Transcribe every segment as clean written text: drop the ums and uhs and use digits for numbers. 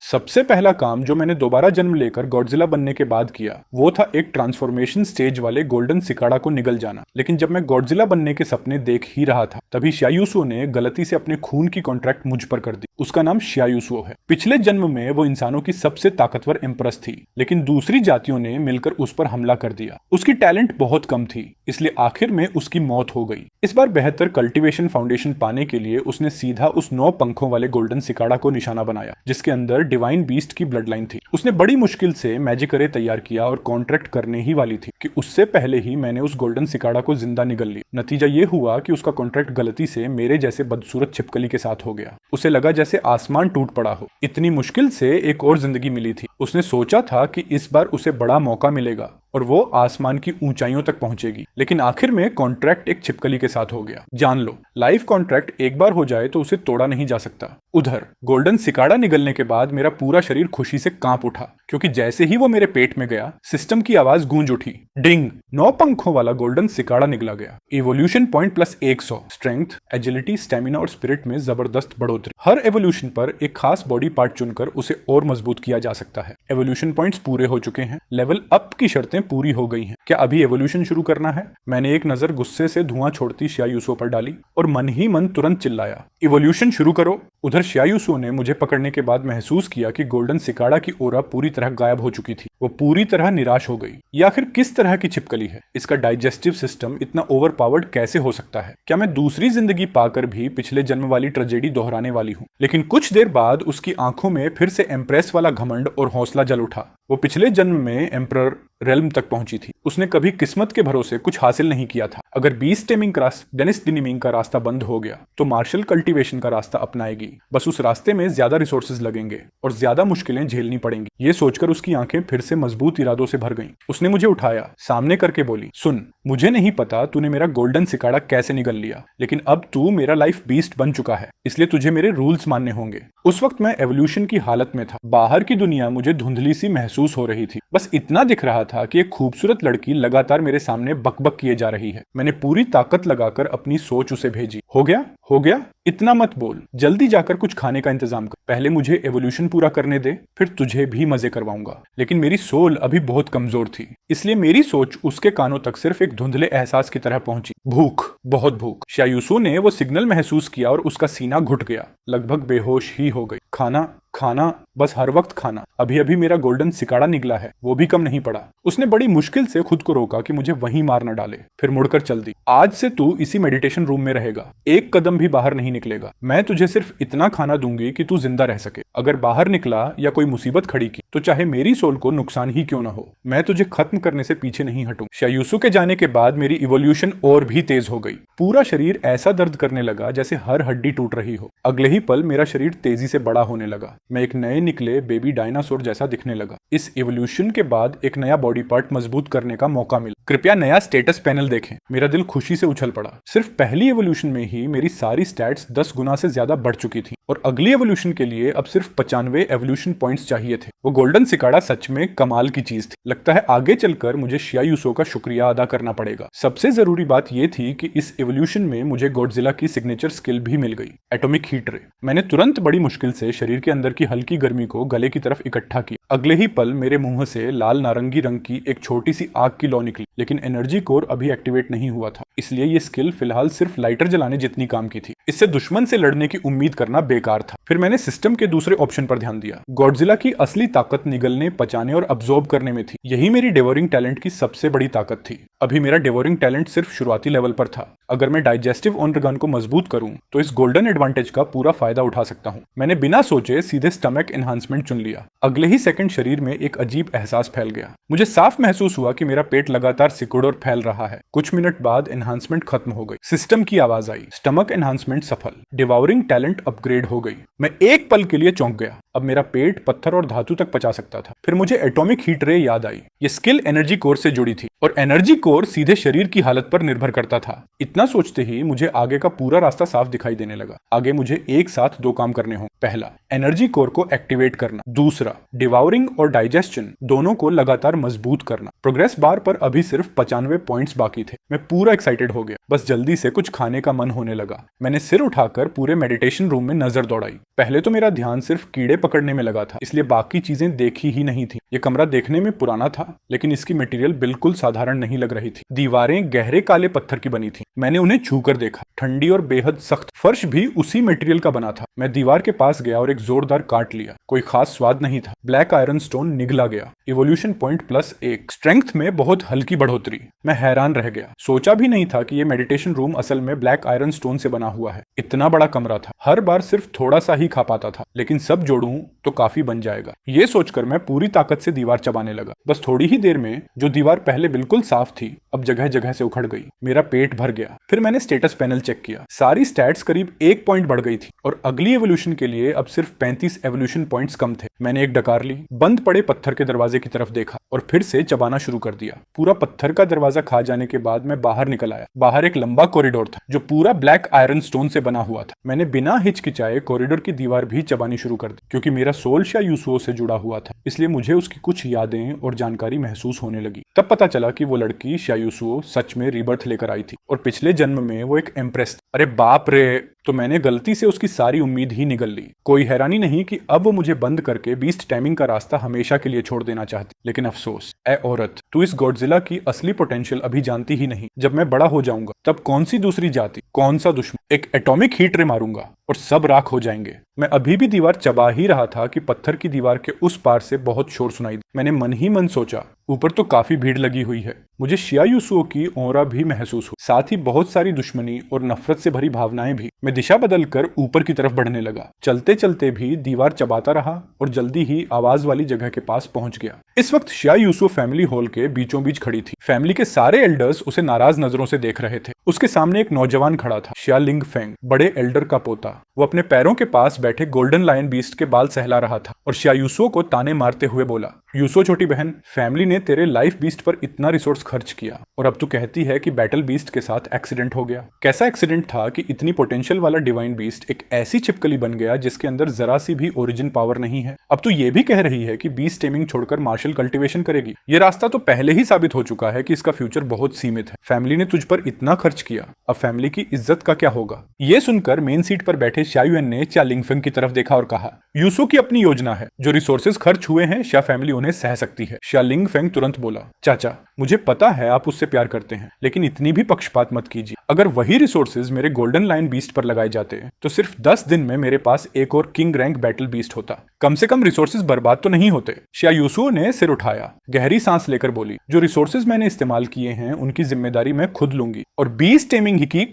सबसे पहला काम जो मैंने दोबारा जन्म लेकर गॉडजिला बनने के बाद किया वो था एक ट्रांसफॉर्मेशन स्टेज वाले गोल्डन सिकाड़ा को निगल जाना। लेकिन जब मैं गॉडजिला बनने के सपने देख ही रहा था तभी शियायुसो ने गलती से अपने खून की कॉन्ट्रैक्ट मुझ पर कर दी। उसका नाम शियायुसो है। पिछले जन्म में वो इंसानों की सबसे ताकतवर एम्प्रेस थी, लेकिन दूसरी जातियों ने मिलकर उस पर हमला कर दिया। उसकी टैलेंट बहुत कम थी, इसलिए आखिर में उसकी मौत हो गई। इस बार बेहतर कल्टीवेशन फाउंडेशन पाने के लिए उसने सीधा उस 9 पंखों वाले गोल्डन सिकाड़ा को निशाना बनाया जिसके अंदर डिवाइन बीस्ट की ब्लड लाइन थी। उसने बड़ी मुश्किल से मैजिक अरे तैयार किया और कॉन्ट्रैक्ट करने ही वाली थी कि उससे पहले ही मैंने उस गोल्डन सिकाड़ा को जिंदा निगल लिया। नतीजा ये हुआ कि उसका कॉन्ट्रैक्ट गलती से मेरे जैसे बदसूरत छिपकली के साथ हो गया। उसे लगा जैसे आसमान टूट पड़ा हो। इतनी मुश्किल से एक और जिंदगी मिली थी। उसने सोचा था कि इस बार उसे बड़ा मौका मिलेगा और वो आसमान की ऊंचाइयों तक पहुंचेगी, लेकिन आखिर में कॉन्ट्रैक्ट एक छिपकली के साथ हो गया। जान लो, लाइफ कॉन्ट्रैक्ट एक बार हो जाए तो उसे तोड़ा नहीं जा सकता। उधर गोल्डन सिकाड़ा निगलने के बाद मेरा पूरा शरीर खुशी से कांप उठा, क्योंकि जैसे ही वो मेरे पेट में गया सिस्टम की आवाज गूंज उठी। डिंग! 9 पंखों वाला गोल्डन सिकाड़ा निकला गया। Evolution point plus 100, strength, agility, stamina और स्पिरिट में जबरदस्त बढ़ोतरी। हर एवोल्यूशन पर एक खास बॉडी पार्ट चुनकर उसे और मजबूत किया जा सकता है। एवोल्यूशन पॉइंट्स पूरे हो चुके हैं, लेवल अप की शर्तें पूरी हो गई हैं। क्या अभी एवोल्यूशन शुरू करना है? मैंने एक नजर गुस्से से धुआं छोड़ती शियायुसो पर डाली और मन ही मन तुरंत चिल्लाया, इवोल्यूशन शुरू करो। उधर शियायुसो ने मुझे पकड़ने के बाद महसूस किया कि गोल्डन सिकाड़ा की ओरा पूरी तरह गायब हो चुकी थी। वो पूरी तरह निराश हो गई। ये आखिर किस तरह की छिपकली है? इसका डाइजेस्टिव सिस्टम इतना ओवरपावर्ड कैसे हो सकता है? क्या मैं दूसरी जिंदगी पाकर भी पिछले जन्म वाली ट्रेजेडी दोहराने वाली हूँ? लेकिन कुछ देर बाद उसकी आंखों में फिर से एम्प्रेस वाला घमंड और हौसला जल उठा। वो पिछले जन्म में एम्परर रेल्म तक पहुंची थी। उसने कभी किस्मत के भरोसे कुछ हासिल नहीं किया था। अगर बीस टेमिंग का डेनिस डिनिमिंग का रास्ता बंद हो गया तो मार्शल कल्टीवेशन का रास्ता अपनाएगी। बस उस रास्ते में ज्यादा रिसोर्सेज लगेंगे और ज्यादा मुश्किलें झेलनी पड़ेंगी। ये सोचकर उसकी आंखें फिर से मजबूत इरादों से भर गईं। उसने मुझे उठाया, सामने करके बोली, सुन, मुझे नहीं पता तूने मेरा गोल्डन सिकाड़ा कैसे निगल लिया, लेकिन अब तू मेरा लाइफ बीस्ट बन चुका है, इसलिए तुझे मेरे रूल्स मानने होंगे। उस वक्त मैं एवोल्यूशन की हालत में था। बाहर की दुनिया मुझे धुंधली सी महसूस हो रही थी। बस इतना दिख रहा था कि एक खूबसूरत लड़की लगातार मेरे सामने बकबक किए जा रही है। मैंने पूरी ताकत लगाकर अपनी सोच उसे भेजी, हो गया, हो गया, इतना मत बोल, जल्दी जाकर कुछ खाने का इंतजाम कर। पहले मुझे एवोल्यूशन पूरा करने दे, फिर तुझे भी मजे करवाऊंगा। लेकिन मेरी सोल अभी बहुत कमजोर थी, इसलिए मेरी सोच उसके कानों तक सिर्फ एक धुंधले एहसास की तरह पहुंची। भूख, बहुत भूख। शियायुसो ने वो सिग्नल महसूस किया और उसका सीना घुट गया। लगभग बेहोश ही हो गई। खाना, खाना, बस हर वक्त खाना। अभी अभी मेरा गोल्डन सिकाड़ा निकला है, वो भी कम नहीं पड़ा। उसने बड़ी मुश्किल से खुद को रोका कि मुझे वहीं मार न डाले, फिर मुड़कर चल दी। आज से तू इसी मेडिटेशन रूम में रहेगा, एक कदम भी बाहर नहीं निकलेगा। मैं तुझे सिर्फ इतना खाना दूंगी कि तू जिंदा रह सके। अगर बाहर निकला या कोई मुसीबत खड़ी की तो चाहे मेरी सोल को नुकसान ही क्यों न हो, मैं तुझे खत्म करने से पीछे नहीं हटूं। शियायुसो के जाने के बाद मेरी इवोल्यूशन और भी तेज हो गई। पूरा शरीर ऐसा दर्द करने लगा जैसे हर हड्डी टूट रही हो। अगले ही पल मेरा शरीर तेजी से बड़ा होने लगा। मैं एक नए निकले बेबी डायनासोर जैसा दिखने लगा। इस इवोल्यूशन के बाद एक नया बॉडी पार्ट मजबूत करने का मौका मिला। कृपया नया स्टेटस पैनल देखें। मेरा दिल खुशी से उछल पड़ा। सिर्फ पहली एवोल्यूशन में ही मेरी सारी स्टैट्स 10 गुना से ज्यादा बढ़ चुकी थी और अगली एवोल्यूशन के लिए अब सिर्फ 95 एवोल्यूशन पॉइंट्स चाहिए थे। वो गोल्डन सिकाड़ा सच में कमाल की चीज थी। लगता है आगे चलकर मुझे शियायुसो का शुक्रिया अदा करना पड़ेगा। सबसे जरूरी बात यह थी कि इस एवोल्यूशन में मुझे गॉडजिला की सिग्नेचर स्किल भी मिल गई, एटॉमिक हीट रे। मैंने तुरंत बड़ी मुश्किल से शरीर के अंदर की हल्की गर्मी को गले की तरफ इकट्ठा किया। अगले ही पल मेरे मुंह से लाल नारंगी रंग की एक छोटी सी आग की लौ निकली, लेकिन एनर्जी कोर अभी एक्टिवेट नहीं हुआ था, इसलिए ये स्किल फिलहाल सिर्फ लाइटर जलाने जितनी काम की थी। इससे दुश्मन से लड़ने की उम्मीद करना बेकार था। फिर मैंने सिस्टम के दूसरे ऑप्शन पर ध्यान दिया। गॉडजिला की असली ताकत निगलने, पचाने और अब्सॉर्ब करने में थी। यही मेरी डेवोरिंग टैलेंट की सबसे बड़ी ताकत थी। अभी मेरा डेवोरिंग टैलेंट सिर्फ शुरुआती लेवल पर था। अगर मैं डाइजेस्टिव ऑर्गन को मजबूत करूं तो इस गोल्डन एडवांटेज का पूरा फायदा उठा सकता हूं। मैंने बिना सोचे सीधे स्टमक एनहांसमेंट चुन लिया। अगले ही सेकंड शरीर में एक अजीब एहसास फैल गया। मुझे साफ महसूस हुआ कि मेरा पेट लगातार सिकुड़ और फैल रहा है। कुछ मिनट बाद एनहांसमेंट खत्म हो गई। सिस्टम की आवाज आई, स्टमक एनहांसमेंट सफल, डिवाउरिंग टैलेंट अपग्रेड हो गई। मैं एक पल के लिए चौंक गया। अब मेरा पेट पत्थर और धातु तक पचा सकता था। फिर मुझे एटॉमिक हीट रे याद आई। ये स्किल एनर्जी कोर से जुड़ी थी और एनर्जी कोर सीधे शरीर की हालत पर निर्भर करता था। इतना सोचते ही मुझे आगे का पूरा रास्ता साफ दिखाई देने लगा। आगे मुझे एक साथ 2 काम करने होंगे। पहला, एनर्जी कोर को एक्टिवेट करना। दूसरा, डिवाउरिंग और डाइजेशन दोनों को लगातार मजबूत करना। प्रोग्रेस बार पर अभी सिर्फ 95 पॉइंट्स बाकी थे। मैं पूरा एक्साइटेड हो गया। बस जल्दी से कुछ खाने का मन होने लगा। मैंने सिर उठाकर पूरे मेडिटेशन रूम में नजर दौड़ाई। पहले तो मेरा ध्यान सिर्फ कीड़े पकड़ने में लगा था, इसलिए बाकी चीजें देखी ही नहीं थी। ये कमरा देखने में पुराना था, लेकिन इसकी मटेरियल बिल्कुल साधारण नहीं लग रही थी। दीवारें गहरे काले पत्थर की बनी थी। मैंने उन्हें छूकर देखा, ठंडी और बेहद सख्त। फर्श भी उसी मटेरियल का बना था। मैं दीवार के पास गया और एक जोरदार काट लिया। कोई खास स्वाद नहीं था। ब्लैक आयरन स्टोन निगला गया। इवोल्यूशन पॉइंट +1, स्ट्रेंथ में बहुत हल्की बढ़ोतरी। मैं हैरान रह गया। सोचा भी नहीं था कि ये मेडिटेशन रूम असल में ब्लैक आयरन स्टोन से बना हुआ है। इतना बड़ा कमरा था। हर बार सिर्फ थोड़ा सा ही खा पाता था, लेकिन सब जोड़ूं तो काफी बन जाएगा। ये सोचकर मैं पूरी ताकत से दीवार चबाने लगा। बस थोड़ी ही देर में जो दीवार पहले बिल्कुल साफ थी, अब जगह जगह से उखड़ गई। मेरा पेट भर गया। फिर मैंने स्टेटस पैनल चेक किया। सारी स्टैट्स करीब 1 पॉइंट बढ़ गई थी और अगली एवोल्यूशन के लिए अब सिर्फ 35 एवोल्यूशन पॉइंट्स कम थे। मैंने एक डकार ली, बंद पड़े पत्थर के दरवाजे की तरफ देखा और फिर से चबाना शुरू कर दिया। पूरा पत्थर का दरवाजा खा जाने के बाद मैं बाहर निकल आया। बाहर एक लंबा कॉरिडोर था जो पूरा ब्लैक आयरन स्टोन से बना हुआ था। मैंने बिना हिचकिचाए कॉरिडोर की दीवार भी चबानी शुरू कर दी। क्योंकि मेरा सोल शायूसुओ से जुड़ा हुआ था, इसलिए मुझे उसकी कुछ यादें और जानकारी महसूस होने लगी। तब पता चला कि वो लड़की शायूसुओ सच में रीबर्थ लेकर आई थी और पिछले जन्म में वो एक एम्प्रेस थी। अरे बाप रे! तो मैंने गलती से उसकी सारी उम्मीद ही निगल ली। कोई हैरानी नहीं कि अब वो मुझे बंद करके बीस्ट टाइमिंग का रास्ता हमेशा के लिए छोड़ देना चाहती। लेकिन अफसोस, ए औरत, तू इस गॉडजिला की असली पोटेंशियल अभी जानती ही नहीं। जब मैं बड़ा हो जाऊंगा तब कौन सी दूसरी जाति, कौन सा दुश्मन, एक एटॉमिक हीट रे मारूंगा और सब राख हो जाएंगे। मैं अभी भी दीवार चबा ही रहा था कि पत्थर की दीवार के उस पार से बहुत शोर सुनाई दी। मैंने मन ही मन सोचा, ऊपर तो काफी भीड़ लगी हुई है। मुझे शायूसुओ की ऑरा भी महसूस हुई, साथ ही बहुत सारी दुश्मनी और नफरत से भरी भावनाएं भी। मैं दिशा बदलकर ऊपर की तरफ बढ़ने लगा। चलते चलते भी दीवार चबाता रहा और जल्दी ही आवाज वाली जगह के पास पहुंच गया। इस वक्त शायूसुओ फैमिली हॉल के बीचों बीच खड़ी थी। फैमिली के सारे एल्डर्स उसे नाराज नजरों से देख रहे थे। उसके सामने एक नौजवान खड़ा था, शिया लिंग फेंग, बड़े एल्डर का पोता। वो अपने पैरों के पास बैठे गोल्डन लायन बीस्ट के बाल सहला रहा था और शायूसुओ को ताने मारते हुए बोला, यूसुओ छोटी बहन, फैमिली ने तेरे लाइफ बीस्ट पर इतना रिसोर्स खर्च किया और अब तू कहती है कि बैटल बीस्ट के साथ एक्सीडेंट हो गया। कैसा एक्सीडेंट था कि इतनी पोटेंशियल वाला डिवाइन बीस्ट एक ऐसी छिपकली बन गया जिसके अंदर जरा सी भी ओरिजिन पावर नहीं है। अब तू ये भी कह रही है कि बीस्ट टेमिंग छोड़कर मार्शल कल्टीवेशन करेगी। ये रास्ता तो पहले ही साबित हो चुका है कि इसका फ्यूचर बहुत सीमित है। फैमिली ने तुझ पर इतना खर्च किया, अब फैमिली की इज्जत का क्या होगा? ये सुनकर मेन सीट पर बैठे शायुएन ने च्या लिंगफेंग की तरफ देखा और कहा, यूसुओ की अपनी योजना है, जो रिसोर्सेज खर्च हुए हैं शा फैमिली उन्हें सह सकती है। शा लिंगफेंग तुरंत बोला, चाचा, मुझे पता है आप उससे प्यार करते हैं, लेकिन इतनी भी पक्षपात मत कीजिए। अगर वही रिसोर्सेज मेरे गोल्डन लायन बीस्ट पर लगाए जाते तो सिर्फ 10 दिन में मेरे पास एक और किंग रैंक बैटल बीस्ट होता। कम से कम रिसोर्सेज बर्बाद तो नहीं होते। शा यूसुओ ने सिर उठाया, गहरी सांस लेकर बोली, जो रिसोर्सेज मैंने इस्तेमाल किए हैं उनकी जिम्मेदारी मैं खुद लूंगी और बीस्ट टेमिंग ही की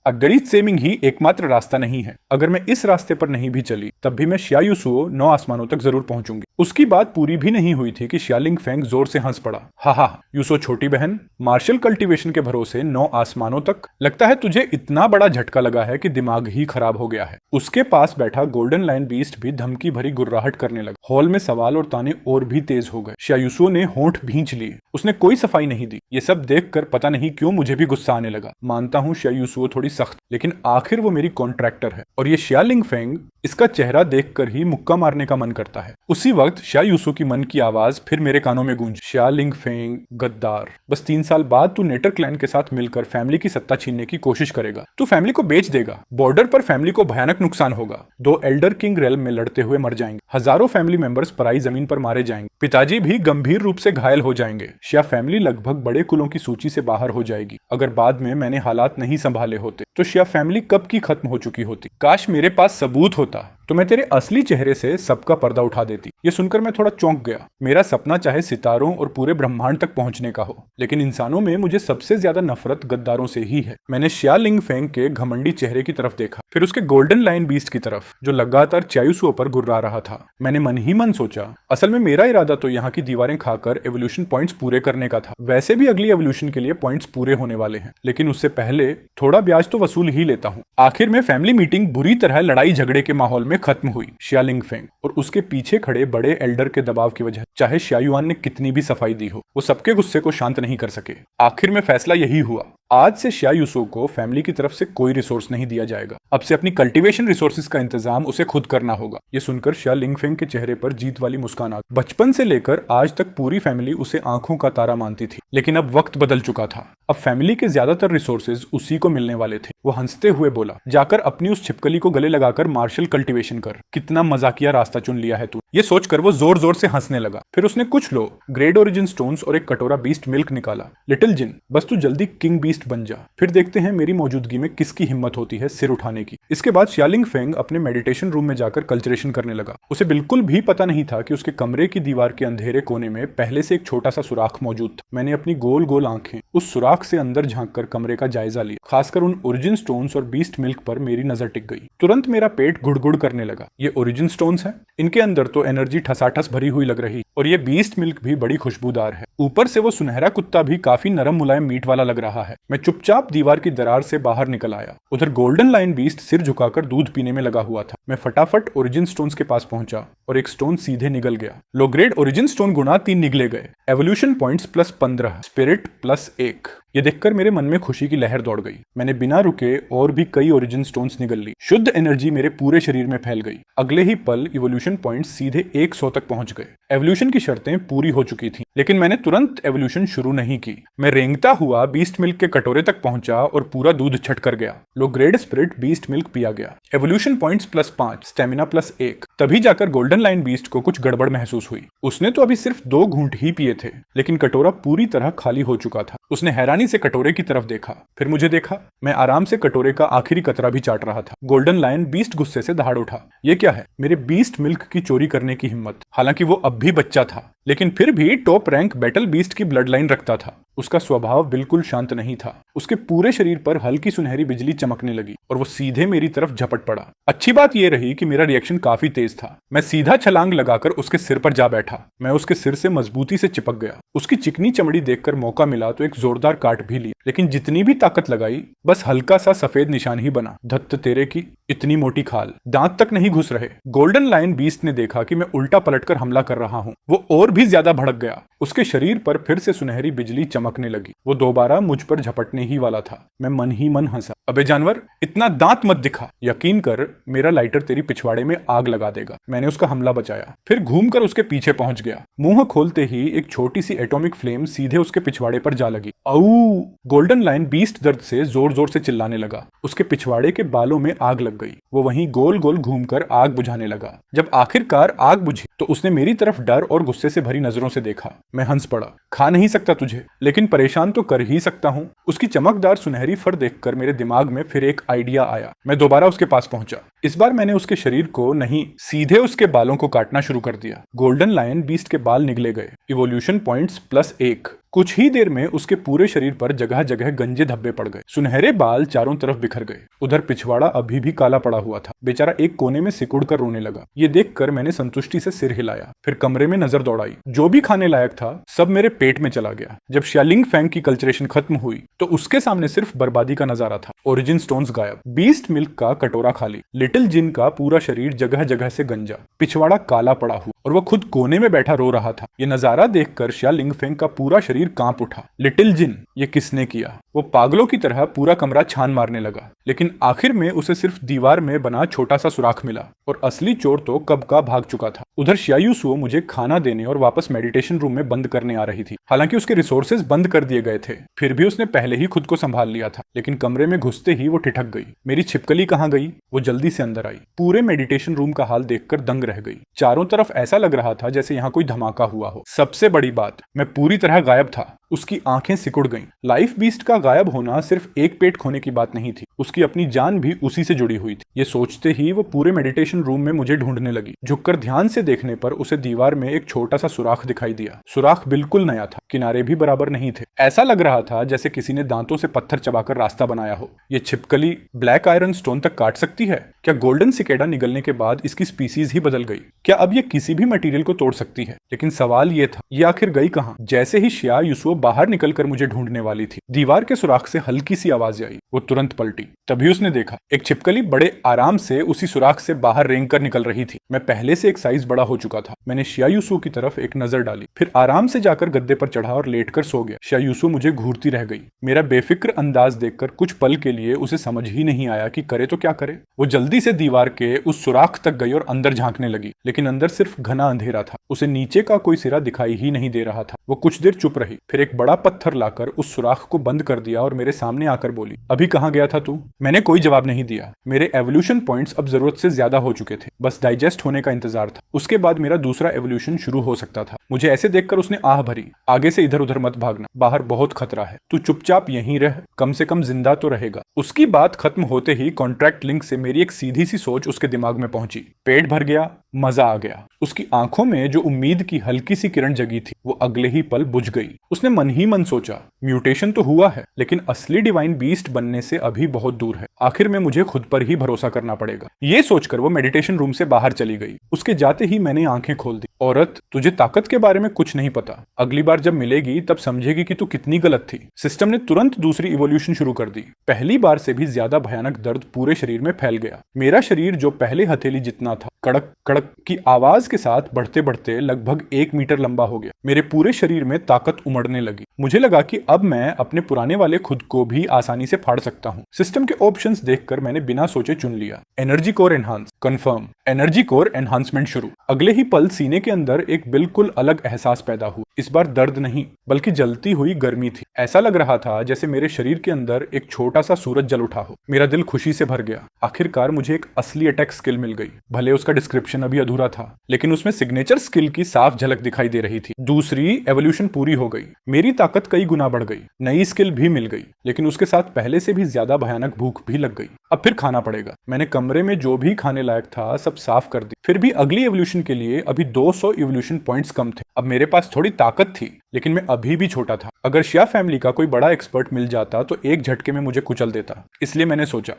अगणित सेमिंग ही एकमात्र रास्ता नहीं है। अगर मैं इस रास्ते पर नहीं भी चली तब भी मैं शिया यूसुओ 9 आसमानों तक जरूर पहुंचूंगी। उसकी बात पूरी भी नहीं हुई थी कि शिया लिंगफेंग जोर से हंस पड़ा। हा यूसुओ छोटी बहन, मार्शल कल्टीवेशन के भरोसे 9 आसमानों तक? लगता है तुझे इतना बड़ा झटका लगा है कि दिमाग ही खराब हो गया है। उसके पास बैठा गोल्डन लायन बीस्ट भी धमकी भरी गुर्राहट करने लगा। हॉल में सवाल और ताने और भी तेज हो गए। शिया यूसुओ ने होंठ भींच लिए। उसने कोई सफाई नहीं दी। ये सब देखकर पता नहीं क्यों मुझे भी गुस्सा आने लगा। मानता हूँ शिया यूसुओ थोड़ी सख्त, लेकिन आखिर वो मेरी कॉन्ट्रैक्टर है और ये शिया लिंगफेंग, इसका चेहरा देखकर ही मुक्का मारने का मन करता है। उसी वक्त शिया यूसुओ की मन की आवाज फिर मेरे कानों में गूंजी, शिया लिंगफेंग गद्दार, बस 3 साल बाद तू नेटर क्लैन के साथ मिलकर फैमिली की सत्ता छीनने की कोशिश करेगा। तू फैमिली को बेच देगा। बॉर्डर पर फैमिली को भयानक नुकसान होगा। 2 एल्डर किंग रेल्म में लड़ते हुए मर जाएंगे। हजारों फैमिली मेंबर्स पराई जमीन पर मारे जाएंगे। पिताजी भी गंभीर रूप से घायल हो जाएंगे। शिया फैमिली लगभग बड़े कुलों की सूची से बाहर हो जाएगी। अगर बाद में मैंने हालात नहीं संभाले होते तो शिया फैमिली कब की खत्म हो चुकी होती। काश मेरे पास सबूत होता तो मैं तेरे असली चेहरे से सबका पर्दा उठा देती। ये सुनकर मैं थोड़ा चौंक गया। मेरा सपना चाहे सितारों और पूरे ब्रह्मांड तक पहुंचने का हो, लेकिन इंसानों में मुझे सबसे ज्यादा नफरत गद्दारों से ही है। मैंने शिया लिंगफेंग के घमंडी चेहरे की तरफ देखा, फिर उसके गोल्डन लायन बीस्ट की तरफ जो लगातार चायूसुओ पर गुर्रा रहा था। मैंने मन ही मन सोचा, असल में मेरा इरादा तो यहाँ की दीवारें खाकर एवोल्यूशन पॉइंट्स पूरे करने का था। वैसे भी अगली एवोल्यूशन के लिए पॉइंट्स पूरे होने वाले हैं, लेकिन उससे पहले थोड़ा ब्याज तो वसूल ही लेता हूँ। आखिर में फैमिली मीटिंग बुरी तरह लड़ाई झगड़े के माहौल में खत्म हुई। शिया लिंगफेंग और उसके पीछे खड़े बड़े एल्डर के दबाव की वजह चाहे शायुआन ने कितनी भी सफाई दी हो, वो सबके गुस्से को शांत नहीं कर सके। आखिर में फैसला यही हुआ, आज से शिया यूसुओ को फैमिली की तरफ से कोई रिसोर्स नहीं दिया जाएगा। अब से अपनी कल्टीवेशन रिसोर्सेज का इंतजाम उसे खुद करना होगा। ये सुनकर शिया लिंगफेंग के चेहरे पर जीत वाली मुस्कान आ गई। बचपन से लेकर आज तक पूरी फैमिली उसे आंखों का तारा मानती थी, लेकिन अब वक्त बदल चुका था। अब फैमिली के ज्यादातर रिसोर्सेज उसी को मिलने वाले थे। वो हंसते हुए बोला, जाकर अपनी उस छिपकली को गले लगाकर मार्शल कल्टीवेशन कर। कितना मजाकिया रास्ता चुन लिया है तू। ये सोचकर वो जोर जोर से हंसने लगा। फिर उसने कुछ लो ग्रेड ओरिजिन स्टोन्स और एक कटोरा बीस्ट मिल्क निकाला। लिटिल जिन, बस तू जल्दी किंग बीस्ट बन जा, फिर देखते हैं मेरी मौजूदगी में किसकी हिम्मत होती है सिर उठाने की। इसके बाद शियालिंग फेंग अपने मेडिटेशन रूम में जाकर कल्चरेशन करने लगा। उसे बिल्कुल भी पता नहीं था कि उसके कमरे की दीवार के अंधेरे कोने में पहले से एक छोटा सा सुराख मौजूद था। मैंने अपनी गोल गोल आंखें उस सुराख से अंदर झांककर कमरे का जायजा लिया। खासकर उन ओरिजिन स्टोन्स और बीस्ट मिल्क पर मेरी नजर टिक गई। तुरंत मेरा पेट गुड़गुड़ करने लगा। ये ओरिजिन स्टोन्स हैं, इनके अंदर तो एनर्जी ठसाठस भरी हुई लग रही, और ये बीस्ट मिल्क भी बड़ी खुशबूदार है। ऊपर से वो सुनहरा कुत्ता भी काफी नरम मुलायम मीट वाला लग रहा है। मैं चुपचाप दीवार की दरार से बाहर निकल आया। उधर गोल्डन लाइन बीस्ट सिर झुकाकर दूध पीने में लगा हुआ था। मैं फटाफट ओरिजिन स्टोन्स के पास पहुंचा और एक स्टोन सीधे निगल गया। लो ग्रेड ओरिजिन स्टोन गुना 3 निगले गए। Evolution points plus 15, spirit plus 1। ये देखकर मेरे मन में खुशी की लहर दौड़ गई। मैंने बिना रुके और भी कई ओरिजिन स्टोन्स निगल ली। शुद्ध एनर्जी मेरे पूरे शरीर में फैल गई। अगले ही पल इवोल्यूशन पॉइंट्स सीधे 100 तक पहुंच गए। एवोल्यूशन की शर्तें पूरी हो चुकी थीं, लेकिन मैंने तुरंत एवोल्यूशन शुरू नहीं की। मैं रेंगता हुआ बीस्ट मिल्क के कटोरे तक पहुंचा और पूरा दूध छट कर गया। Low grade spirit beast milk पिया गया। Evolution points plus 5, stamina plus 1। तभी जाकर गोल्डन लाइन बीस्ट को कुछ गड़बड़ महसूस हुई। उसने तो अभी सिर्फ 2 घूंट ही पिए थे, लेकिन कटोरा पूरी तरह खाली हो चुका था। उसने हैरानी से कटोरे की तरफ देखा, फिर मुझे देखा। मैं आराम से कटोरे का आखिरी कतरा भी चाट रहा था। गोल्डन लायन बीस्ट गुस्से से दहाड़ उठा। ये क्या है? मेरे बीस्ट मिल्क की चोरी करने की हिम्मत। हालांकि वो अब भी बच्चा था, लेकिन फिर भी टॉप रैंक बैटल बीस्ट की ब्लड लाइन रखता था। उसका स्वभाव बिल्कुल शांत नहीं था। उसके पूरे शरीर पर हल्की सुनहरी बिजली चमकने लगी और वो सीधे मेरी तरफ झपट पड़ा। अच्छी बात यह रही कि मेरा रिएक्शन काफी तेज था। मैं सीधा छलांग लगाकर उसके सिर पर जा बैठा। मैं उसके सिर से मजबूती से चिपक गया। उसकी चिकनी चमड़ी देखकर मौका मिला तो एक जोरदार काट भी लिया, लेकिन जितनी भी ताकत लगाई बस हल्का सा सफेद निशान ही बना। धत्त तेरे की, इतनी मोटी खाल, दांत तक नहीं घुस रहे। गोल्डन लायन बीस्ट ने देखा कि मैं उल्टा पलटकर हमला कर रहा हूँ। वो और भी ज्यादा भड़क गया। उसके शरीर पर फिर से सुनहरी बिजली चमकने लगी। वो दोबारा मुझ पर झपटने ही वाला था। मैं मन ही मन हंसा। अबे जानवर, इतना दांत मत दिखा। यकीन कर, मेरा लाइटर तेरी पिछवाड़े में आग लगा देगा। मैंने उसका हमला बचाया, फिर घूमकर उसके पीछे पहुंच गया। मुंह खोलते ही एक छोटी सी एटॉमिक फ्लेम सीधे उसके पिछवाड़े पर जा लगी। औ! गोल्डन लायन बीस्ट दर्द से जोर जोर से चिल्लाने लगा। उसके पिछवाड़े के बालों में आग लग गई। वो वहीं गोल गोल घूमकर आग बुझाने लगा। जब आखिरकार आग बुझी तो उसने मेरी तरफ डर और गुस्से से भरी नजरों से देखा। मैं हंस पड़ा। खा नहीं सकता तुझे, लेकिन परेशान तो कर ही सकता हूँ। उसकी चमकदार सुनहरी फर देखकर मेरे दिमाग में फिर एक आइडिया आया। मैं दोबारा उसके पास पहुंचा। इस बार मैंने उसके शरीर को नहीं, सीधे उसके बालों को काटना शुरू कर दिया। गोल्डन लायन बीस्ट के बाल निगले गए। Evolution points plus 1। कुछ ही देर में उसके पूरे शरीर पर जगह जगह गंजे धब्बे पड़ गए। सुनहरे बाल चारों तरफ बिखर गए। उधर पिछवाड़ा अभी भी काला पड़ा हुआ था। बेचारा एक कोने में सिकुड़ कर रोने लगा। ये देखकर मैंने संतुष्टि से सिर हिलाया। फिर कमरे में नजर दौड़ाई। जो भी खाने लायक था सब मेरे पेट में चला गया। जब शियालिंग फैंग की कल्चरेशन खत्म हुई तो उसके सामने सिर्फ बर्बादी का नजारा था। ओरिजिन स्टोन्स गायब, बीस्ट मिल्क का कटोरा खाली, लिटिल जिन का पूरा शरीर जगह जगह से गंजा, पिछवाड़ा काला पड़ा हुआ और वो खुद कोने में बैठा रो रहा था। ये नजारा देखकर शियालिंग फैंग का पूरा शरीर कांप उठा। लिटिल जिन, ये किसने किया? वो पागलों की तरह पूरा कमरा छान मारने लगा, लेकिन आखिर में उसे सिर्फ दीवार में बना छोटा सा सुराख मिला और असली चोर तो कब का भाग चुका था। उधर शियायुसुओ मुझे खाना देने और वापस मेडिटेशन रूम में बंद करने आ रही थी। हालांकि उसके रिसोर्सेज बंद कर दिए गए थे, फिर भी उसने पहले ही खुद को संभाल लिया था। लेकिन कमरे में घुसते ही वो ठिठक गई। मेरी छिपकली कहाँ गई? वो जल्दी से अंदर आई। पूरे मेडिटेशन रूम का हाल देखकर दंग रह गई। चारों तरफ ऐसा लग रहा था जैसे यहाँ कोई धमाका हुआ हो। सबसे बड़ी बात, मैं पूरी तरह गायब था। उसकी आंखें सिकुड़ गईं। लाइफ बीस्ट का गायब होना सिर्फ एक पेट खोने की बात नहीं थी, उसकी अपनी जान भी उसी से जुड़ी हुई थी। ये सोचते ही वो पूरे मेडिटेशन रूम में मुझे ढूंढने लगी। झुककर ध्यान से देखने पर उसे दीवार में एक छोटा सा सुराख दिखाई दिया। सुराख बिल्कुल नया था, किनारे भी बराबर नहीं थे। ऐसा लग रहा था जैसे किसी ने दांतों से पत्थर चबाकर रास्ता बनाया हो। ये छिपकली ब्लैक आयरन स्टोन तक काट सकती है क्या? गोल्डन सिकेडा निगलने के बाद इसकी स्पीसीज ही बदल गई क्या? अब ये किसी भी मटेरियल को तोड़ सकती है? लेकिन सवाल ये था, ये आखिर गई कहां? जैसे ही शियायुसुओ बाहर निकलकर मुझे ढूंढने वाली थी, दीवार के सुराख से हल्की सी आवाज आई। वो तुरंत पलटी। तभी उसने देखा एक छिपकली बड़े आराम से उसी सुराख से बाहर रेंग कर निकल रही थी। मैं पहले से एक साइज बड़ा हो चुका था। मैंने शियायुसुओ की तरफ एक नजर डाली, फिर आराम से जाकर गद्दे पर चढ़ा और लेटकर सो गया। शियायुसुओ मुझे घूरती रह गई। मेरा बेफिक्र अंदाज देखकर कुछ पल के लिए उसे समझ ही नहीं आया कि करे तो क्या करे। वो जल्दी से दीवार के उस सुराख तक गई और अंदर झांकने लगी, लेकिन अंदर सिर्फ घना अंधेरा था। उसे नीचे का कोई सिरा दिखाई ही नहीं दे रहा था। वो कुछ देर चुप रही, फिर एक बड़ा पत्थर लाकर उस सुराख को बंद कर दिया और मेरे सामने आकर बोली, अभी कहाँ गया था तू? मैंने कोई जवाब नहीं दिया। मेरे एवोल्यूशन पॉइंट्स अब जरूरत से ज्यादा हो चुके थे, बस डाइजेस्ट होने का इंतजार था। उसके बाद मेरा दूसरा एवोल्यूशन शुरू हो सकता था। मुझे ऐसे देखकर उसने आह भरी, आगे से इधर उधर मत भागना, बाहर बहुत खतरा है, तू चुपचाप यहीं रह, कम से कम जिंदा तो रहेगा। उसकी बात खत्म होते ही कॉन्ट्रैक्ट लिंक से मेरी एक सीधी सी सोच उसके दिमाग में पहुंची। पेट भर गया, मजा आ गया। उसकी आंखों में जो उम्मीद की हल्की सी किरण जगी थी वो अगले ही पल बुझ गई। उसने मन ही मन सोचा, म्यूटेशन तो हुआ है लेकिन असली डिवाइन बीस्ट बनने से अभी बहुत दूर है, आखिर में मुझे खुद पर ही भरोसा करना पड़ेगा। ये सोचकर वो मेडिटेशन रूम से बाहर चली गई। उसके जाते ही मैंने आंखें खोल दी। औरत, तुझे ताकत के बारे में कुछ नहीं पता, अगली बार जब मिलेगी तब समझेगी कि तू कितनी गलत थी। सिस्टम ने तुरंत दूसरी इवोल्यूशन शुरू कर दी। पहली बार से भी ज्यादा भयानक दर्द पूरे शरीर में फैल गया। मेरा शरीर जो पहले हथेली जितना था, कड़क कड़क की आवाज के साथ बढ़ते बढ़ते लगभग 1 मीटर लंबा हो गया। मेरे पूरे शरीर में ताकत उमड़ने लगी। मुझे लगा कि अब मैं अपने पुराने वाले खुद को भी आसानी से फाड़ सकता हूँ। सिस्टम के ऑप्शंस देखकर मैंने बिना सोचे चुन लिया, energy core enhance, confirm. Energy core enhancement शुरू। अगले ही पल सीने के अंदर एक बिल्कुल अलग एहसास पैदा हुआ। इस बार दर्द नहीं बल्कि जलती हुई गर्मी थी। ऐसा लग रहा था जैसे मेरे शरीर के अंदर एक छोटा सा सूरज जल उठा हो। मेरा दिल खुशी से भर गया। आखिरकार मुझे एक असली अटैक स्किल मिल गई। भले उसका डिस्क्रिप्शन अभी अधूरा था लेकिन उसमें सिग्नेचर स्किल की साफ झलक दिखाई दे रही थी। दूसरी एवोल्यूशन पूरी हो गई। मेरी ताकत कई गुना बढ़ गई। नई स्किल भी मिल गई लेकिन उसके साथ पहले से भी ज्यादा भयानक भूख भी लग गई। अब फिर खाना पड़ेगा। मैंने कमरे में जो भी खाने लायक था सब साफ कर दी। फिर भी अगली एवोल्यूशन के लिए अभी 200 एवोल्यूशन पॉइंट्स कम थे। अब मेरे पास थोड़ी ताकत थी लेकिन मैं अभी भी छोटा था। अगर शिया फैमिली का कोई बड़ा एक्सपर्ट मिल जाता तो एक झटके में मुझे कुचल देता। इसलिए मैंने सोचा,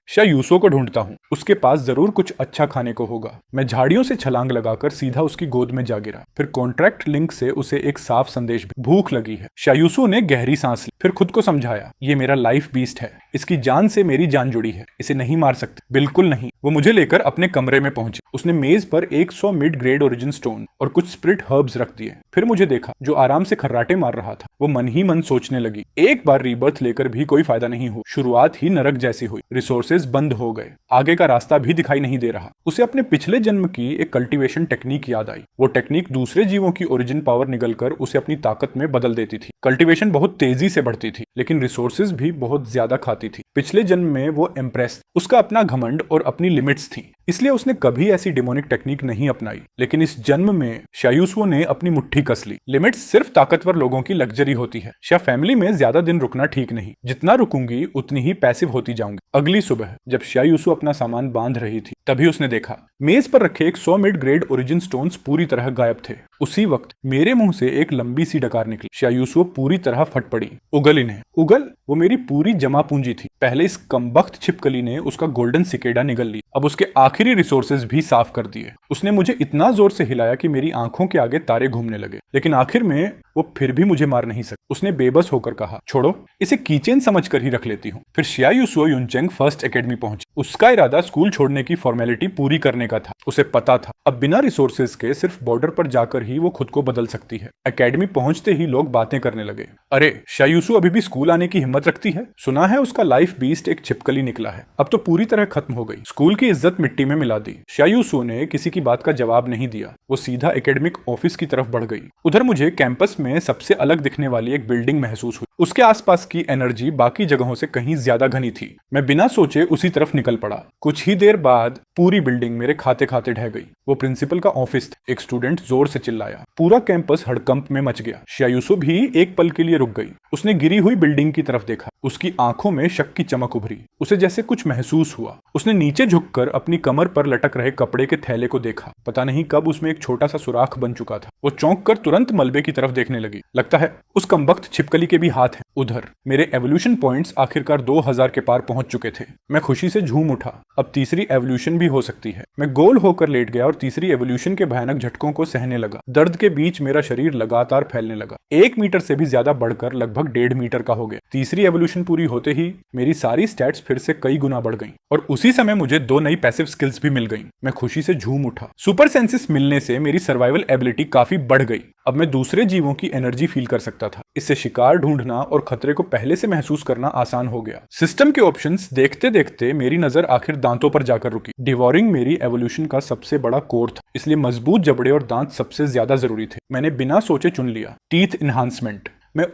शिया यूसो को ढूंढता हूँ, उसके पास जरूर कुछ अच्छा खाने को होगा। मैं झाड़ियों से छलांग लगाकर सीधा उसकी गोद में जा गिरा। फिर कॉन्ट्रैक्ट लिंक से उसे एक साफ संदेश भी, भूख लगी है। शिया यूसो ने गहरी सांस ली, फिर खुद को समझाया, ये मेरा लाइफ बीस्ट है, इसकी जान से मेरी जान जुड़ी है, इसे नहीं मार सकते, बिल्कुल नहीं। वो मुझे लेकर अपने कमरे में पहुंचे। उसने मेज पर 100 मिड ग्रेड ओरिजिन स्टोन और कुछ स्प्रिट हर्ब्स रख दिए। फिर मुझे देखा जो आराम से खर्राटे मार रहा था। वो मन ही मन सोचने लगी, एक बार रीबर्थ लेकर भी कोई फायदा नहीं हो, शुरुआत ही नरक जैसी हुई, रिसोर्सेज बंद हो गए, आगे का रास्ता भी दिखाई नहीं दे रहा। उसे अपने पिछले जन्म की एक कल्टीवेशन टेक्निक याद आई। वो टेक्निक दूसरे जीवों की ओरिजिन पावर निगलकर उसे अपनी ताकत में बदल देती थी। कल्टीवेशन बहुत तेजी से बढ़ती थी लेकिन रिसोर्सेज भी बहुत ज्यादा खाती थी। पिछले जन्म में वो इम्प्रेस, उसका अपना घमंड और अपनी लिमिट्स थी, इसलिए उसने कभी ऐसी डिमोनिक टेक्निक नहीं अपनाई। लेकिन इस जन्म में शायूसुओ ने अपनी मुट्ठी कस ली। लिमिट्स सिर्फ ताकतवर लोगों की लग्जरी होती है। शिया फैमिली में ज्यादा दिन रुकना ठीक नहीं, जितना रुकूंगी उतनी ही पैसिव होती जाऊंगी। अगली सुबह जब शिया यूसु अपना सामान बांध रही थी तभी उसने देखा मेज पर रखे 100 मिड ग्रेड ओरिजिन स्टोन्स पूरी तरह गायब थे। उसी वक्त मेरे मुंह से एक लंबी सी डकार निकली। शिया यूसु पूरी तरह फट पड़ी। उगल इन्हें, उगल, वो मेरी पूरी जमा पूंजी थी। पहले इस कमबख्त छिपकली ने उसका गोल्डन सिकेडा निगल ली, अब उसके आखिरी रिसोर्सेज भी साफ कर दिए। उसने मुझे इतना जोर से हिलाया कि मेरी आंखों के आगे तारे घूमने लगे, लेकिन आखिर में वो फिर भी मुझे मार नहीं सकी। उसने बेबस होकर कहा, छोड़ो, इसे कीचेन समझकर ही रख लेती हूँ। फिर शिया यूसुओ युनचेंग फर्स्ट एकेडमी पहुंची। उसका इरादा स्कूल छोड़ने की फॉर्मेलिटी पूरी करने का था। उसे पता था अब बिना रिसोर्सेज के सिर्फ बॉर्डर पर जाकर ही वो खुद को बदल सकती है। एकेडमी पहुंचते ही लोग बातें करने लगे, अरे शिया यूसु अभी भी स्कूल आने की हिम्मत रखती है, सुना है उसका लाइफ बीस्ट एक छिपकली निकला है। अब तो पूरी तरह खत्म हो गई। स्कूल की इज्जत मिट्टी में मिला दी। शिया यूसु ने किसी की बात का जवाब नहीं दिया। वो सीधा एकेडमिक ऑफिस की तरफ बढ़ गई। उधर मुझे कैंपस में सबसे अलग दिखने वाली एक बिल्डिंग महसूस हुई। उसके आसपास की एनर्जी बाकी जगहों से कहीं ज्यादा घनी थी। मैं बिना सोचे उसी तरफ निकल पड़ा। कुछ ही देर बाद पूरी बिल्डिंग मेरे खाते खाते ढह गई। वो प्रिंसिपल का ऑफिस था। एक स्टूडेंट जोर से चिल्लाया। पूरा कैंपस हड़कंप में मच गया। शिया यूसु भी एक पल के लिए रुक गई। उसने गिरी हुई बिल्डिंग की तरफ देखा। उसकी आंखों में शक की चमक उभरी। उसे जैसे कुछ महसूस हुआ। उसने नीचे झुककर अपनी कमर पर लटक रहे कपड़े के थैले को देखा। पता नहीं कब उसमें एक छोटा सा सुराख बन चुका था। वो चौंक कर तुरंत मलबे की तरफ देखने लगी। लगता है उस कमबख्त छिपकली के भी हाथ हैं। उधर मेरे एवोल्यूशन पॉइंट्स आखिरकार 2000 के पार पहुंच चुके थे। मैं खुशी से झूम उठा। अब तीसरी एवोल्यूशन भी हो सकती है। मैं गोल होकर लेट गया और तीसरी एवोल्यूशन के भयानक झटकों को सहने लगा। दर्द के बीच मेरा शरीर लगातार फैलने लगा। 1 मीटर से भी ज्यादा बढ़कर लगभग 1.5 मीटर का हो गया। तीसरी एवोल्यूशन पूरी होते ही मेरी सारी स्टैट्स फिर से कई गुना बढ़ गईं और उसी समय मुझे 2 नई पैसिव स्किल्स भी मिल गईं। मैं खुशी से झूम उठा। सुपर सेंसेस मिलने से मेरी सर्वाइवल एबिलिटी काफी बढ़ गई। अब मैं दूसरे जीवों की एनर्जी फील कर सकता था। इससे शिकार ढूंढना और खतरे को पहले से महसूस करना आसान हो गया। सिस्टम के ऑप्शंस देखते देखते मेरी नजर आखिर दांतों पर जाकर रुकी। डिवोरिंग मेरी एवोल्यूशन का सबसे बड़ा कोर था, इसलिए मजबूत जबड़े और दांत सबसे ज्यादा जरूरी थे। मैंने बिना सोचे चुन लिया, टीथ इन्हांसमेंट। मैं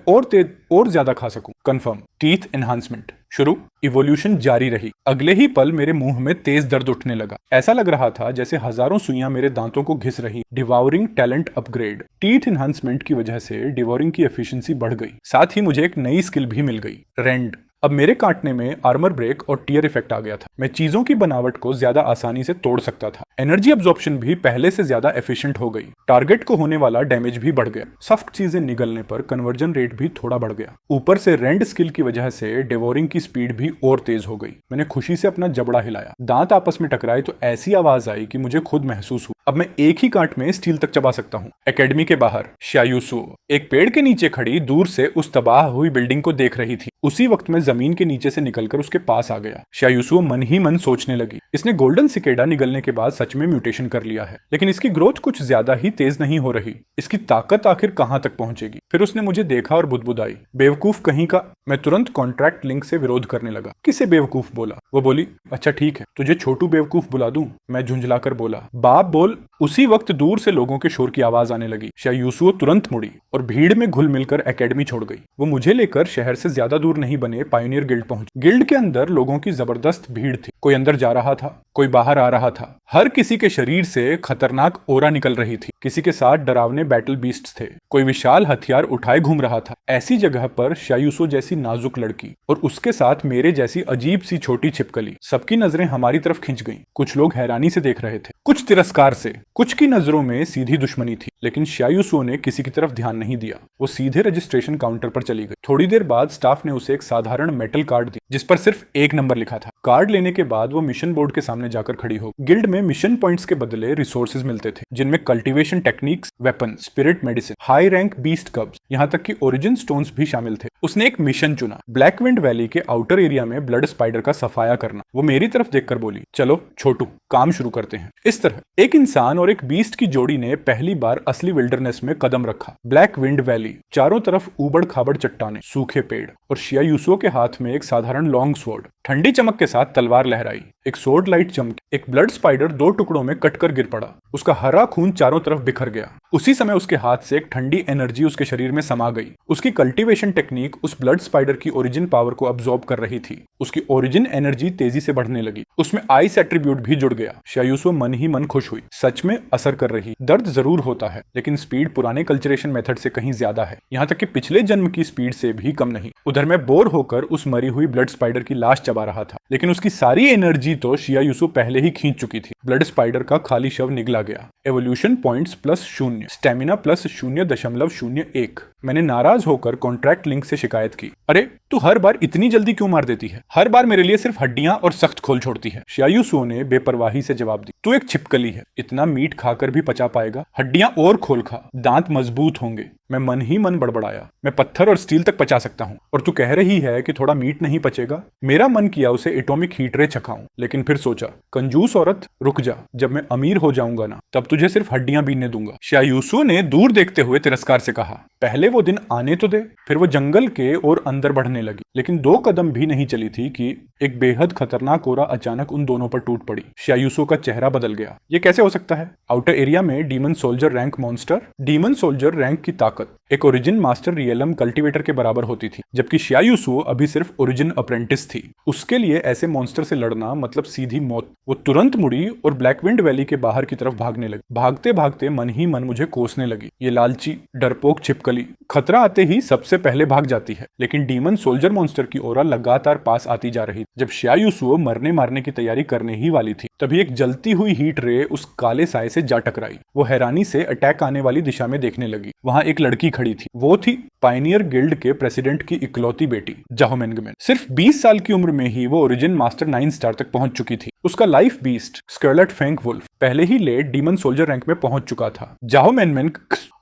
और ज्यादा खा सकूं। कंफर्म। टीथ एनहांसमेंट शुरू। इवोल्यूशन जारी रही। अगले ही पल मेरे मुंह में तेज दर्द उठने लगा। ऐसा लग रहा था जैसे हजारों सुइयां मेरे दांतों को घिस रही। डिवावरिंग टैलेंट अपग्रेड। टीथ एनहांसमेंट की वजह से डिवोरिंग की एफिशिएंसी बढ़ गई। साथ ही मुझे एक नई स्किल भी मिल गई, रेंड। अब मेरे काटने में आर्मर ब्रेक और टीयर इफेक्ट आ गया था। मैं चीजों की बनावट को ज्यादा आसानी से तोड़ सकता था। एनर्जी अब्जॉर्प्शन भी पहले से ज्यादा एफिशिएंट हो गई। टारगेट को होने वाला डैमेज भी बढ़ गया। सॉफ्ट चीजें निगलने पर कन्वर्जन रेट भी थोड़ा बढ़ गया। ऊपर से रेंड स्किल की वजह से डिवोरिंग की स्पीड भी और तेज हो गई। मैंने खुशी से अपना जबड़ा हिलाया। दांत आपस में टकराए तो ऐसी आवाज आई कि मुझे खुद महसूस हुआ अब मैं एक ही काट में स्टील तक चबा सकता हूँ। एकेडमी के बाहर शायूसुओ एक पेड़ के नीचे खड़ी दूर से उस तबाह हुई बिल्डिंग को देख रही थी। उसी वक्त मैं जमीन के नीचे से निकलकर उसके पास आ गया। शायूसुओ मन ही मन सोचने लगी, इसने गोल्डन सिकेडा निगलने के बाद सच में म्यूटेशन कर लिया है, लेकिन इसकी ग्रोथ कुछ ज्यादा ही तेज नहीं हो रही। इसकी ताकत आखिर कहां तक पहुंचेगी। फिर उसने मुझे देखा और बुदबुदाई, बेवकूफ कहीं का। मैं तुरंत कॉन्ट्रैक्ट लिंक से विरोध करने लगा। किसे बेवकूफ बोला? वो बोली, अच्छा ठीक है, तुझे छोटू बेवकूफ बुला दूं? मैं झुंझलाकर बोला, बाप बोल। उसी वक्त दूर से लोगों के शोर की आवाज आने लगी। शायूसुओ तुरंत मुड़ी और भीड़ में घुल मिलकर एकेडमी छोड़ गई। वो मुझे लेकर शहर से ज्यादा दूर नहीं बने पायोनियर गिल्ड पहुंची। गिल्ड के अंदर लोगों की जबरदस्त भीड़ थी। कोई अंदर जा रहा था, कोई बाहर आ रहा था। हर किसी के शरीर से खतरनाक ओरा निकल रही थी। किसी के साथ डरावने बैटल बीस्ट्स थे, कोई विशाल हथियार उठाए घूम रहा था। ऐसी जगह पर शायूसुओ जैसी नाजुक लड़की और उसके साथ मेरे जैसी अजीब सी छोटी छिपकली, सबकी नजरें हमारी तरफ खिंच गईं। कुछ लोग हैरानी से देख रहे थे, कुछ तिरस्कार से, कुछ की नजरों में सीधी दुश्मनी थी। लेकिन शायूसुओ ने किसी की तरफ ध्यान नहीं दिया। वो सीधे रजिस्ट्रेशन काउंटर पर चली गई। थोड़ी देर बाद स्टाफ ने उसे एक साधारण मेटल कार्ड दी जिस पर सिर्फ एक नंबर लिखा था। कार्ड लेने के बाद वो मिशन बोर्ड के सामने जाकर खड़ी हो। गिल्ड में मिशन पॉइंट्स के बदले रिसोर्सेज मिलते थे, जिनमें cultivation techniques, weapon, spirit medicine, high rank beast कब्स, यहाँ तक कि ओरिजिन स्टोन्स भी शामिल थे। उसने एक मिशन चुना, ब्लैक विंड वैली के आउटर एरिया में ब्लड स्पाइडर का सफाया करना। वो मेरी तरफ देखकर बोली, चलो छोटू, काम शुरू करते हैं। इस तरह एक इंसान और एक बीस्ट की जोड़ी ने पहली बार असली विल्डरनेस में कदम रखा। ब्लैक विंड वैली, चारों तरफ उबड़ खाबड़ चट्टाने, सूखे पेड़ और शायूसुओ के हाथ में एक साधारण लॉन्ग स्वॉर्ड। ठंडी चमक के साथ तलवार लहराई। एक स्वॉर्ड लाइट चमकी। एक ब्लड स्पाइडर दो टुकड़ों में कटकर गिर पड़ा। उसका हरा खून चारों तरफ बिखर गया। उसी समय उसके हाथ से एक ठंडी एनर्जी उसके शरीर में समा गई। उसकी कल्टीवेशन टेक्निक उस ब्लड स्पाइडर की ओरिजिन पावर को अब्सॉर्ब कर रही थी। उसकी ओरिजिन एनर्जी तेजी से बढ़ने लगी। उसमें आइस एट्रीब्यूट भी जुड़ गया। शायूसुओ मन ही मन खुश हुई। सच में असर कर रही। दर्द जरूर होता है, लेकिन स्पीड पुराने कल्चरेशन मेथड से कहीं ज्यादा है, यहाँ तक कि पिछले जन्म की स्पीड से भी कम नहीं। उधर मैं बोर होकर उस मरी हुई ब्लड स्पाइडर की लाश चबा रहा था, लेकिन उसकी सारी एनर्जी तो शायूसुओ पहले ही खींच चुकी थी। ब्लड स्पाइडर का खाली शव निगला गया। Evolution points +0, stamina +0.01। मैंने नाराज होकर कॉन्ट्रैक्ट लिंक से शिकायत की, अरे तू हर बार इतनी जल्दी क्यों मार देती है? हर बार मेरे लिए सिर्फ हड्डियां और सख्त खोल छोड़ती है। शायूसुओ ने बेपरवाही से जवाब दी, तू एक छिपकली है, इतना मीट खाकर भी पचा पाएगा? हड्डियां और खोल खा, दांत मजबूत होंगे। मैं मन ही मन बड़बड़ाया, मैं पत्थर और स्टील तक पचा सकता हूँ, और तू कह रही है कि थोड़ा मीट नहीं पचेगा? मेरा मन किया उसे एटॉमिक हीट रे चखाऊं, लेकिन फिर सोचा, कंजूस औरत, रुक जा, जब मैं अमीर हो जाऊंगा ना, तब तुझे सिर्फ हड्डियां बीनने दूंगा। शायूसुओ ने दूर देखते हुए तिरस्कार से कहा, पहले वो दिन आने तो दे। फिर वो जंगल के और अंदर बढ़ने लगी, लेकिन 2 कदम भी नहीं चली थी कि एक बेहद खतरनाक ओरा अचानक उन दोनों पर टूट पड़ी। शायूसुओ का चेहरा बदल गया। ये कैसे हो सकता है? आउटर एरिया में demon soldier rank monster. Demon soldier rank की ताकत एक ओरिजिन मास्टर रियलम कल्टीवेटर के बराबर होती थी, जबकि शायूसुओ अभी सिर्फ ओरिजिन अप्रेंटिस थी। उसके लिए ऐसे मॉन्स्टर से लड़ना मतलब सीधी मौत। वो तुरंत मुड़ी और ब्लैकविंड वैली के बाहर की तरफ भागने लगी। भागते भागते मन ही मन मुझे कोसने लगी, ये लालची डरपोक छिपकली खतरा आते ही सबसे पहले भाग जाती है। लेकिन डीमन सोल्जर मॉन्स्टर की ओरा लगातार पास आती जा रही। जब शायूसुओ मरने मारने की तैयारी करने ही वाली थी, तभी एक जलती हुई हीट रे उस काले साए से जा टकराई। वो हैरानी से अटैक आने वाली दिशा में देखने लगी। वहां एक लड़की खड़ी थी। वो थी पायनियर गिल्ड के प्रेसिडेंट की इकलौती बेटी जाहो मेंगमेन। सिर्फ 20 साल की उम्र में ही वो ओरिजिन मास्टर 9 स्टार तक पहुंच चुकी थी। उसका लाइफ बीस्ट स्कारलेट फैंक वुल्फ पहले ही लेट डीमन सोल्जर रैंक में पहुंच चुका था। जाहो मेंगमेन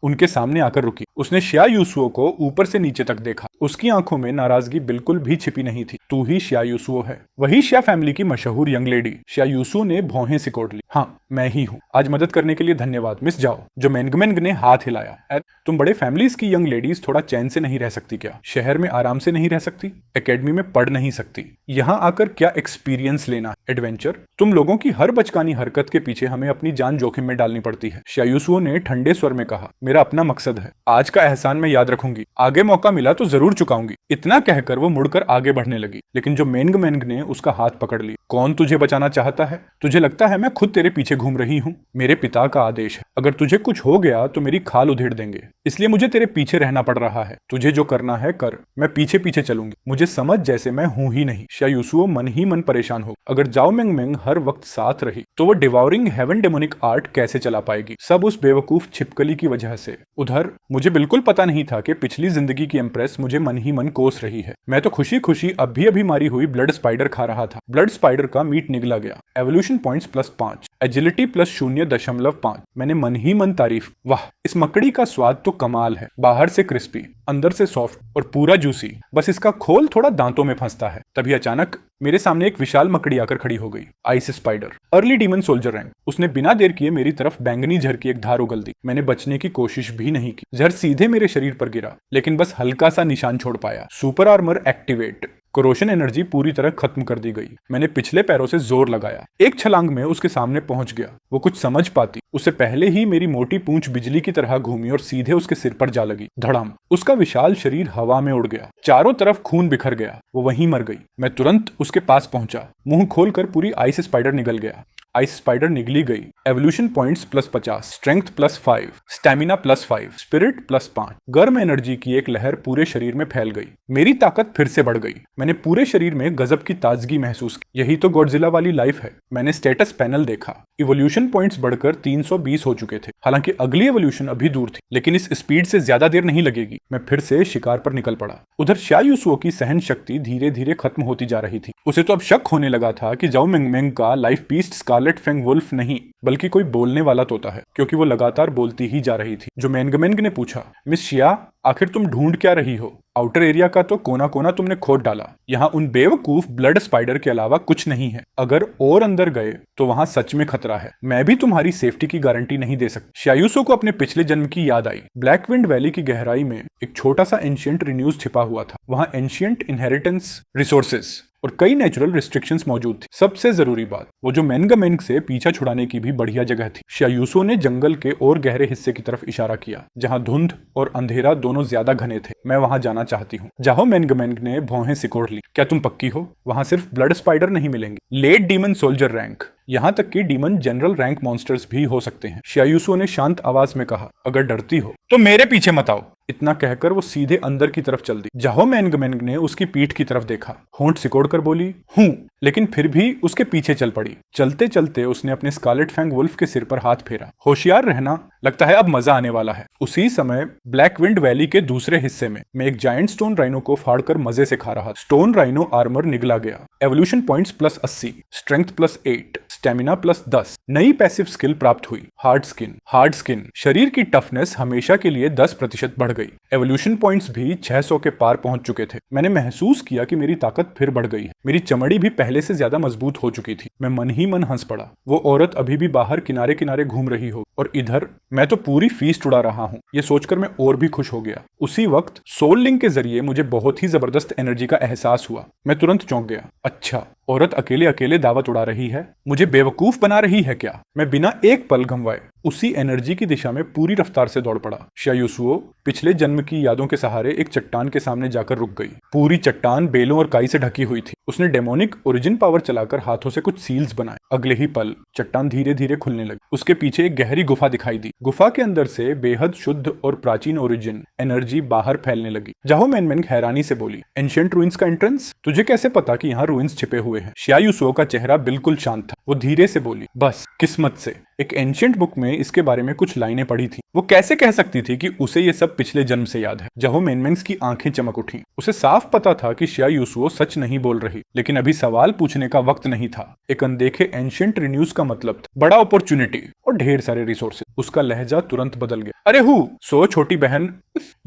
उनके सामने आकर रुकी। उसने शायूसुओ को ऊपर से नीचे तक देखा। उसकी आंखों में नाराजगी बिल्कुल भी छिपी नहीं थी। तू ही शायूसुओ है, वही शा फैमिली की मशहूर यंग लेडी। शायूसुओ ने भौहें सिकोड़ ली। हाँ, मैं ही हूँ। आज मदद करने के लिए धन्यवाद मिस जाओ। जो मेंगमेंग ने हाथ हिलाया। तुम बड़े फैमिलीज की यंग लेडीज थोड़ा चैन से नहीं रह सकती क्या? शहर में आराम से नहीं रह सकती? एकेडमी में पढ़ नहीं सकती? यहाँ आकर क्या एक्सपीरियंस लेना? एडवेंचर? तुम लोगों की हर बचकानी हरकत के पीछे हमें अपनी जान जोखिम में डालनी पड़ती है, शायूसुओ ने ठंडे स्वर में कहा। मेरा अपना मकसद है, आज का एहसान मैं याद रखूंगी, आगे मौका मिला तो जरूर चुकाऊंगी। इतना कहकर वो मुड़कर आगे बढ़ने लगी, लेकिन जो मेंग मेंग ने उसका हाथ पकड़ लिया। कौन तुझे बचाना चाहता है? तुझे लगता है मैं खुद तेरे पीछे घूम रही हूँ? मेरे पिता का आदेश है, अगर तुझे कुछ हो गया तो मेरी खाल उधेड़ देंगे, इसलिए मुझे तेरे पीछे रहना पड़ रहा है। तुझे जो करना है कर, मैं पीछे पीछे चलूंगी, मुझे समझ जैसे मैं हूं ही नहीं। शायूसुओ मन ही मन परेशान हो, अगर जाओ मेंग मेंग हर वक्त साथ रही तो वो डिवाउरिंग हेवन डेमोनिक आर्ट कैसे चला पाएगी? सब उस बेवकूफ छिपकली की वजह से। उधर मुझे बिल्कुल पता नहीं था कि पिछली जिंदगी की एम्प्रेस मुझे मन ही मन कोस रही है। मैं तो खुशी खुशी अभी मारी हुई ब्लड स्पाइडर खा रहा था। ब्लड स्पाइडर का मीट निगला गया। Evolution points +5, agility +0.5। मैंने मन ही मन तारीफ, वाह इस मकड़ी का स्वाद तो कमाल है, बाहर से क्रिस्पी, अंदर से सॉफ्ट और पूरा जूसी, बस इसका खोल थोड़ा दांतों में फंसता है। तभी अचानक मेरे सामने एक विशाल मकड़ी आकर खड़ी हो गई। Ice spider, early demon soldier rank. उसने बिना देर किए मेरी तरफ बैंगनी जहर की एक धार उगल दी। मैंने बचने की कोशिश भी नहीं की, जहर सीधे मेरे शरीर पर गिरा, लेकिन बस हल्का सा निशान छोड़ पाया। Super armour activate, corrosion energy पूरी तरह खत्म कर दी गई। मैंने पिछले पैरों से जोर लगाया, एक छलांग में उसके सामने पहुंच गया। वो कुछ समझ पाती उससे पहले ही मेरी मोटी पूंछ बिजली की तरह घूमी और सीधे उसके सिर पर जा लगी। धड़ाम, उसका विशाल शरीर हवा में उड़ गया, चारों तरफ खून बिखर गया, वो वहीं मर गई। मैं तुरंत उसके पास पहुंचा, मुंह खोलकर पूरी आइस स्पाइडर निगल गया। आइस स्पाइडर निगली गई। Evolution points +50, strength +5, stamina +5, spirit +5। गर्म एनर्जी की एक लहर पूरे शरीर में फैल गई। मेरी ताकत फिर से बढ़ गई। मैंने पूरे शरीर में गजब की ताजगी महसूस की। यही तो गॉडजिला वाली लाइफ है। मैंने स्टेटस पैनल देखा, इवोल्यूशन पॉइंट्स बढ़कर 320 हो चुके थे। हालांकि अगली एवोल्यूशन अभी दूर थी, लेकिन इस स्पीड से ज्यादा देर नहीं लगेगी। मैं फिर से शिकार पर निकल पड़ा। उधर शायूसुओ की सहन शक्ति धीरे धीरे खत्म होती जा रही थी। उसे तो अब शक होने लगा था कि जाओ मेंग मेंग का life beast scarlet fang wolf नहीं बल्कि कोई बोलने वाला तोता है, क्योंकि वो लगातार बोलती ही जा रही थी। जो मेंग मेंग ने पूछा, मिस शिया आखिर तुम ढूंढ क्या रही हो? आउटर एरिया का तो कोना कोना तुमने खोद डाला, यहाँ उन बेवकूफ ब्लड स्पाइडर के अलावा कुछ नहीं है। अगर और अंदर गए तो वहाँ सच में खतरा है। मैं भी तुम्हारी सेफ्टी की गारंटी नहीं दे सकती। शायूसो को अपने पिछले जन्म की याद आई। ब्लैक विंड वैली की गहराई में एक छोटा सा एंशियंट रिन्यूज छिपा हुआ था। वहाँ एंशियंट इनहेरिटेंस रिसोर्सेस और कई नेचुरल रिस्ट्रिक्शंस मौजूद थी। सबसे जरूरी बात, वो जो मेंग मेंग से पीछा छुड़ाने की भी बढ़िया जगह थी। शायूसो ने जंगल के और गहरे हिस्से की तरफ इशारा किया, जहाँ धुंध और अंधेरा दोनों ज्यादा घने थे। मैं वहां जाना चाहती हूँ। जाओ मेंग मेंग ने भौहें सिकोड़ ली। क्या तुम पक्की हो? वहां सिर्फ ब्लड स्पाइडर नहीं मिलेंगे, लेट डीमन सोल्जर रैंक, यहाँ तक कि डीमन जनरल रैंक मॉन्स्टर्स भी हो सकते हैं। शायूसो ने शांत आवाज में कहा, अगर डरती हो तो मेरे पीछे मत आओ। इतना कहकर वो सीधे अंदर की तरफ चल दी। जाहो मेंग मेंग ने उसकी पीठ की तरफ देखा, होंठ सिकोड़कर बोली हूं, लेकिन फिर भी उसके पीछे चल पड़ी। चलते चलते उसने अपने स्कारलेट फैंग वुल्फ के सिर पर हाथ फेरा। होशियार रहना, लगता है अब मजा आने वाला है। उसी समय ब्लैक विंड वैली के दूसरे हिस्से में मैं एक जायंट स्टोन राइनो को फाड़कर मजे से खा रहा। स्टोन राइनो आर्मर निगला गया। Evolution points +80, strength +8, stamina +10। नई पैसिव स्किल प्राप्त हुई, हार्ड स्किन। हार्ड स्किन, शरीर की टफनेस हमेशा के लिए 10% बढ़ गई। एवोल्यूशन पॉइंट्स भी 600 के पार पहुंच चुके थे। मैंने महसूस किया कि मेरी ताकत फिर बढ़ गई है। मेरी चमड़ी भी पहले से ज्यादा मजबूत हो चुकी थी। मैं मन ही मन हंस पड़ा। वो औरत अभी भी बाहर किनारे किनारे घूम रही हो और इधर मैं तो पूरी फीस्ट उड़ा रहा हूँ। ये सोचकर मैं और भी खुश हो गया। उसी वक्त सोल लिंक के जरिए मुझे बहुत ही जबरदस्त एनर्जी का एहसास हुआ। मैं तुरंत चौंक गया। अच्छा, औरत अकेले अकेले दावत उड़ा रही है, मुझे बेवकूफ बना रही है क्या? मैं बिना एक पल गंवाए उसी एनर्जी की दिशा में पूरी रफ्तार से दौड़ पड़ा। शायूसुओ पिछले जन्म की यादों के सहारे एक चट्टान के सामने जाकर रुक गई। पूरी चट्टान बेलों और काई से ढकी हुई थी। उसने डेमोनिक ओरिजिन पावर चलाकर हाथों से कुछ सील्स बनाए। अगले ही पल चट्टान धीरे धीरे खुलने लगी। उसके पीछे एक गहरी गुफा दिखाई दी। गुफा के अंदर से बेहद शुद्ध और प्राचीन ओरिजिन एनर्जी बाहर फैलने लगी। जाहो मेंग हैरानी से बोली, एंशिएंट रूइंस का एंट्रेंस? तुझे कैसे पता कि यहाँ रूइंस छिपे हुए हैं? शायूसुओ का चेहरा बिल्कुल शांत था। वो धीरे से बोली, बस किस्मत से एक एंशिएंट बुक में इसके बारे में कुछ लाइनें पढ़ी थी। वो कैसे कह सकती थी कि उसे ये सब पिछले जन्म से याद है? जाहो मेंग की आंखें चमक उठी। उसे साफ पता था कि शायूसुओ सच नहीं बोल रही, लेकिन अभी सवाल पूछने का वक्त नहीं था। एक अनदेखे एंशिएंट रिन्यूज का मतलब था बड़ा अपॉर्चुनिटी और ढेर सारे रिसोर्सेज। उसका लहजा तुरंत बदल गया। अरे सो छोटी बहन,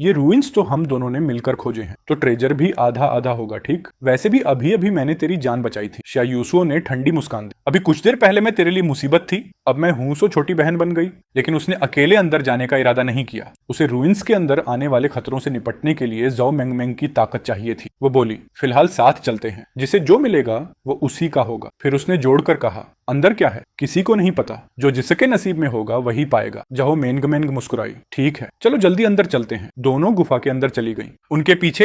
ये रूइंस तो हम दोनों ने मिलकर खोजे हैं, तो ट्रेजर भी आधा आधा होगा, ठीक? वैसे भी अभी अभी मैंने तेरी जान बचाई थी। शायूसुओ ने ठंडी मुस्कान दी। अभी कुछ देर पहले मैं तेरे लिए मुसीबत थी, अब मैं हूं सो छोटी बहन बन गई। लेकिन उसने अकेले अंदर जाने का इरादा नहीं किया। उसे रूइंस के अंदर आने वाले खतरों से निपटने के लिए ज़ाओ मेंगमेंग की ताकत चाहिए थी। वो बोली, फिलहाल साथ चलते हैं, जिसे जो मिलेगा वो उसी का होगा। फिर उसने जोड़कर कहा, अंदर क्या है किसी को नहीं पता, जो जिसके नसीब में होगा वही पाएगा। ज़ाओ मेंगमेंग मुस्कुराई, ठीक है चलो जल्दी अंदर चलते हैं। दोनों गुफा के अंदर चली गईं। उनके पीछे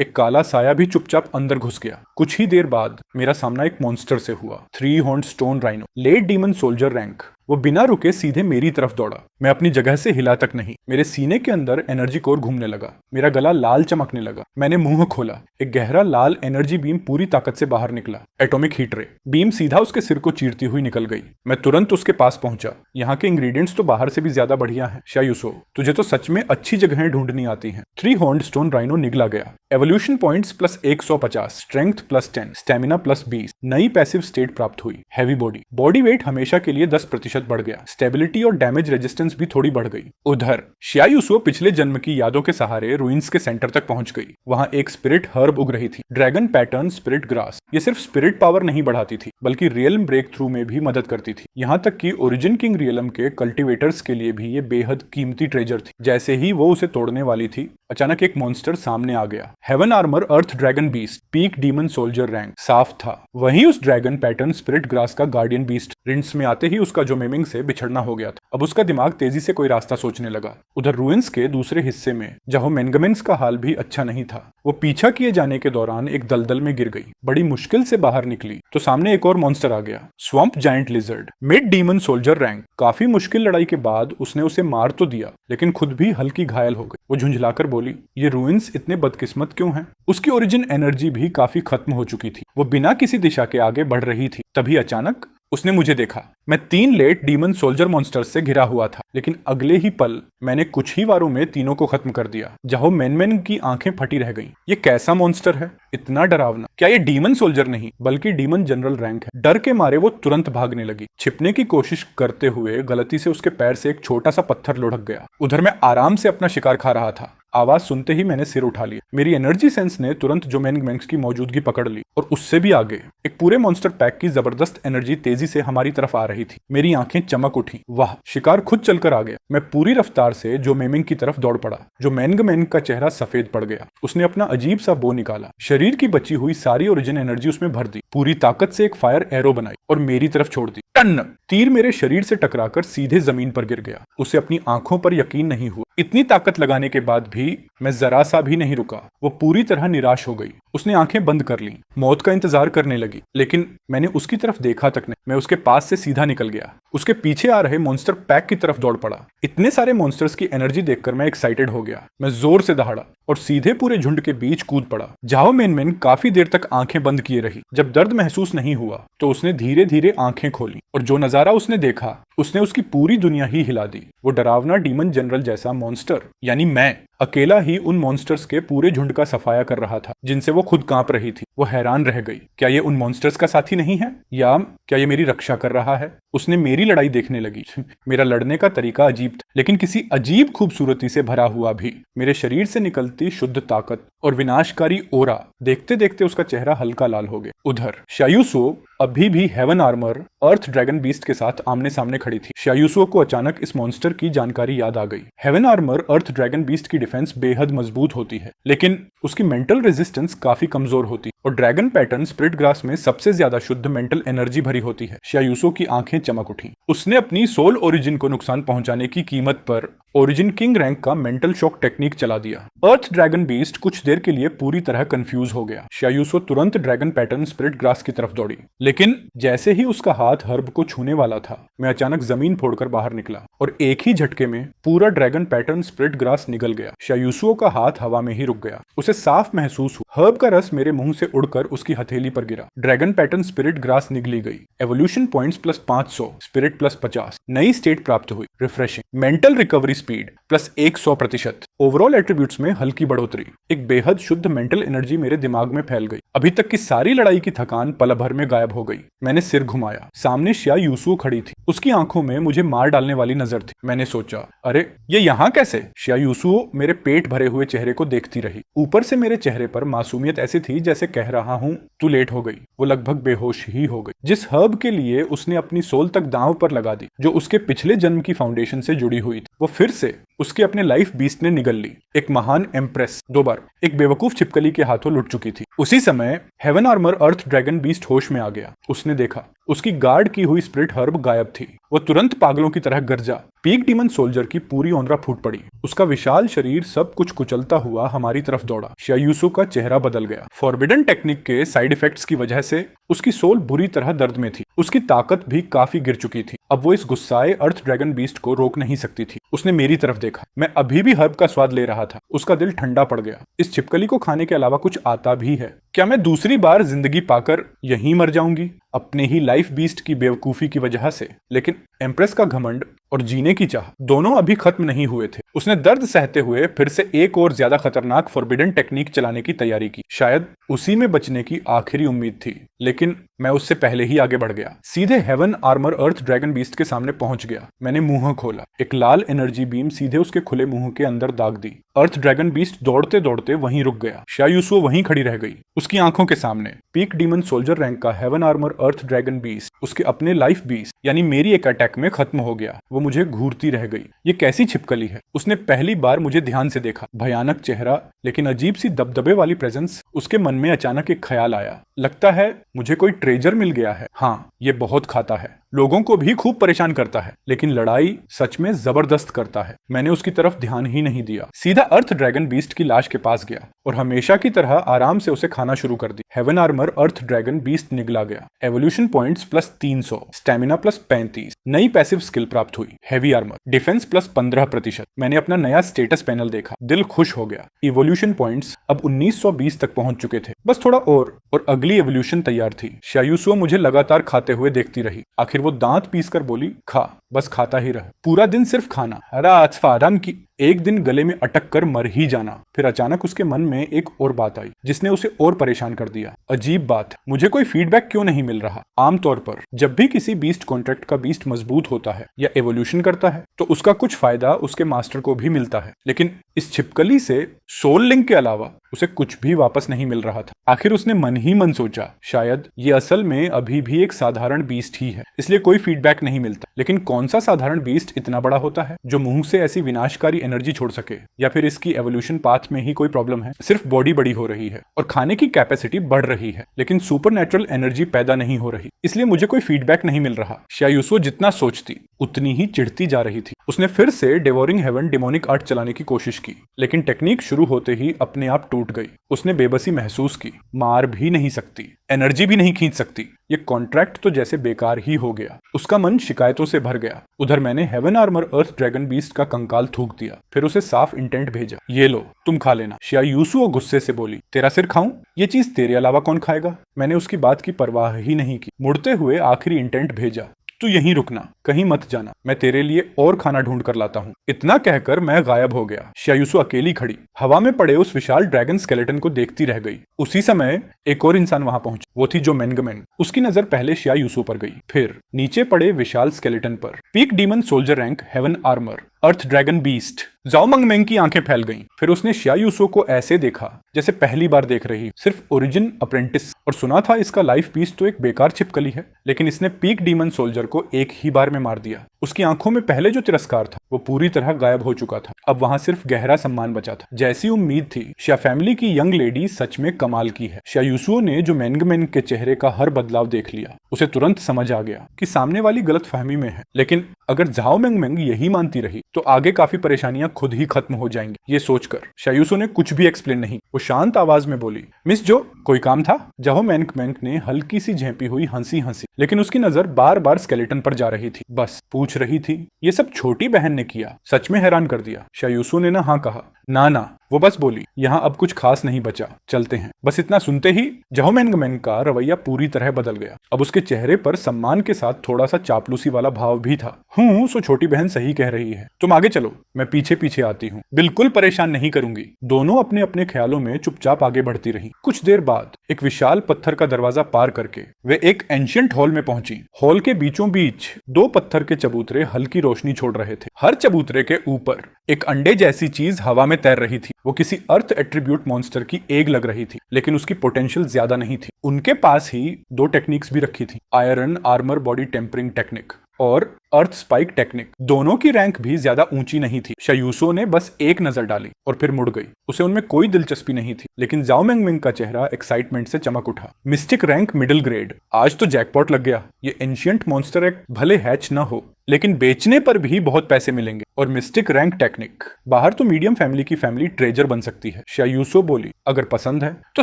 एक काला साया भी चुपचाप अंदर घुस गया। कुछ ही देर बाद मेरा सामना एक मॉन्स्टर से हुआ। 3 horn stone rhino, late demon soldier rank. वो बिना रुके सीधे मेरी तरफ दौड़ा। मैं अपनी जगह से हिला तक नहीं। मेरे सीने के अंदर एनर्जी कोर घूमने लगा। मेरा गला लाल चमकने लगा। मैंने मुंह खोला। एक गहरा लाल एनर्जी बीम पूरी ताकत से बाहर निकला। एटॉमिक हीट रे। बीम सीधा उसके सिर को चीरती हुई निकल गई। मैं तुरंत उसके पास पहुंचा। यहाँ के इंग्रेडिएंट्स तो बाहर से भी ज्यादा बढ़िया हैं। शायूसो, तुझे तो सच में अच्छी जगहें ढूंढनी आती हैं। 3 हॉर्न स्टोन राइनो निगला गया। Evolution points plus 150, strength plus 10, stamina plus 20, नई पैसिव स्टेट प्राप्त हुई। हैवी बॉडी, बॉडी वेट हमेशा के लिए 10% बढ़ गया। स्टेबिलिटी और डैमेज रेजिस्टेंस भी थोड़ी बढ़ गई। उधर शियायुसो पिछले जन्म की यादों के सहारे रुइंस के सेंटर तक पहुंच गई। वहां एक स्पिरिट हर्ब उग रही थी, ड्रैगन पैटर्न स्पिरिट ग्रास। ये सिर्फ स्पिरिट पावर नहीं बढ़ाती थी, बल्कि रियलम ब्रेक थ्रू में भी मदद करती थी। यहाँ तक कि ओरिजिन किंग रियलम के कल्टिवेटर्स के लिए भी ये बेहद कीमती ट्रेजर थी। जैसे ही वो उसे तोड़ने वाली थी, अचानक एक मॉन्स्टर सामने आ गया। Heaven armour earth dragon beast, peak demon soldier rank. साफ था वही उस ड्रैगन पैटर्न स्पिरिट ग्रास का गार्डियन बीस्ट। रिंस में आते ही उसका जो मेमिंग से बिछड़ना हो गया था। अब उसका दिमाग तेजी से कोई रास्ता सोचने लगा। उधर रुइंस के दूसरे हिस्से में जहां मेंगमेंस का हाल भी अच्छा नहीं था। वो पीछा किए जाने के दौरान एक दलदल में गिर गई। बड़ी मुश्किल से बाहर निकली तो सामने एक और मॉन्स्टर आ गया, swamp giant lizard, mid demon soldier rank. काफी मुश्किल लड़ाई के बाद उसने उसे मार तो दिया, लेकिन खुद भी हल्की घायल हो गई। वो झुंझलाकर बोली, ये रुइंस इतने बदकिस्मत क्यों हैं? उसकी ओरिजिन एनर्जी भी काफी खत्म हो चुकी थी। वो बिना किसी दिशा के आगे बढ़ रही थी। तभी अचानक उसने मुझे देखा। मैं 3 लेट डीमन सोल्जर मॉन्स्टर्स से घिरा हुआ था, लेकिन अगले ही पल मैंने कुछ ही वारों में तीनों को खत्म कर दिया। जहां मेनमेन की आंखें फटी रह गईं। ये कैसा मॉन्स्टर है, इतना डरावना? क्या ये डीमन सोल्जर नहीं बल्कि डीमन जनरल रैंक है? डर के मारे वो तुरंत भागने लगी। छिपने की कोशिश करते हुए गलती से उसके पैर से एक छोटा सा पत्थर लुढ़क गया। उधर मैं आराम से अपना शिकार खा रहा था। आवाज सुनते ही मैंने सिर उठा लिया। मेरी एनर्जी सेंस ने तुरंत जोमेंगमेंग्स की मौजूदगी पकड़ ली और उससे भी आगे एक पूरे मॉन्स्टर पैक की जबरदस्त एनर्जी तेजी से हमारी तरफ आ रही थी। मेरी आंखें चमक उठी। वाह, शिकार खुद चलकर आ गया। मैं पूरी रफ्तार से जोमेंग की तरफ दौड़ पड़ा। जोमेंगमेंग का चेहरा सफेद पड़ गया। उसने अपना अजीब सा बो निकाला, शरीर की बची हुई सारी ओरिजिन एनर्जी उसमें भर दी, पूरी ताकत से एक फायर एरो बनाई और मेरी तरफ छोड़ दी। टन! तीर मेरे शरीर से टकराकर सीधे जमीन पर गिर गया। उसे अपनी आंखों पर यकीन नहीं हुआ। इतनी ताकत लगाने के बाद भी मैं जरा सा भी नहीं रुका। वो पूरी तरह निराश हो गई। उसने आंखें बंद कर लीं, मौत का इंतजार करने लगी, लेकिन मैंने उसकी तरफ देखा तक नहीं। मैं उसके पास से सीधा निकल गया। उसके पीछे आ रहे मॉन्स्टर पैक की तरफ दौड़ पड़ा। इतने सारे मॉन्स्टर्स की एनर्जी देखकर मैं एक्साइटेड हो गया। मैं जोर से दहाड़ा और सीधे पूरे झुंड के बीच कूद पड़ा। जाओ मेनमेन काफी देर तक आंखें बंद किए रही। जब दर्द महसूस नहीं हुआ तो उसने धीरे धीरे आंखें खोली और जो नजारा उसने देखा उसने उसकी पूरी दुनिया ही हिला दी। वो डरावना डीमन जनरल जैसा मॉन्स्टर, यानी मैं, अकेला ही उन मॉन्स्टर्स के पूरे झुंड का सफाया कर रहा था, जिनसे वो खुद कांप रही थी। वो हैरान रह गई। क्या ये उन मॉन्स्टर्स का साथी नहीं है, या क्या ये मेरी रक्षा कर रहा है? उसने मेरी लड़ाई देखने लगी। मेरा लड़ने का तरीका अजीब था, लेकिन किसी अजीब खूबसूरती से भरा हुआ भी। मेरे शरीर से निकलती शुद्ध ताकत और विनाशकारी ओरा देखते देखते उसका चेहरा हल्का लाल हो गया। उधर शायूसो अभी भी haven armour earth dragon beast के साथ आमने सामने खड़ी थी। शायूसो को अचानक इस मॉन्स्टर की जानकारी याद आ गई। Haven armour earth dragon beast की डिफेंस बेहद मजबूत होती है, लेकिन उसकी मेंटल रेजिस्टेंस काफी कमजोर होती है और ड्रैगन पैटर्न स्पिरिट ग्रास में सबसे ज्यादा शुद्ध मेंटल एनर्जी भरी होती है। शायूसो की आंखें चमक उठी। उसने अपनी सोल ओरिजिन को नुकसान पहुंचाने की कीमत पर ओरिजिन किंग रैंक का मेंटल शॉक टेक्निक चला दिया। अर्थ ड्रैगन बीस्ट कुछ देर के लिए पूरी तरह कंफ्यूज हो गया। शायूसो तुरंत ड्रैगन पैटर्न स्पिरिट ग्रास की तरफ दौड़ी, लेकिन जैसे ही उसका हाथ हर्ब को छूने वाला था, मैं अचानक जमीन फोड़कर बाहर निकला और एक ही झटके में पूरा ड्रैगन पैटर्न स्पिरिट ग्रास निगल गया। शायूसो का हाथ हवा में ही रुक गया। उसे साफ महसूस हुआ हर्ब का रस मेरे मुंह से उड़कर उसकी हथेली पर गिरा। ड्रैगन पैटर्न स्पिरिट ग्रास निगली गई। Evolution points plus 500, spirit plus 50, नई स्टेट प्राप्त हुई, refreshing, mental recovery speed plus 100%, overall attributes में हल्की बढ़ोतरी। एक बेहद शुद्ध मेंटल एनर्जी मेरे दिमाग में फैल गई। अभी तक की सारी लड़ाई की थकान पल भर में गायब हो गई। मैंने सिर घुमाया। सामने शायूसो खड़ी थी। उसकी आंखों में मुझे मार डालने वाली नजर थी। मैंने सोचा, अरे ये यहाँ कैसे? शायूसो मेरे पेट भरे हुए चेहरे को देखती रही। ऊपर से मेरे चेहरे पर मासूमियत ऐसी थी जैसे कह रहा हूँ तू लेट हो गई। वो लगभग बेहोश ही हो गई। जिस हर्ब के लिए उसने अपनी सोल तक दांव पर लगा दी, जो उसके पिछले जन्म की फाउंडेशन से जुड़ी हुई थी, वो फिर से उसके अपने लाइफ बीस्ट ने निगल ली। एक महान एम्प्रेस 2 बार एक बेवकूफ छिपकली के हाथों लुट चुकी थी। उसी समय haven armour earth dragon beast होश में आ गया। उसने देखा उसकी गार्ड की हुई स्पिरिट हर्ब गायब थी। वो तुरंत पागलों की तरह गरजा। पीक डीमन सोल्जर की पूरी ओंदरा फूट पड़ी। उसका विशाल शरीर सब कुछ कुचलता हुआ हमारी तरफ दौड़ा। शायूसो का चेहरा बदल गया। फॉरबिडन टेक्निक के साइड इफेक्ट्स की वजह से उसकी सोल बुरी तरह दर्द में थी। उसकी ताकत भी काफी गिर चुकी थी। अब वो इस गुस्साए अर्थ ड्रैगन बीस्ट को रोक नहीं सकती थी। उसने मेरी तरफ देखा। मैं अभी भी हर्ब का स्वाद ले रहा था। उसका दिल ठंडा पड़ गया। इस छिपकली को खाने के अलावा कुछ आता भी है क्या? मैं दूसरी बार जिंदगी पाकर यहीं मर जाऊंगी अपने ही लाइफ बीस्ट की बेवकूफी की वजह से? लेकिन एम्प्रेस का घमंड और जीने की चाह दोनों अभी खत्म नहीं हुए थे। उसने दर्द सहते हुए फिर से एक और ज्यादा खतरनाक फॉरबिडन टेक्निक चलाने की तैयारी की। शायद उसी में बचने की आखिरी उम्मीद थी, लेकिन मैं उससे पहले ही आगे बढ़ गया। सीधे haven armour earth dragon beast के सामने पहुंच गया। मैंने मुंह खोला। एक लाल एनर्जी बीम सीधे उसके खुले मुंह के अंदर दाग दी। अर्थ ड्रैगन बीस्ट दौड़ते दौड़ते वहीं रुक गया। शायूसो वहीं खड़ी रह गई। उसकी आंखों के सामने पीक डीमन सोल्जर रैंक का haven armour earth dragon beast उसके अपने लाइफ बीस्ट यानी मेरी एक अटैक में खत्म हो गया। वो मुझे घूरती रह गई। ये कैसी छिपकली है? उसने पहली बार मुझे ध्यान से देखा। भयानक चेहरा, लेकिन अजीब सी दबदबे वाली प्रेजेंस। उसके मन में अचानक एक ख्याल आया। लगता है मुझे कोई ट्रेजर मिल गया है। हाँ, ये बहुत खाता है, लोगों को भी खूब परेशान करता है, लेकिन लड़ाई सच में जबरदस्त करता है। मैंने उसकी तरफ ध्यान ही नहीं दिया। सीधा अर्थ ड्रैगन बीस्ट की लाश के पास गया और हमेशा की तरह आराम से उसे खाना शुरू कर दी। Haven armour earth dragon beast निगला गया। Evolution points plus 300, stamina plus 35, नई पैसिव स्किल प्राप्त हुई। Heavy armour, defence plus 15%। मैंने अपना नया स्टेटस पैनल देखा। दिल खुश हो गया। इवोल्यूशन पॉइंट्स अब 1920 तक पहुंच चुके थे। बस थोड़ा और अगली एवोल्यूशन तैयार थी। शायूसो मुझे लगातार खाते हुए देखती रही। आखिर वो दांत पीसकर बोली, खा, बस खाता ही रह। पूरा दिन सिर्फ खाना। रात फादम की एक दिन गले में अटक कर मर ही जाना। फिर अचानक उसके मन में एक और बात आई जिसने उसे और परेशान कर दिया। अजीब बात, मुझे कोई फीडबैक क्यों नहीं मिल रहा? आमतौर पर जब भी किसी बीस्ट कॉन्ट्रैक्ट का बीस्ट मजबूत होता है या एवोल्यूशन करता है तो उसका कुछ फायदा उसके मास्टर को भी मिलता है, लेकिन इस छिपकली से सोल लिंक के अलावा उसे कुछ भी वापस नहीं मिल रहा था। आखिर उसने मन ही मन सोचा, शायद ये असल में अभी भी एक साधारण बीस्ट ही है, इसलिए कोई फीडबैक नहीं मिलता। लेकिन कौन सा साधारण बीस्ट इतना बड़ा होता है जो मुंह से ऐसी विनाशकारी एनर्जी छोड़ सके? या फिर इसकी एवोल्यूशन पाथ में ही कोई प्रॉब्लम है? सिर्फ बॉडी बड़ी हो रही है और खाने की कैपेसिटी बढ़ रही है, लेकिन सुपरनैचुरल एनर्जी पैदा नहीं हो रही, इसलिए मुझे कोई फीडबैक नहीं मिल रहा। शायूसो जितना सोचती उतनी ही चिढ़ती जा रही थी। उसने फिर से डेवोरिंग हेवन डेमोनिक आर्ट चलाने की कोशिश की, लेकिन टेक्निक शुरू होते ही अपने आप टूट गई। उसने बेबसी महसूस की। मार भी नहीं सकती, एनर्जी भी नहीं खींच सकती। ये कॉन्ट्रैक्ट तो जैसे बेकार ही हो गया। उसका मन शिकायतों से भर गया। उधर मैंने haven armour earth dragon beast का कंकाल थूक दिया, फिर उसे साफ इंटेंट शायूसो भेजा, ये लो तुम खा लेना। शायूसो गुस्से से बोली, तेरा सिर खाऊं? ये चीज तेरे अलावा कौन खाएगा? मैंने उसकी बात की परवाह ही नहीं की। मुड़ते हुए आखिरी इंटेंट भेजा, तू यहीं रुकना, कहीं मत जाना, मैं तेरे लिए और खाना ढूंढ कर लाता हूँ। इतना कहकर मैं गायब हो गया। शायूसो अकेली खड़ी हवा में पड़े उस विशाल ड्रैगन स्केलेटन को देखती रह गई। उसी समय एक और इंसान वहां पहुंचा। वो थी जो मेंगमेंग। उसकी नजर पहले शायूसो पर गई, फिर नीचे पड़े विशाल स्केलेटन पर। Peak demon soldier rank, heaven armour, earth dragon beast. जाओ मंगमेंग की आंखें फैल गईं। फिर उसने शायूसो को ऐसे देखा जैसे पहली बार देख रही, सिर्फ ओरिजिन अप्रेंटिस, और सुना था इसका लाइफ बीस्ट तो एक बेकार छिपकली है, लेकिन इसने पीक डीमन सोल्जर को एक ही बार में मार दिया। उसकी आंखों में पहले जो तिरस्कार था वो पूरी तरह गायब हो चुका था। अब वहां सिर्फ गहरा सम्मान बचा था। जैसी उम्मीद थी, शा फैमिली की यंग लेडी सच में कमाल की है। शायूसो ने जो मेंगमेंग के चेहरे का हर बदलाव देख लिया, उसे तुरंत समझ आ गया कि सामने वाली गलतफहमी में है। लेकिन अगर झाओ मेंगमेंग यही मानती रही तो आगे काफी परेशानियां खुद ही खत्म हो जाएंगी। ये सोचकर शायूसो ने कुछ भी एक्सप्लेन नहीं। वो शांत आवाज में बोली, मिस जो, कोई काम था? जाओ मेंगमेंग ने हल्की सी झेंपी हुई हंसी हंसी, लेकिन उसकी नजर बार बार स्केलेटन पर जा रही थी। बस पूछ रही थी, ये सब छोटी बहन ने किया? सच में हैरान कर दिया। शायूसो ने ना हाँ कहा। ना, वो बस बोली, यहाँ अब कुछ खास नहीं बचा, चलते हैं। बस इतना सुनते ही जाओ मेंगमेंग का रवैया पूरी तरह बदल गया। अब उसके चेहरे पर सम्मान के साथ थोड़ा सा चापलूसी वाला भाव भी था। सो छोटी बहन सही कह रही है, तुम आगे चलो, मैं पीछे पीछे आती हूँ, बिल्कुल परेशान नहीं करूंगी। दोनों अपने अपने ख्यालों में चुपचाप आगे बढ़ती रही। कुछ देर बाद एक विशाल पत्थर का दरवाजा पार करके वे एक एंशिएंट हॉल में पहुंची। हॉल के बीचों बीच दो पत्थर के चबूतरे हल्की रोशनी छोड़ रहे थे। हर चबूतरे के ऊपर एक अंडे जैसी चीज हवा में तैर रही थी। वो किसी अर्थ एट्रीब्यूट मॉन्स्टर की एग लग रही थी, लेकिन उसकी पोटेंशियल ज्यादा नहीं थी। उनके पास ही दो टेक्निक्स भी रखी थी, iron armour body tempering technique और अर्थ स्पाइक टेक्निक। दोनों की रैंक भी ज्यादा ऊंची नहीं थी। शायूसो ने बस एक नजर डाली और फिर मुड़ गई। उसे उनमें कोई दिलचस्पी नहीं थी, लेकिन जाओ मेंगमेंग का चेहरा एक्साइटमेंट से चमक उठा। मिस्टिक रैंक मिडिल ग्रेड, आज तो जैकपॉट लग गया। ये एंशियंट मॉन्स्टर एक भले हैच ना हो, लेकिन बेचने पर भी बहुत पैसे मिलेंगे। और मिस्टिक रैंक टेक्निक, बाहर तो मीडियम फैमिली की फैमिली ट्रेजर बन सकती है। शायूसो बोली, अगर पसंद है तो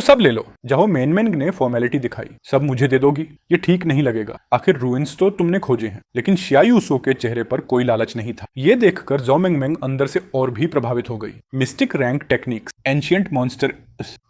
सब ले लो। जाओ मेंगमेंग ने फॉर्मेलिटी दिखाई, सब मुझे दे दोगी? ये ठीक नहीं लगेगा, आखिर रूइंस तो तुमने खोजे हैं। लेकिन शायूसो के चेहरे पर कोई लालच नहीं था। ये देखकर जाओ मेंगमेंग अंदर से और भी प्रभावित हो गई। Mistake rank techniques, ancient monster,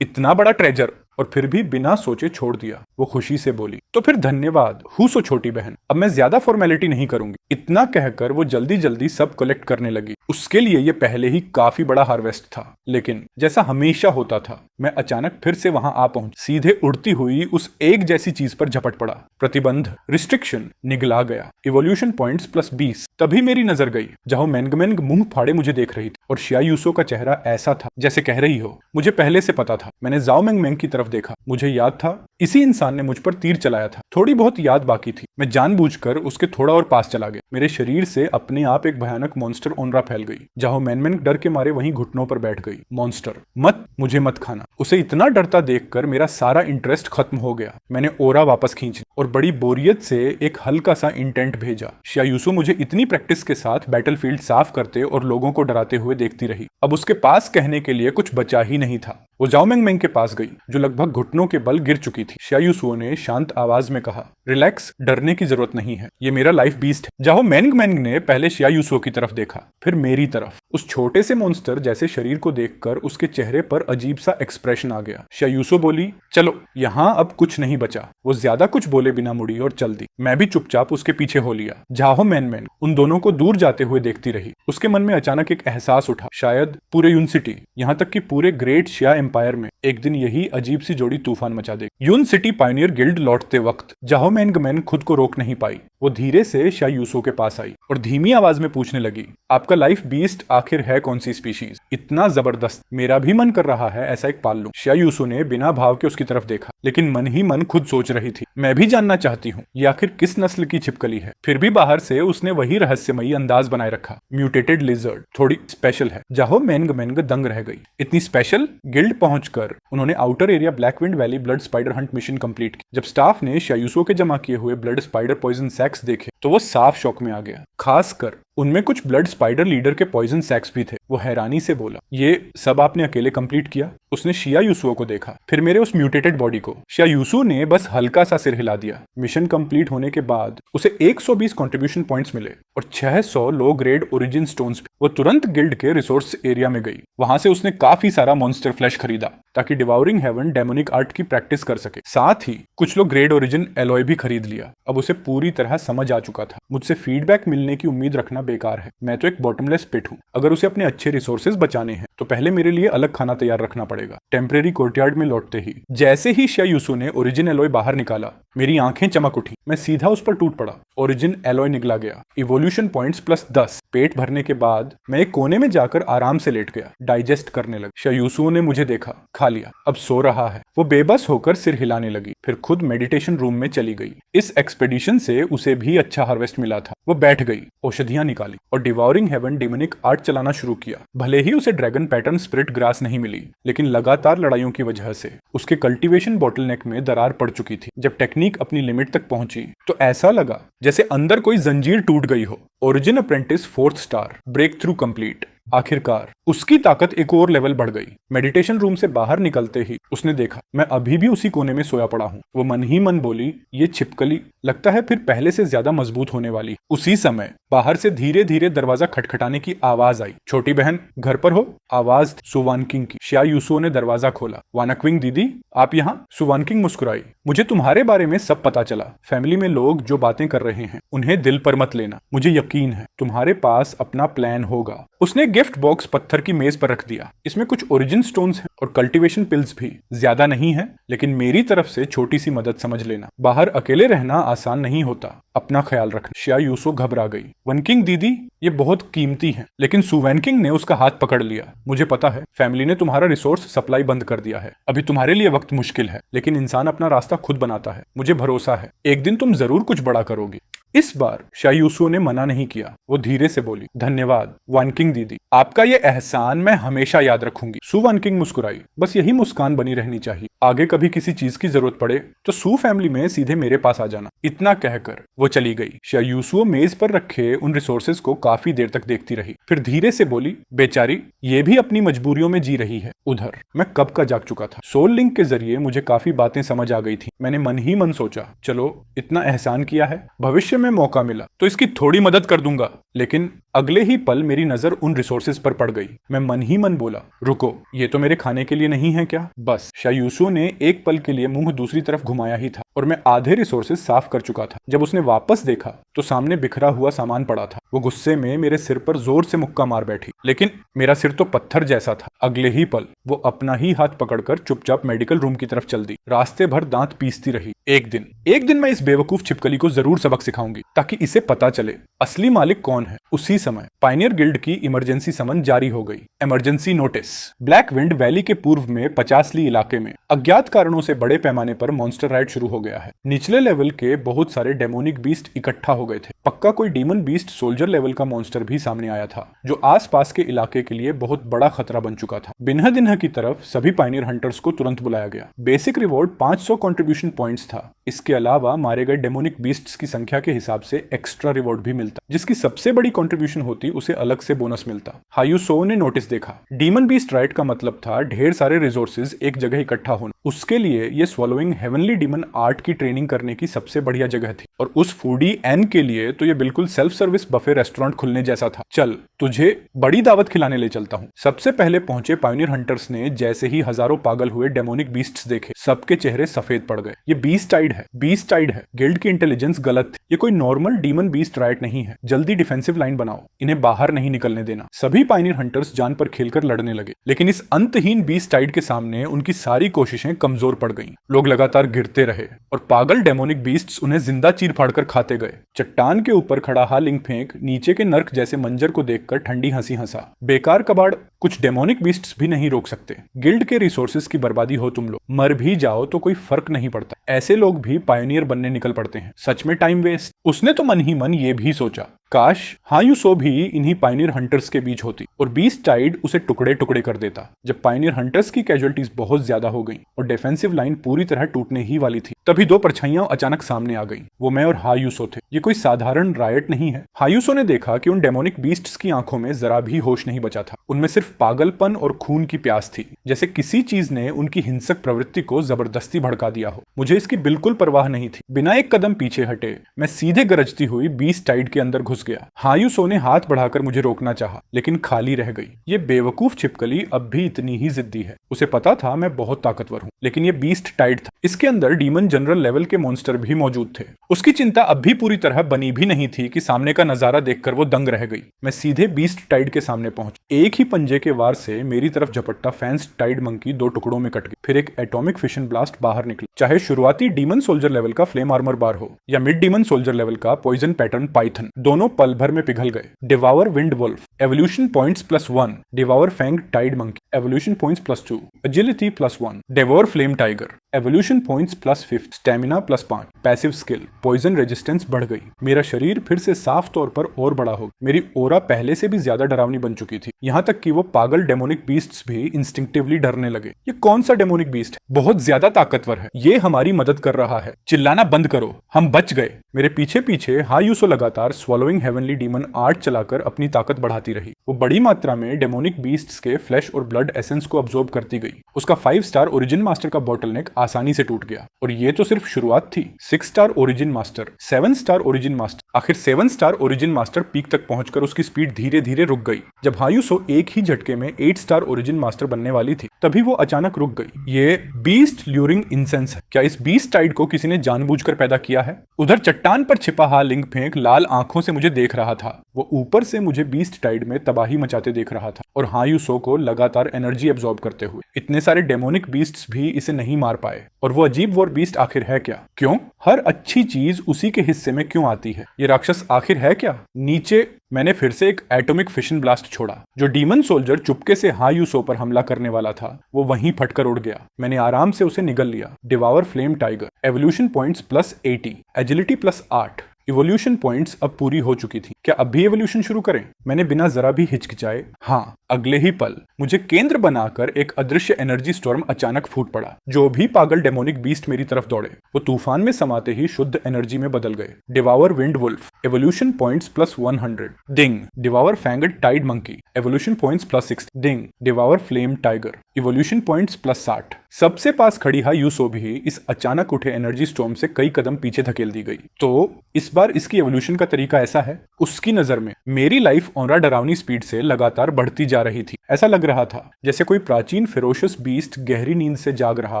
इतना बड़ा ट्रेजर, और फिर भी बिना सोचे छोड़ दिया। वो खुशी से बोली, तो फिर धन्यवाद हुसो छोटी बहन, अब मैं ज्यादा फॉर्मेलिटी नहीं करूंगी। इतना कहकर वो जल्दी जल्दी सब कलेक्ट करने लगी। उसके लिए ये पहले ही काफी बड़ा हार्वेस्ट था, लेकिन जैसा हमेशा होता था, मैं अचानक फिर से वहां आ पहुंच, सीधे उड़ती हुई उस एक जैसी चीज पर झपट पड़ा। प्रतिबंध, रिस्ट्रिक्शन निगला गया। Evolution points +20। तभी मेरी नजर गई। जहां मेंगमेंग मुंह फाड़े मुझे देख रही थी, और शायूसो का चेहरा ऐसा था जैसे कह रही हो, मुझे पहले से पता था। मैंने जाओ मेंगमेंग की तरफ देखा, मुझे याद था इसी इंसान ने मुझ पर तीर चलाया था। थोड़ी बहुत याद बाकी थी। मैं जानबूझकर उसके थोड़ा और पास चला गया। मेरे शरीर से अपने आप एक भयानक मॉन्स्टर ओनरा फैल गई। जहां मेंगमेंग डर के मारे वहीं घुटनों पर बैठ गई। मॉन्स्टर, मत, मुझे मत खाना। उसे इतना डरता देखकर मेरा सारा इंटरेस्ट खत्म हो गया। मैंने ओरा वापस खींच और बड़ी बोरियत से एक हल्का सा इंटेंट भेजा। शायूसो मुझे इतनी प्रैक्टिस के साथ बैटलफील्ड साफ करते और लोगों को डराते हुए देखती रही। अब उसके पास कहने के लिए कुछ बचा ही नहीं था। वो जाओ मेंगमेंग के पास गई, जो लगभग घुटनों के बल गिर चुकी थी। शायूसो ने शांत आवाज में कहा, रिलैक्स, डरने की जरूरत नहीं है, ये मेरा लाइफ बीस्ट है। जाओ मेंगमेंग ने पहले शायूसो की तरफ देखा, फिर मेरी तरफ। उस छोटे से मॉन्स्टर जैसे शरीर को देखकर उसके चेहरे पर अजीब सा एक्सप्रेशन आ गया। शायूसो बोली, चलो, यहाँ अब कुछ नहीं बचा। वो ज्यादा कुछ बोले बिना मुड़ी और चल दी। मैं भी चुपचाप उसके पीछे हो लिया। जाओ मेंगमेंग उन दोनों को दूर जाते हुए देखती रही। उसके मन में अचानक एक एहसास उठा, शायद पूरे यून सिटी, यहाँ तक कि पूरे ग्रेट शिया एम्पायर में एक दिन यही अजीब सी जोड़ी तूफान मचा देगी। यून सिटी पायनियर गिल्ड लौटते वक्त जाओ मेंगमेंग खुद को रोक नहीं पाई। वो धीरे से शायूसो के पास आई और धीमी आवाज में पूछने लगी, आपका लाइफ बीस्ट आखिर है कौन सी स्पीशीज? इतना जबरदस्त, मेरा भी मन कर रहा है ऐसा एक पाल लूं। शायूसो ने बिना भाव के उसकी तरफ देखा, लेकिन मन ही मन खुद सोच रही थी, मैं भी जानना चाहती हूँ ये आखिर किस नस्ल की छिपकली है। फिर भी बाहर से उसने वही रहस्यमयी अंदाज बनाए रखा, म्यूटेटेड लिजर्ड, थोड़ी स्पेशल है। जाओ मेंगमेंग दंग रह गई। इतनी स्पेशल? गिल्ड पहुंचकर उन्होंने outer area blackwind valley blood spider hunt mission complete की। जब स्टाफ ने शायूसो के जमा किए हुए ब्लड स्पाइडर पॉइजन सैक्स देखे तो वो साफ शौक में आ गया। खासकर उनमें कुछ ब्लड स्पाइडर लीडर के पॉइजन सैक्स भी थे। वो हैरानी से बोला, ये सब आपने अकेले कंप्लीट किया? उसने शायूसो को देखा, फिर मेरे उस म्यूटेटेड बॉडी को। शायूसो ने बस हल्का सा सिर हिला दिया। मिशन कंप्लीट होने के बाद उसे 120 कंट्रीब्यूशन पॉइंट्स मिले और 600 लो ग्रेड ओरिजिन स्टोन्स भी। वो तुरंत गिल्ड के रिसोर्स एरिया में गई। वहां से उसने काफी सारा मॉन्स्टर फ्लैश खरीदा ताकि डिवाउरिंग हेवन डेमोनिक आर्ट की प्रैक्टिस कर सके। साथ ही कुछ लोग ग्रेड ओरिजिन एलॉय भी खरीद लिया। अब उसे पूरी तरह समझ आ चुका था, मुझसे फीडबैक मिलने की उम्मीद रखना बेकार है। मैं तो एक बॉटमलेस पिट हूँ। अगर उसे अपने अच्छे रिसोर्सेज बचाने हैं तो पहले मेरे लिए अलग खाना तैयार रखना पड़ेगा। टेम्परेरी कोर्टयार्ड में लौटते ही जैसे ही शायूसो ने ओरिजिन एलॉय बाहर निकाला, मेरी आंखें चमक उठी। मैं सीधा उस पर टूट पड़ा। ओरिजिन एलॉय निकला गया। Evolution points +10। पेट भरने के बाद मैं एक कोने में जाकर आराम से लेट गया, डाइजेस्ट करने लगा। शायूसो ने मुझे देखा, खा लिया, अब सो रहा है। वो बेबस होकर सिर हिलाने लगी, फिर खुद मेडिटेशन रूम में चली गई। इस एक्सपेडिशन से उसे भी अच्छा हार्वेस्ट मिला था। वो बैठ गई, औषधियां निकाली और डिवाउरिंग हेवन डेमोनिक आर्ट चलाना शुरू किया। भले ही उसे ड्रैगन पैटर्न स्पिरिट ग्रास नहीं मिली, लेकिन लगातार लड़ाइयों की वजह से उसके कल्टीवेशन बॉटलनेक में दरार पड़ चुकी थी। जब टेक्निक अपनी लिमिट तक पहुंची तो ऐसा लगा जैसे अंदर कोई जंजीर टूट गई हो। Origin apprentice 4th star, breakthrough complete. आखिरकार उसकी ताकत एक और लेवल बढ़ गई। मेडिटेशन रूम से बाहर निकलते ही उसने देखा मैं अभी भी उसी कोने में सोया पड़ा हूँ। वो मन ही मन बोली, ये छिपकली लगता है फिर पहले से ज्यादा मजबूत होने वाली। उसी समय बाहर से धीरे धीरे दरवाजा खटखटाने की आवाज आई। छोटी बहन घर पर हो? आवाज सुवानकिंग की। शायूसो ने दरवाजा खोला। वानक्विंग दीदी, आप यहाँ? सुवानकिंग मुस्कुराई। मुझे तुम्हारे बारे में सब पता चला। फैमिली में लोग जो बातें कर रहे हैं उन्हें दिल पर मत लेना। मुझे यकीन है तुम्हारे पास अपना प्लान होगा। उसने गिफ्ट बॉक्स पत्थर की मेज पर रख दिया। इसमें कुछ ओरिजिन स्टोन्स हैं और कल्टीवेशन पिल्स भी। ज्यादा नहीं है, लेकिन मेरी तरफ से छोटी सी मदद समझ लेना। बाहर अकेले रहना आसान नहीं होता, अपना ख्याल रखना। शिया यूसो घबरा गई। वनकिंग दीदी, ये बहुत कीमती है। लेकिन सु वनकिंग ने उसका हाथ पकड़ लिया। मुझे पता है, फैमिली ने तुम्हारा रिसोर्स सप्लाई बंद कर दिया है। अभी तुम्हारे लिए वक्त मुश्किल है, लेकिन इंसान अपना रास्ता खुद बनाता है। मुझे भरोसा है, एक दिन तुम जरूर कुछ बड़ा करोगी। इस बार शायूसो ने मना नहीं किया। वो धीरे से बोली, धन्यवाद वानकिंग दीदी, आपका ये एहसान मैं हमेशा याद रखूंगी। सु वानकिंग मुस्कुराई। बस यही मुस्कान बनी रहनी चाहिए। आगे कभी किसी चीज की जरूरत पड़े तो सु फैमिली में सीधे मेरे पास आ जाना। इतना कहकर वो चली गई। शायूसो मेज पर रखे उन रिसोर्सेज को काफी देर तक देखती रही। फिर धीरे से बोली, बेचारी, ये भी अपनी मजबूरियों में जी रही है। उधर मैं कब का जाग चुका था। सोल लिंक के जरिए मुझे काफी बातें समझ आ गई थी। मैंने मन ही मन सोचा, चलो इतना एहसान किया है, भविष्य में मौका मिला तो इसकी थोड़ी मदद कर दूंगा। लेकिन अगले ही पल मेरी नजर उन रिसोर्सेज पर पड़ गई। मैं मन ही मन बोला, रुको, ये तो मेरे खाने के लिए नहीं है क्या? बस शायूसो ने एक पल के लिए मुंह दूसरी तरफ घुमाया ही था और मैं आधे रिसोर्सेज साफ कर चुका था। जब उसने वापस देखा तो सामने बिखरा हुआ सामान पड़ा था। वो गुस्से में मेरे सिर पर जोर से मुक्का मार बैठी, लेकिन मेरा सिर तो पत्थर जैसा था। अगले ही पल वो अपना ही हाथ पकड़कर चुपचाप मेडिकल रूम की तरफ चल दी। रास्ते भर दांत पीसती रही। एक दिन मैं इस बेवकूफ छिपकली को जरूर सबक सिखाऊंगी, ताकि इसे पता चले असली मालिक कौन है। उसी समय पायनियर गिल्ड की इमरजेंसी समन जारी हो गई। Emergency notice. Black wind valley के पूर्व में 50 ली इलाके में अज्ञात कारणों से बड़े पैमाने पर मॉन्स्टर राइड शुरू हो गया है। निचले लेवल के बहुत सारे डेमोनिक बीस्ट इकट्ठा हो गए थे। पक्का कोई डीमन बीस्ट सोल्जर लेवल का मॉन्स्टर भी सामने आया था, जो आसपास के इलाके के लिए बहुत बड़ा खतरा बन चुका था। बिन्हा दिन्हा की तरफ सभी पायनियर हंटर्स को तुरंत बुलाया गया। बेसिक रिवॉर्ड 500 कंट्रीब्यूशन पॉइंट्स था। इसके अलावा मारे गए डेमोनिक बीस्ट्स की संख्या के हिसाब से एक्स्ट्रा रिवॉर्ड भी मिलता। जिसकी सबसे बड़ी कंट्रीब्यूशन होती उसे अलग से बोनस मिलता। हायूसो ने नोटिस देखा। डीमन बीस्ट राइड का मतलब था ढेर सारे रिसोर्सेज एक जगह इकट्ठा होना। उसके लिए ये स्वॉलोइंग हेवनली डीमन आर्ट की ट्रेनिंग करने की सबसे बढ़िया जगह थी। और उस फूडी एन के लिए तो ये बिल्कुल सेल्फ सर्विस बफे रेस्टोरेंट खुलने जैसा था। चल, तुझे बड़ी दावत खिलाने ले चलता हूँ। सबसे पहले पहुंचे पायनियर हंटर्स ने जैसे ही हजारों पागल हुए डेमोनिक बीस्ट्स देखे, सबके चेहरे सफेद पड़ गए। ये बीस्ट आइड है। गिल्ड की इंटेलिजेंस गलत थी। ये कोई नॉर्मल डीमन बीस्ट राइट नहीं है। जल्दी डिफेंसिव लाइन बनाओ, इन्हें बाहर नहीं निकलने देना। सभी पायनियर हंटर्स जान पर खेलकर लड़ने लगे, लेकिन इस अंतहीन बीस्ट आइड के सामने उनकी सारी कोशिशें कमजोर पड़ गईं। लोग लगातार गिरते रहे और पागल डेमोनिक बीस्ट्स उन्हें जिंदा चीर फाड़कर खाते गए। चट्टान के ऊपर खड़ा हालिंग फेंक नीचे के नर्क जैसे मंजर को देखकर ठंडी हंसी हंसा। बेकार कबाड़, कुछ डेमोनिक बीस्ट्स भी नहीं रोक सकते। गिल्ड के रिसोर्सेज की बर्बादी हो तुम लोग, मर भी जाओ तो कोई फर्क नहीं पड़ता। ऐसे लोग भी पायनियर बनने निकल पड़ते हैं। सच में टाइम वेस्ट। उसने तो मन ही मन ये भी सोचा, काश हायूसो भी इन्हीं पायनियर हंटर्स के बीच होती और बीस्ट टाइड उसे टुकड़े टुकड़े कर देता। जब पायनियर हंटर्स की कैजुअलिटीज बहुत ज्यादा हो गईं और डिफेंसिव लाइन पूरी तरह टूटने ही वाली थी, तभी दो परछाइयां अचानक सामने आ गईं। वो मैं और हायूसो थे। ये कोई साधारण रायट नहीं है। हायूसो ने देखा कि उन डेमोनिक बीस्ट्स की आंखों में जरा भी होश नहीं बचा था। उनमें सिर्फ पागलपन और खून की प्यास थी, जैसे किसी चीज ने उनकी हिंसक प्रवृत्ति को जबरदस्ती भड़का दिया हो। मुझे इसकी बिल्कुल परवाह नहीं थी। बिना एक कदम पीछे हटे मैं सीधे गरजती हुई बीस्ट टाइड के अंदर घुस गया। हायूसो ने हाथ बढ़ाकर मुझे रोकना चाहा, लेकिन खाली रह गई। ये बेवकूफ छिपकली अब भी इतनी ही जिद्दी है। उसे पता था मैं बहुत ताकतवर हूँ, लेकिन ये बीस्ट टाइड था। इसके अंदर डीमन जनरल लेवल के मॉन्स्टर भी मौजूद थे। उसकी चिंता अब भी पूरी तरह बनी भी नहीं थी कि सामने का नजारा देखकर वो दंग रह गई। मैं सीधे बीस्ट टाइड के सामने पहुंच। एक ही पंजे के वार से मेरी तरफ झपटता फैंस टाइड मंकी दो टुकड़ों में कट गई। फिर एक एटॉमिक फिशन ब्लास्ट बाहर निकला। चाहे शुरुआती डीमन सोल्जर लेवल का फ्लेम आर्मर बार हो या मिड डीमन सोल्जर लेवल का पॉइजन पैटर्न पाइथन, दोनों पल भर में पिघल गए। Devour wind wolf, evolution points +1। Devour fang tide monkey, evolution points +2। Agility +1। Devour flame tiger, evolution points +5। Stamina +5। Passive skill, poison resistance बढ़ गई। मेरा शरीर फिर से साफ तौर पर और बड़ा हो गया। मेरी ओरा पहले से भी ज्यादा डरावनी बन चुकी थी। यहाँ तक कि वो पागल डेमोनिक बीस्ट्स भी इंस्टिंक्टिवली डरने लगे। ये कौन सा डेमोनिक बीस्ट है? बहुत ज्यादा ताकतवर है। ये हमारी मदद कर रहा है। चिल्लाना बंद करो, हम बच गए। मेरे पीछे पीछे हायूसो लगातार स्वॉलोइंग हेवनली डीमन आर्ट चलाकर अपनी ताकत बढ़ाती रही। वो बड़ी मात्रा में डेमोनिक बीस्ट्स के फ्लैश और ब्लड एसेंस को अब्सॉर्ब करती गई। उसका 5 स्टार ओरिजिन मास्टर का बॉटलनेक आसानी से टूट गया। और ये तो सिर्फ शुरुआत थी। 6 star origin master, 7 star origin master, आखिर 7 स्टार ओरिजिन मास्टर पीक तक पहुंचकर उसकी स्पीड धीरे धीरे रुक गई। जब हायूसो एक ही झटके में 8 स्टार ओरिजिन मास्टर बनने वाली थी, तभी वो अचानक रुक गई। ये बीस्ट ल्यूरिंग इंसेंस है। क्या इस बीस्ट टाइड को किसी ने जानबूझकर पैदा किया है? उधर चट्टान पर छिपा हालिंग फेंक लाल आंखों से मुझे देख रहा था। वो ऊपर से मुझे बीस्ट टाइड में तबाही मचाते देख रहा था और हायूसो को लगातार एनर्जी एब्जॉर्ब करते हुए। इतने सारे डेमोनिक बीस्ट्स भी इसे नहीं मार पाए। और वो अजीब वॉर बीस्ट आखिर है क्या? क्यों हर अच्छी चीज उसी के हिस्से में क्यों आती है? ये राक्षस आखिर है क्या? नीचे मैंने फिर से एक एटॉमिक फिशन ब्लास्ट छोड़ा। जो डीमन सोल्जर चुपके से हायूसो पर हमला करने वाला था वो वहीं फटकर उड़ गया। मैंने आराम से उसे निगल लिया। Devour flame tiger, evolution points +80, agility +8। Evolution points अब पूरी हो चुकी थी। क्या अब भी एवोल्यूशन शुरू करें? मैंने बिना जरा भी हिचकिचाए हाँ। अगले ही पल मुझे केंद्र बनाकर एक अदृश्य एनर्जी स्टॉर्म अचानक फूट पड़ा। जो भी पागल डेमोनिक बीस्ट मेरी तरफ दौड़े वो तूफान में समाते ही शुद्ध एनर्जी में बदल गए। Devour wind wolf, evolution points +100। डिंग। Devour फैंगड Tide monkey, evolution points +60। डिंग। Devour flame tiger, evolution points +60। सबसे पास खड़ी हायूसो भी इस अचानक उठे एनर्जी स्टॉर्म से कई कदम पीछे धकेल दी गई। तो इस बार इसकी एवोल्यूशन का तरीका ऐसा है। उसकी नजर में मेरी लाइफ ऑनरा डरावनी स्पीड से लगातार बढ़ती जा रही थी। ऐसा लग रहा था जैसे कोई प्राचीन फेरोशियस बीस्ट गहरी नींद से जाग रहा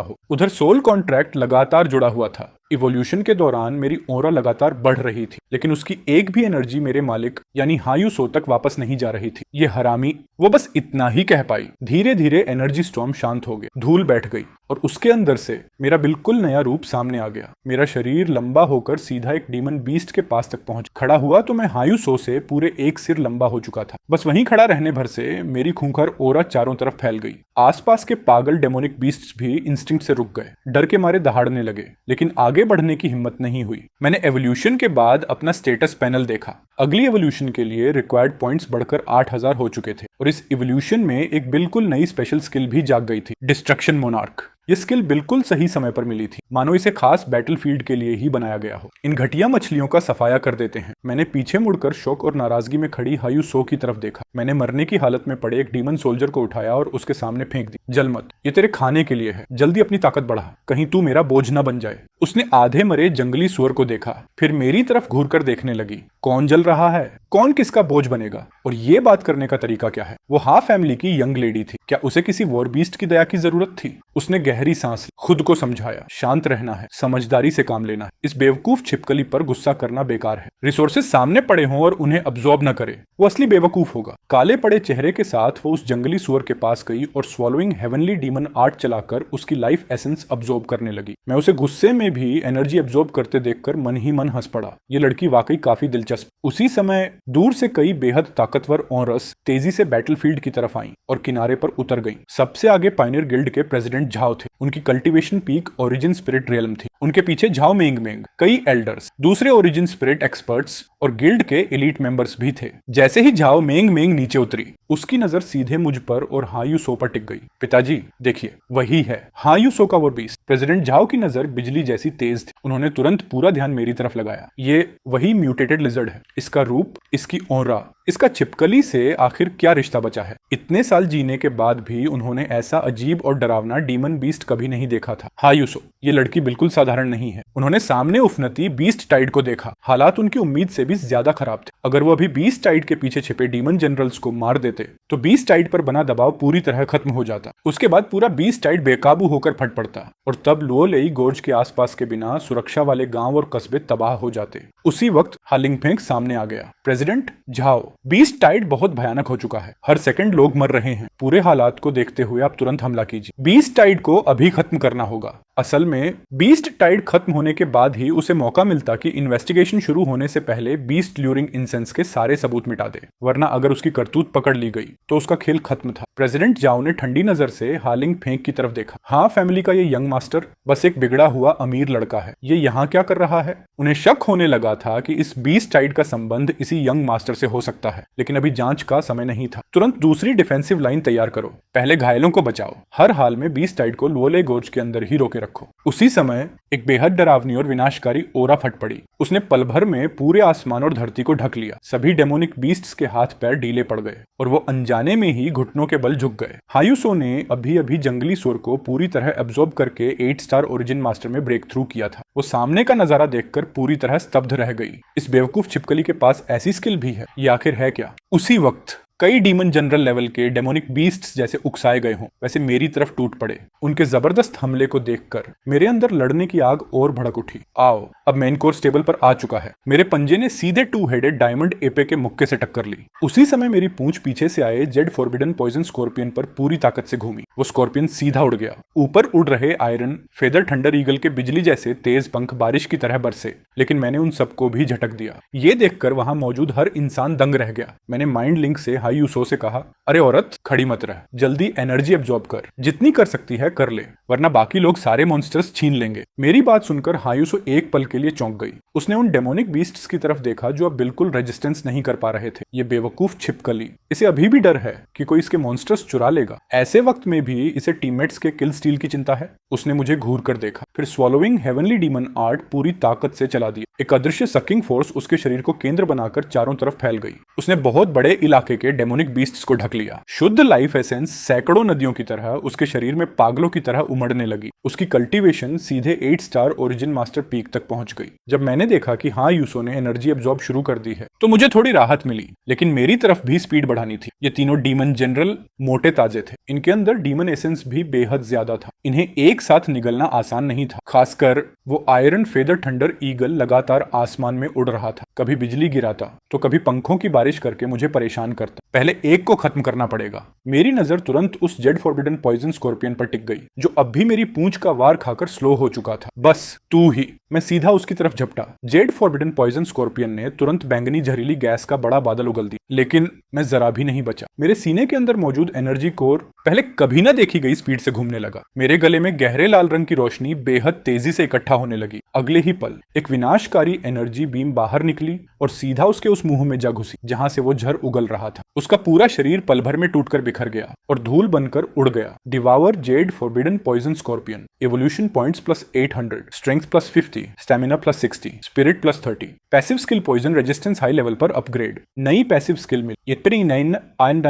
हो। उधर सोल कॉन्ट्रैक्ट लगातार जुड़ा हुआ था। इवोल्यूशन के दौरान मेरी ऑरा लगातार बढ़ रही थी, लेकिन उसकी एक भी एनर्जी मेरे मालिक यानी हायूसो तक वापस नहीं जा रही थी। ये हरामी वो बस इतना ही कह पाई। धीरे धीरे एनर्जी स्टॉर्म शांत हो गए, धूल बैठ गई और उसके अंदर से मेरा बिल्कुल नया रूप सामने आ गया। मेरा शरीर लंबा होकर सीधा एक डीमन बीस्ट के पास तक पहुंच खड़ा हुआ तो मैं हायूसो से पूरे एक सिर लंबा हो चुका था। बस वहीं खड़ा रहने भर से मेरी खूंखार ओरा चारों तरफ फैल गई। आसपास के पागल डेमोनिक बीस्ट्स भी इंस्टिंक्ट से रुक गए, डर के मारे दहाड़ने लगे, लेकिन आगे बढ़ने की हिम्मत नहीं हुई। मैंने एवोल्यूशन के बाद अपना स्टेटस पैनल देखा। अगली एवोल्यूशन के लिए रिक्वायर्ड पॉइंट्स बढ़कर 8000 हो चुके थे और इस एवोल्यूशन में एक बिल्कुल नई स्पेशल स्किल भी जाग गई थी, डिस्ट्रक्शन मोनार्क। ये स्किल बिल्कुल सही समय पर मिली थी, मानो इसे खास बैटलफील्ड के लिए ही बनाया गया हो। इन घटिया मछलियों का सफाया कर देते हैं। मैंने पीछे मुड़कर शौक और नाराजगी में खड़ी हायूसो की तरफ देखा। मैंने मरने की हालत में पड़े एक डीमन सोल्जर को उठाया और उसके सामने फेंक दी। जल मत, ये तेरे खाने के लिए है, जल्दी अपनी ताकत बढ़ा, कहीं तू मेरा बोझ न बन जाए। उसने आधे मरे जंगली सुअर को देखा, फिर मेरी तरफ घूर कर देखने लगी। कौन जल रहा है, कौन किसका बोझ बनेगा? और ये बात करने का तरीका क्या है? वो हाफ फैमिली की यंग लेडी थी। क्या उसे किसी वॉर बीस्ट की दया की जरूरत थी? उसने गहरी सांस ली, खुद को समझाया शांत रहना है, समझदारी से काम लेना है। इस बेवकूफ छिपकली पर गुस्सा करना बेकार है। रिसोर्सेज सामने पड़े हों और उन्हें अब्सॉर्ब न करे, वो असली बेवकूफ होगा। काले पड़े चेहरे के साथ वो उस जंगली सुअर के पास गई और स्वॉलोइंग हेवनली डीमन आर्ट चलाकर उसकी लाइफ एसेंस अब्सॉर्ब करने लगी। मैं उसे गुस्से में भी एनर्जी अब्सॉर्ब करते देखकर मन ही मन हंस पड़ा। ये लड़की वाकई काफी दिलचस्प। उसी समय दूर से कई बेहद ताकतवर ओनरस तेजी से बैटलफील्ड की तरफ आईं और किनारे पर उतर गईं। सबसे आगे पायनियर गिल्ड के प्रेसिडेंट झाओ थे। उनकी cultivation peak origin spirit realm थी। उनके पीछे झाओ मेंग मेंग, कई एल्डर्स, दूसरे ओरिजिन स्पिरिट एक्सपर्ट्स और गिल्ड के एलीट मेंबर्स भी थे। जैसे ही झाओ मेंग मेंग नीचे उतरी, उसकी नजर सीधे मुझ पर और हायूसो पर टिक गई। पिताजी देखिए, वही है हायूसो का वो बीस्ट। प्रेसिडेंट झाओ की नजर बिजली जैसी तेज थी। उन्होंने तुरंत पूरा ध्यान मेरी तरफ लगाया। ये वही म्यूटेटेड लिजर्ड है। इसका रूप, इसकी ऑरा, इसका छिपकली से आखिर क्या रिश्ता बचा है? इतने साल जीने के बाद भी उन्होंने ऐसा अजीब और डरावना डीमन बीस्ट कभी नहीं देखा था। हायूसो, ये लड़की बिल्कुल साधारण नहीं है। उन्होंने सामने उफनती बीस्ट टाइड को देखा। हालात उनकी उम्मीद से भी ज्यादा खराब थे। अगर वो अभी बीस्ट टाइड के पीछे छिपे डीमन जनरल्स को मार देते तो बीस्ट टाइड पर बना दबाव पूरी तरह खत्म हो जाता। उसके बाद पूरा बीस्ट टाइड बेकाबू होकर फट पड़ता और तब लुओलेई गोर्ज के आसपास के बिना सुरक्षा वाले गांव और कस्बे तबाह हो जाते। उसी वक्त हालिंगफेंग सामने आ गया। प्रेसिडेंट झाओ, बीस्ट टाइड बहुत भयानक हो चुका है। हर सेकंड लोग मर रहे हैं। पूरे हालात को देखते हुए आप तुरंत हमला कीजिए। बीस्ट टाइड को अभी खत्म करना होगा। असल में बीस्ट टाइड खत्म होने के बाद ही उसे मौका मिलता कि इन्वेस्टिगेशन शुरू होने से पहले बीस्ट ल्यूरिंग इंसेंस के सारे सबूत मिटा दे, वरना अगर उसकी करतूत पकड़ ली गई तो उसका खेल खत्म था। प्रेसिडेंट जाओ ने ठंडी नजर से हालिंग फेंक की तरफ देखा। हाँ, फैमिली का ये यंग मास्टर बस एक बिगड़ा हुआ अमीर लड़का है। ये यहाँ क्या कर रहा है? उन्हें शक होने लगा था कि इस बीस्ट टाइड का संबंध इसी यंग मास्टर से हो सकता है, लेकिन अभी जांच का समय नहीं था। तुरंत दूसरी डिफेंसिव लाइन तैयार करो, पहले घायलों को बचाओ। हर हाल में बीस्ट टाइड को लुओलेई गोर्ज के अंदर ही रोके रखो। उसी समय एक बेहद डरावनी और विनाशकारी ओरा फट पड़ी। उसने पल भर में पूरे आसमान और धरती को ढक लिया। सभी डेमोनिक बीस्ट्स के हाथ पैर ढीले पड़ गए और वो अनजाने में ही घुटनों के बल झुक गए। हायूसो ने अभी अभी जंगली सुअर को पूरी तरह एब्जॉर्ब करके 8 स्टार ओरिजिन मास्टर में ब्रेक थ्रू किया था। वो सामने का नजारा देखकर पूरी तरह स्तब्ध रह गई। इस बेवकूफ छिपकली के पास ऐसी स्किल भी है, ये आखिर है क्या? उसी वक्त कई डीमन जनरल लेवल के डेमोनिक बीस्ट्स जैसे उकसाए गए हों वैसे मेरी तरफ टूट पड़े। उनके जबरदस्त हमले को देखकर मेरे अंदर लड़ने की आग और भड़क उठी। आओ, अब मेन कोर्स टेबल पर आ चुका है। मेरे पंजे ने सीधे टू हेडेड डायमंड एपे के मुक्के से टक्कर ली। उसी समय मेरी पूंछ पीछे से आए जेड फॉरबिडन पॉइजन स्कॉर्पियन पर पूरी ताकत से घूमी। वो स्कॉर्पियन सीधा उड़ गया। ऊपर उड़ रहे आयरन फेदर थंडर ईगल के बिजली जैसे तेज पंख बारिश की तरह बरसे, लेकिन मैंने उन सबको भी झटक दिया। ये देखकर वहां मौजूद हर इंसान दंग रह गया। मैंने माइंड लिंक से हाई यूसो से कहा, अरे औरत, खड़ी मत रह, जल्दी एनर्जी एब्जॉर्ब कर, जितनी कर सकती है कर ले, वरना बाकी लोग सारे मॉन्स्टर्स छीन लेंगे। मेरी बात सुनकर हायूसो एक पल के लिए चौंक गई। उसने उन डेमोनिक बीस्ट्स की तरफ देखा जो अब बिल्कुल रेजिस्टेंस नहीं कर पा रहे थे। ये बेवकूफ छिपकली, इसे अभी भी डर है कि कोई इसके मॉन्स्टर्स चुरा लेगा। ऐसे वक्त में भी इसे टीममेट्स के किल स्टील की चिंता है। उसने मुझे घूर कर देखा, फिर स्वॉलोइंग हेवनली डीमन आर्ट पूरी ताकत से चला दिया। एक अदृश्य सकिंग फोर्स उसके शरीर को केंद्र बनाकर चारों तरफ फैल गई। उसने बहुत बड़े इलाके के डेमोनिक बीस्ट्स को ढक लिया। शुद्ध लाइफ एसेंस सैकड़ों नदियों की तरह उसके शरीर में पागलों की तरह उमड़ने लगी। उसकी कल्टीवेशन सीधे 8 स्टार ओरिजिन मास्टर पीक तक पहुंच गई। जब मैंने देखा कि हाँ, यूसो ने एनर्जी एब्जॉर्ब शुरू कर दी है, तो मुझे थोड़ी राहत मिली, लेकिन मेरी तरफ भी स्पीड बढ़ानी थी। ये तीनों डीमन जनरल मोटे ताजे थे। इनके अंदर डीमन एसेंस भी बेहद ज्यादा था। इन्हें एक साथ निगलना आसान नहीं था, खासकर वो आयरन फेदर थंडर ईगल लगातार आसमान में उड़ रहा था, कभी बिजली गिराता तो कभी पंखों की बारिश करके मुझे परेशान करता। पहले एक को खत्म करना पड़ेगा। मेरी नजर तुरंत उस जेड फॉरबिडन पॉइजन स्कॉर्पियन पर टिक गई, जो अब भी मेरी पूंछ का वार खाकर स्लो हो चुका था। बस तू ही। मैं सीधा उसकी तरफ झपटा। जेड फॉरबिडन पॉइजन स्कॉर्पियन ने तुरंत बैंगनी जहरीली गैस का बड़ा बादल उगल दिया, लेकिन मैं जरा भी नहीं बचा। मेरे सीने के अंदर मौजूद एनर्जी कोर पहले कभी ना देखी गई स्पीड से घूमने लगा। मेरे गले में गहरे लाल रंग की रोशनी बेहद तेजी से इकट्ठा होने लगी। अगले ही पल एक विनाशकारी एनर्जी बीम बाहर निकली और सीधा उसके उस मुंह में जा घुसी जहां से वो झर उगल रहा था। उसका पूरा शरीर पल भर में टूटकर बिखर गया और धूल बनकर उड़ गया। Devour jade forbidden poison scorpion, evolution points plus 800, strength plus 50, stamina plus 60, spirit plus 30, passive skill poison resistance high level पर अपग्रेड। नई पैसिव स्किल मिली, 39 आयन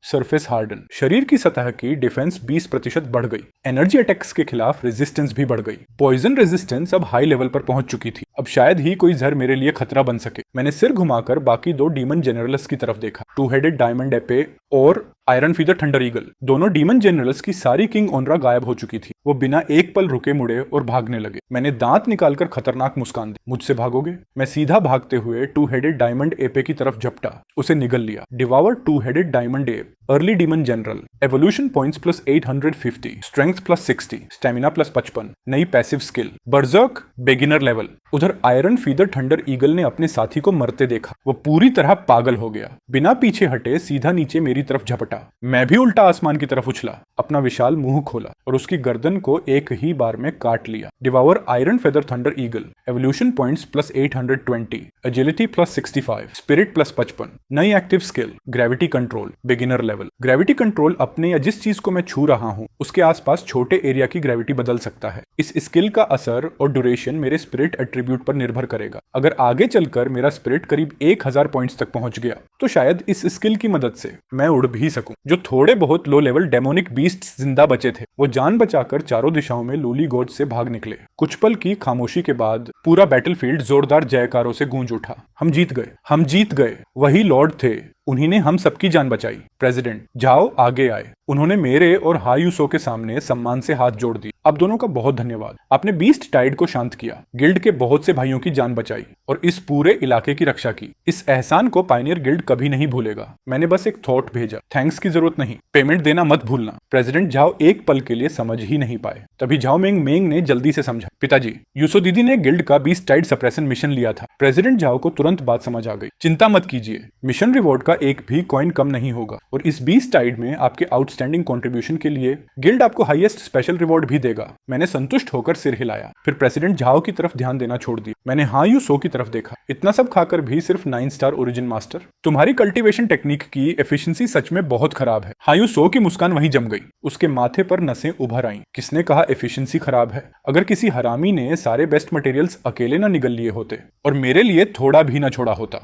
सरफेस हार्डन। शरीर की सतह की डिफेंस 20% बढ़ गई। एनर्जी अटैक्स के खिलाफ रेजिस्टेंस भी बढ़ गई। पॉइजन रेजिस्टेंस अब हाई लेवल पर पहुंच चुकी थी। अब शायद ही कोई जहर मेरे लिए खतरा बन सके। मैंने सिर घुमाकर बाकी दो डीमन जनरल्स की तरफ देखा, टू हेडेड डायमंड एपे और आयरन फीदर थंडर ईगल। दोनों डीमन जनरल्स की सारी किंग ओनरा गायब हो चुकी थी। वो बिना एक पल रुके मुड़े और भागने लगे। मैंने दांत निकालकर खतरनाक मुस्कान दी। मुझसे भागोगे? मैं सीधा भागते हुए टू हेडेड डायमंड एपे की तरफ झपटा, उसे निगल लिया। Devour two headed diamond ape, early demon general, evolution points plus 850, strength plus 60, stamina plus 55, नई passive skill berserk beginner level. उधर आयरन फीदर थंडर ईगल ने अपने साथी को मरते देखा। वो पूरी तरह पागल हो गया। बिना पीछे हटे सीधा नीचे मेरी तरफ झपटा। मैं भी उल्टा आसमान की तरफ उछला, अपना विशाल मुंह खोला और उसकी गर्दन को एक ही बार में काट लिया। Devour iron feather thunder eagle, evolution points plus 820, agility plus 65, spirit plus 55, नई active skill gravity control beginner level. Gravity control अपने या जिस चीज को मैं छू रहा हूं उसके आसपास छोटे एरिया की ग्रेविटी बदल सकता है। इस स्किल का असर और ड्यूरेशन मेरे स्पिरिट एट्रीब्यूट पर निर्भर करेगा। अगर आगे चलकर मेरा स्पिरिट करीब 1000 पॉइंट्स तक पहुंच गया तो शायद इस स्किल की मदद से मैं उड़ भी सकूं। जो थोड़े बहुत लो लेवल डेमोनिक बीस्ट्स जिंदा बचे थे वो जान बचाकर चारों दिशाओं में लूली गोड से भाग निकले। कुछ पल की खामोशी के बाद पूरा बैटलफील्ड जोरदार जयकारों से गूंज उठा। हम जीत गए, हम जीत गए। वही लॉर्ड थे, उन्हीं ने हम सबकी जान बचाई। प्रेसिडेंट जाओ आगे आए। उन्होंने मेरे और हायूसो के सामने सम्मान से हाथ जोड़ दी। आप दोनों का बहुत धन्यवाद। आपने बीस्ट टाइड को शांत किया, गिल्ड के बहुत से भाइयों की जान बचाई और इस पूरे इलाके की रक्षा की। इस एहसान को पायनियर गिल्ड कभी नहीं भूलेगा। मैंने बस एक थॉट भेजा, थैंक्स की जरूरत नहीं, पेमेंट देना मत भूलना। प्रेसिडेंट झाओ एक पल के लिए समझ ही नहीं पाए। तभी झाओ मेंग मेंग ने जल्दी से समझा, पिताजी यूसो दीदी ने गिल्ड का बीस्ट टाइड सप्रेशन मिशन लिया था। प्रेसिडेंट झाओ को तुरंत बात समझ आ गई। चिंता मत कीजिए, मिशन रिवॉर्ड का एक भी कॉइन कम नहीं होगा और इस बीस्ट टाइड में आपके आउटस्टैंडिंग कंट्रीब्यूशन के लिए गिल्ड आपको हाईएस्ट स्पेशल रिवॉर्ड भी देगा। मैंने संतुष्ट होकर सिर हिलाया, फिर प्रेसिडेंट झाओ की तरफ ध्यान देना छोड़ दिया। मैंने हायूसो की तरफ देखा। इतना सब खाकर भी सिर्फ 9 स्टार ओरिजिन मास्टर। तुम्हारी कल्टीवेशन टेक्निक की एफिशिएंसी सच में बहुत खराब है। हायूसो की मुस्कान वहीं जम गई। उसके माथे पर नसें उभर आईं। किसने कहा एफिशिएंसी खराब है? अगर किसी हरामी ने सारे बेस्ट मटेरियल्स अकेले ना निगल लिए होते और मेरे लिए थोड़ा भी ना छोड़ा होता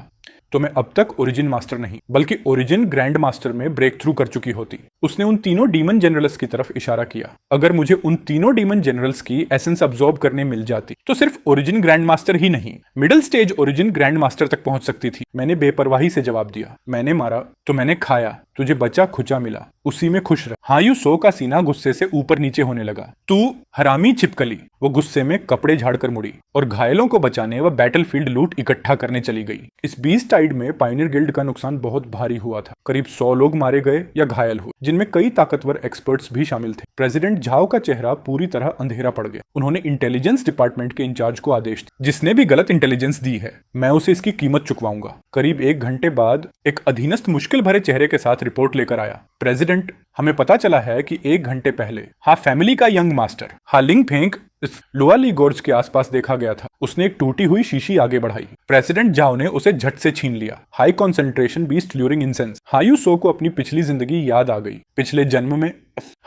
तो मैं अब तक ओरिजिन मास्टर नहीं बल्कि ओरिजिन ग्रैंड मास्टर में ब्रेक थ्रू कर चुकी होती। उसने उन तीनों डीमन जनरल्स की तरफ इशारा किया। अगर मुझे उन तीनों डीमन जनरल्स की एसेंस अब्सॉर्ब करने मिल जाती तो सिर्फ ओरिजिन ग्रैंड मास्टर ही नहीं, middle stage origin grand master तक पहुंच सकती थी। मैंने बेपरवाही से जवाब दिया, मैंने मारा तो मैंने खाया, तुझे बचा खुचा मिला, उसी में खुश रह। हायू सो का सीना गुस्से से ऊपर नीचे होने लगा। तू हरामी छिपकली। वो गुस्से में कपड़े झाड़कर मुड़ी और घायलों को बचाने वह बैटलफील्ड लूट इकट्ठा करने चली गई। इस बीस्ट टाइड में पायनियर गिल्ड का नुकसान बहुत भारी हुआ था। करीब 100 लोग मारे गए या घायल हुए, जिनमें कई ताकतवर एक्सपर्ट्स भी शामिल थे। प्रेसिडेंट झाओ का चेहरा पूरी तरह अंधेरा पड़ गया। उन्होंने इंटेलिजेंस डिपार्टमेंट के इंचार्ज को आदेश दिया, जिसने भी गलत इंटेलिजेंस दी है मैं उसे इसकी कीमत चुकवाऊंगा। करीब 1 घंटे बाद एक अधीनस्थ मुश्किल भरे चेहरे के साथ रिपोर्ट लेकर आया। प्रेसिडेंट, हमें पता चला है कि 1 घंटे पहले फैमिली का यंग मास्टर लिंग फेंग इस लुआली गोर्ज के आसपास देखा गया था। उसने एक टूटी हुई शीशी आगे बढ़ाई। प्रेसिडेंट जाओ ने उसे झट से छीन लिया। High concentration beast luring incense. हायू सो को अपनी पिछली जिंदगी याद आ गई। पिछले जन्म में